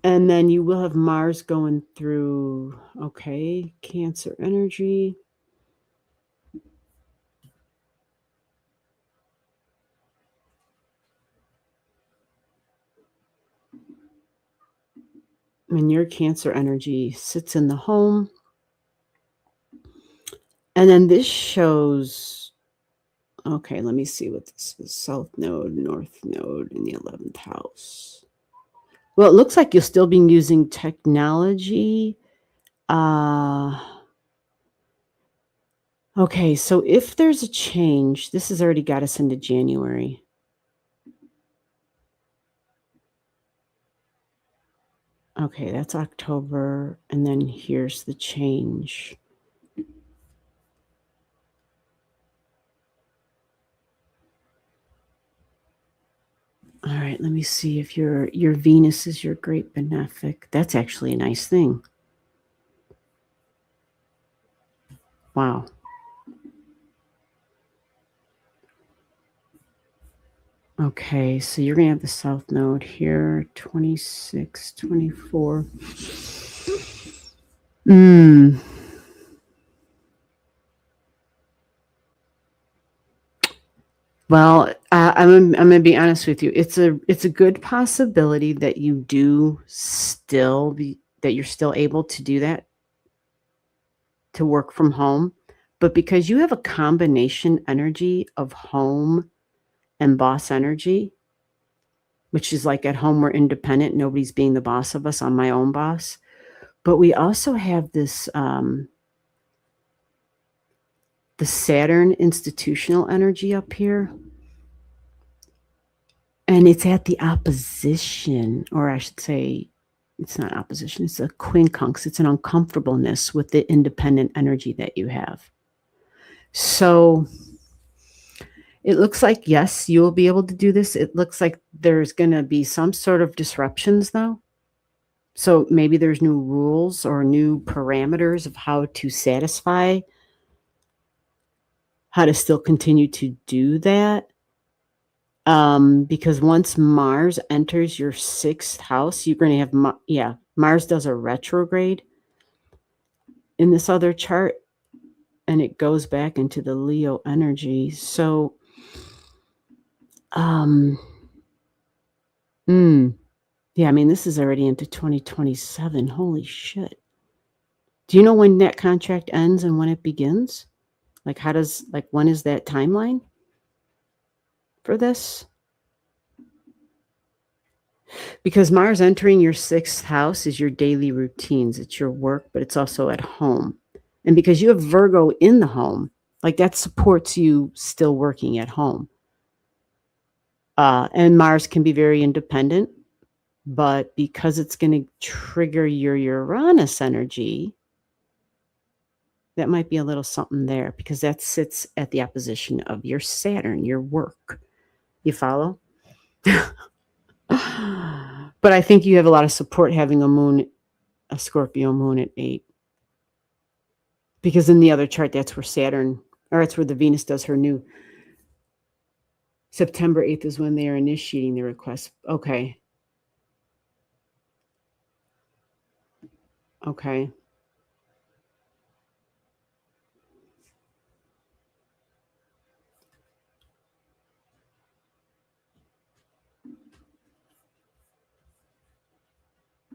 And then you will have Mars going through, okay, Cancer energy. And your Cancer energy sits in the home. And then this shows, okay, let me see what this is. South node, north node in the 11th house. Well, it looks like you'll still be using technology. Okay, so if there's a change, this has already got us into January. Okay, that's October, and then here's the change. All right, let me see if your Venus is your great benefic. That's actually a nice thing. Wow. Okay, so you're going to have the South Node here, 26, 24. Well, I'm going to be honest with you. It's a good possibility that you do still that you're still able to do that, to work from home. But because you have a combination energy of home and boss energy, which is like at home we're independent, nobody's being the boss of us. I'm my own boss. But we also have this the Saturn institutional energy up here. And it's at the opposition, or I should say, it's not opposition, it's a quincunx. It's an uncomfortableness with the independent energy that you have. So it looks like, yes, you'll be able to do this. It looks like there's going to be some sort of disruptions, though. So maybe there's new rules or new parameters of how to satisfy, how to still continue to do that. Because once Mars enters your 6th house, you're going to have, Mars does a retrograde in this other chart, and it goes back into the Leo energy. So, yeah, I mean, this is already into 2027. Holy shit. Do you know when that contract ends and when it begins? Like, when is that timeline for this? Because Mars entering your 6th house is your daily routines. It's your work, but it's also at home. And because you have Virgo in the home, like that supports you still working at home. And Mars can be very independent, but because it's going to trigger your Uranus energy, that might be a little something there, because that sits at the opposition of your Saturn, your work. You follow? But I think you have a lot of support having a Scorpio moon at 8. Because in the other chart, that's where that's where the Venus does her new. September 8th is when they are initiating the request. Okay. Okay.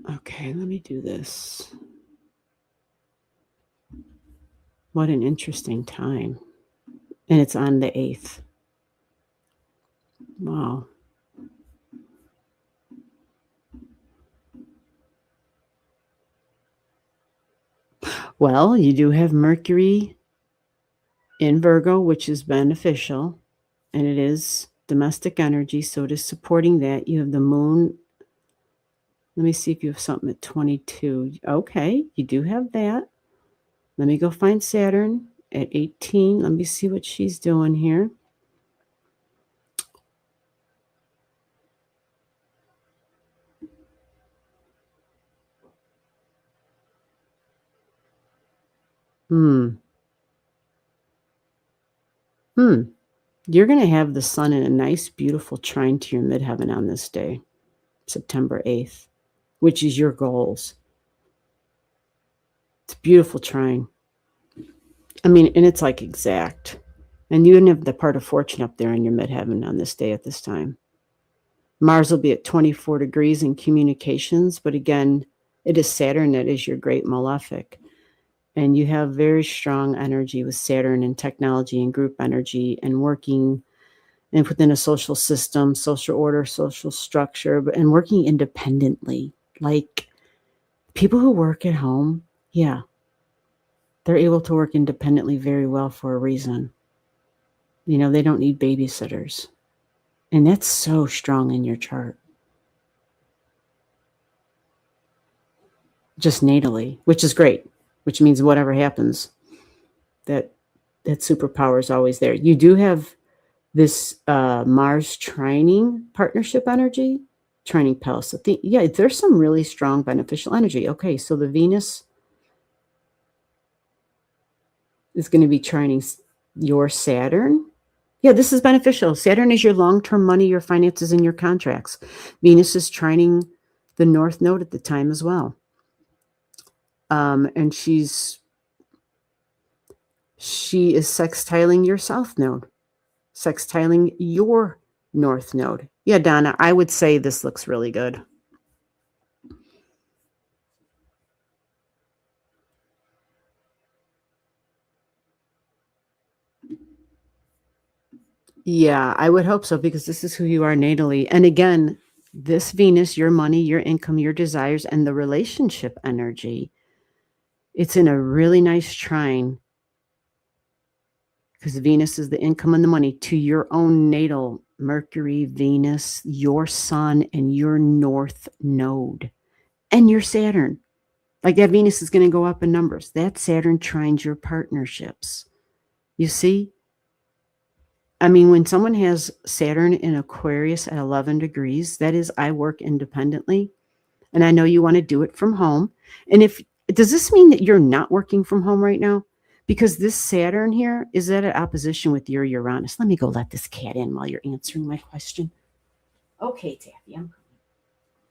Okay, let me do this. What an interesting time. And it's on the 8th. Wow. Well, you do have Mercury in Virgo, which is beneficial, and it is domestic energy, so it is supporting that. You have the moon. Let me see if you have something at 22. Okay, you do have that. Let me go find Saturn at 18. Let me see what she's doing here. Hmm. You're going to have the sun in a nice, beautiful trine to your midheaven on this day, September 8th, which is your goals. It's a beautiful trine. I mean, and it's like exact. And you have the part of fortune up there in your midheaven on this day at this time. Mars will be at 24 degrees in communications, but again, it is Saturn that is your great malefic. And you have very strong energy with Saturn and technology and group energy and working and within a social system, social order, social structure, and working independently. Like people who work at home, yeah, they're able to work independently very well for a reason. You know, they don't need babysitters. And that's so strong in your chart. Just natally, which is great, which means whatever happens, that superpower is always there. You do have this Mars trining partnership energy, trining Palace. So yeah, there's some really strong beneficial energy. Okay, so the Venus is going to be trining your Saturn. Yeah, this is beneficial. Saturn is your long-term money, your finances, and your contracts. Venus is trining the North Node at the time as well. And she is sextiling your South Node, sextiling your North Node. Yeah, Donna, I would say this looks really good. Yeah, I would hope so because this is who you are natally. And again, this Venus, your money, your income, your desires, and the relationship energy, it's in a really nice trine because Venus is the income and the money to your own natal Mercury, Venus, your sun, and your North Node, and your Saturn. Like that Venus is going to go up in numbers. That Saturn trines your partnerships. You see? I mean, when someone has Saturn in Aquarius at 11 degrees, that is, I work independently. And I know you want to do it from home. And does this mean that you're not working from home right now? Because this Saturn here is at an opposition with your Uranus. Let me go let this cat in while you're answering my question. Okay, Taffy, I'm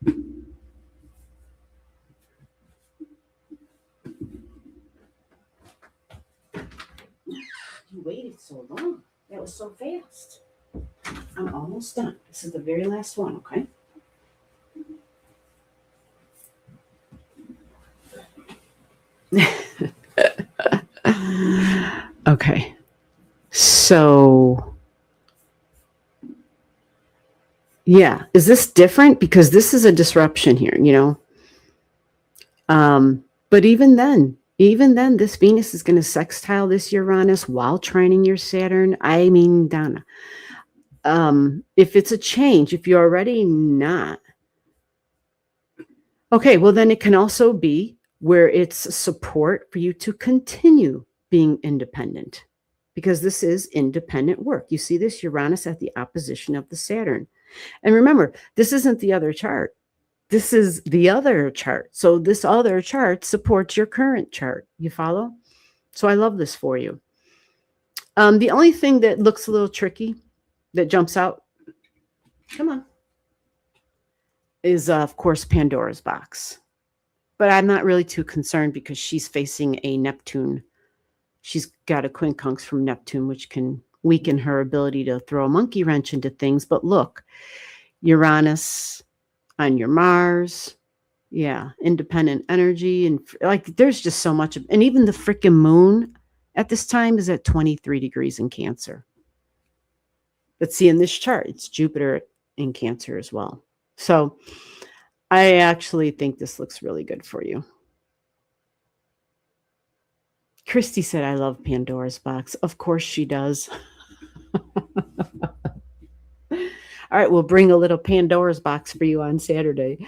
coming. You waited so long. That was so fast. I'm almost done. This is the very last one, okay? Okay. So, yeah, is this different? Because this is a disruption here, you know? But even then, this Venus is going to sextile this Uranus while trining your Saturn. I mean, Donna, if it's a change, if you're already not, okay, well, then it can also be where it's support for you to continue being independent because this is independent work. You see this Uranus at the opposition of the Saturn. And remember, this isn't the other chart. This is the other chart. So this other chart supports your current chart. You follow? So I love this for you. The only thing that looks a little tricky that jumps out, come on, is of course Pandora's box. But I'm not really too concerned because she's facing a Neptune. She's got a quincunx from Neptune, which can weaken her ability to throw a monkey wrench into things. But look, Uranus on your Mars, yeah, independent energy. And like there's just so much. And even the freaking moon at this time is at 23 degrees in Cancer. But see, in this chart, it's Jupiter in Cancer as well. So I actually think this looks really good for you. Christy said, I love Pandora's box. Of course she does. All right, we'll bring a little Pandora's box for you on Saturday.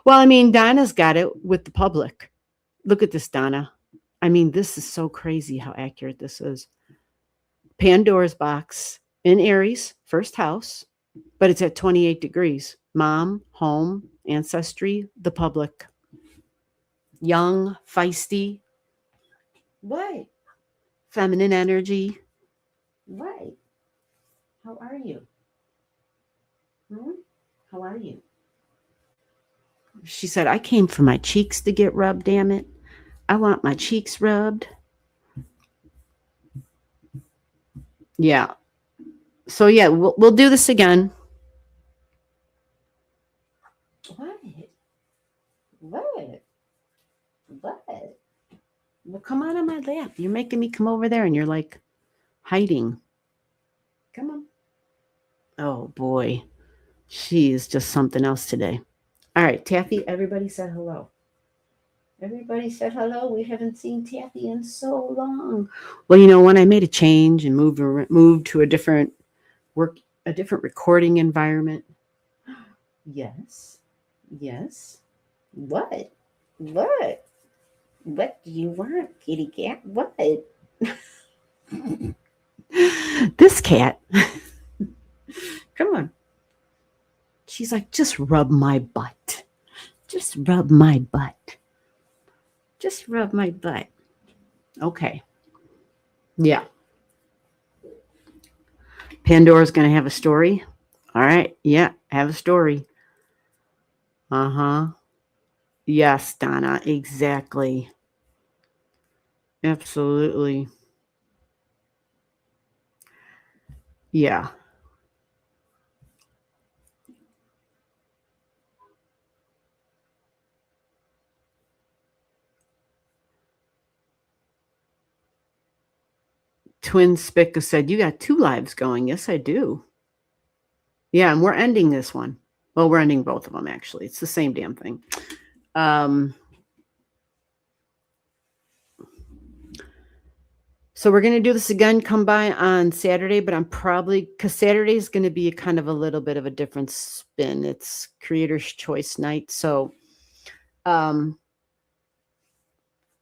Well, I mean, Donna's got it with the public. Look at this, Donna. I mean, this is so crazy how accurate this is. Pandora's box in Aries, first house, but it's at 28 degrees. Mom, home, ancestry, the public. Young, feisty, What? Feminine energy. What? How are you? Hmm? How are you? She said, I came for my cheeks to get rubbed, damn it. I want my cheeks rubbed. Yeah. So, yeah, we'll do this again. What? What? What? Well, come on my lap. You're making me come over there and you're like hiding. Come on. Oh, boy. She is just something else today. All right, Taffy, everybody said hello. Everybody said hello. We haven't seen Taffy in so long. Well, when I made a change and moved to a different recording environment. Yes. Yes. What? What? What do you want, kitty cat? What? This cat. Come on. She's like, just rub my butt. Just rub my butt. Just rub my butt. Okay. Yeah. Pandora's going to have a story. All right. Yeah. Have a story. Uh-huh. Yes, Donna. Exactly. Absolutely. Yeah. Twin Spica said, you got 2 lives going. Yes, I do. Yeah, and we're ending this one. Well, we're ending both of them, actually. It's the same damn thing. So we're going to do this again. Come by on Saturday, but I'm probably, because Saturday is going to be kind of a little bit of a different spin. It's Creator's Choice Night. So,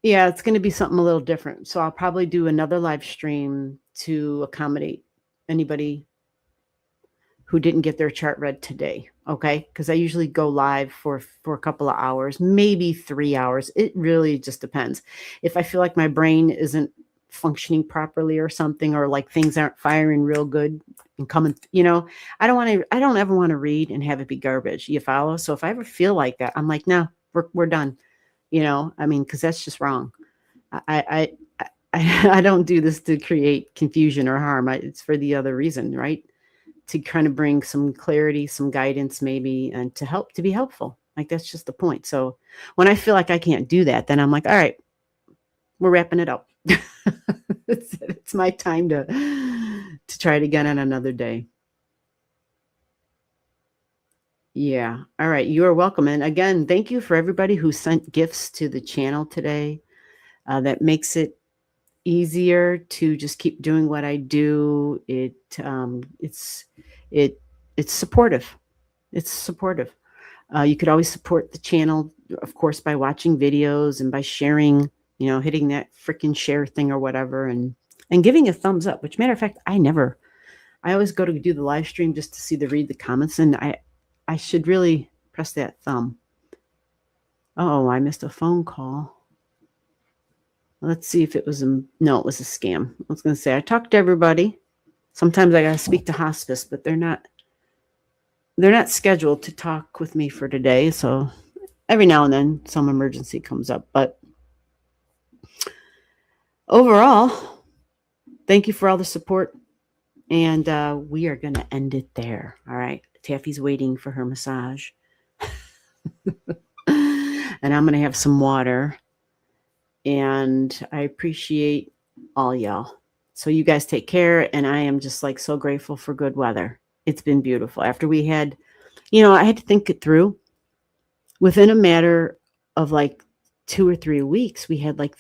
yeah, it's going to be something a little different. So I'll probably do another live stream to accommodate anybody who didn't get their chart read today. Okay. Because I usually go live for a couple of hours, maybe 3 hours. It really just depends. If I feel like my brain isn't functioning properly or something, or like things aren't firing real good and coming, I don't ever want to read and have it be garbage. You follow? So if I ever feel like that, I'm like, no, we're done. Because that's just wrong. I don't do this to create confusion or harm. It's for the other reason, right? To kind of bring some clarity, some guidance, maybe, and to be helpful. Like, that's just the point. So when I feel like I can't do that, then I'm like, all right, we're wrapping it up. It's my time to try it again on another day. Yeah. All right. You are welcome. And again, thank you for everybody who sent gifts to the channel today. That makes it easier to just keep doing what I do. It's supportive. It's supportive. You could always support the channel, of course, by watching videos and by sharing, hitting that freaking share thing or whatever, and giving a thumbs up, which, matter of fact, I always go to do the live stream just to read the comments, and I should really press that thumb. Oh, I missed a phone call. Let's see if it was no, it was a scam. I was going to say, I talked to everybody. Sometimes I got to speak to hospice, but they're not scheduled to talk with me for today. So every now and then some emergency comes up, but overall, thank you for all the support. And we are going to end it there. All right. Taffy's waiting for her massage. And I'm going to have some water. And I appreciate all y'all. So you guys take care. And I am just like so grateful for good weather. It's been beautiful. After we had, I had to think it through. Within a matter of like 2 or 3 weeks, we had like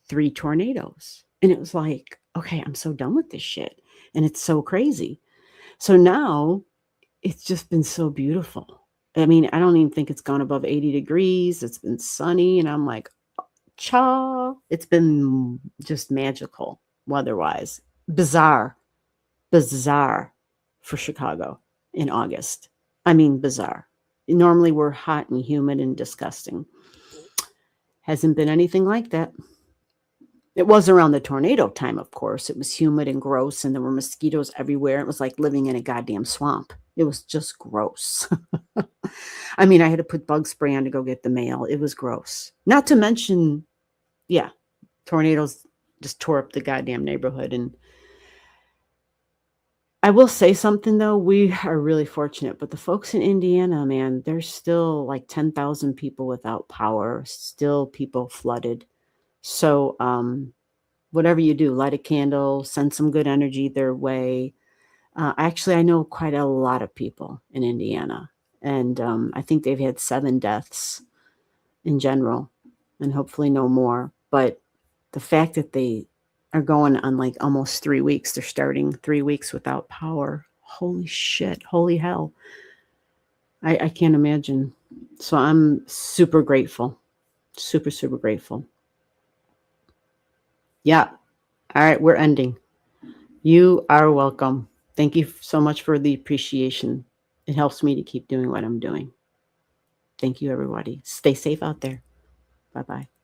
3 tornadoes. And it was like, okay, I'm so done with this shit. And it's so crazy. So now it's just been so beautiful. I mean, I don't even think it's gone above 80 degrees. It's been sunny. And I'm like, cha. It's been just magical weather-wise. Bizarre for Chicago in August. I mean, bizarre. Normally we're hot and humid and disgusting. Hasn't been anything like that. It was around the tornado time, of course. It was humid and gross, and there were mosquitoes everywhere. It was like living in a goddamn swamp. It was just gross. I mean, I had to put bug spray on to go get the mail. It was gross. Not to mention, yeah, tornadoes just tore up the goddamn neighborhood. And I will say something, though. We are really fortunate, but the folks in Indiana, man, there's still like 10,000 people without power, still people flooded. So, whatever you do, light a candle, send some good energy their way. Actually, I know quite a lot of people in Indiana, and I think they've had 7 deaths in general, and hopefully no more. But the fact that they are going on like almost 3 weeks, they're starting 3 weeks without power. Holy shit, holy hell. I can't imagine. So I'm super grateful, super, super grateful. Yeah. All right, we're ending. You are welcome. Thank you so much for the appreciation. It helps me to keep doing what I'm doing. Thank you, everybody. Stay safe out there. Bye-bye.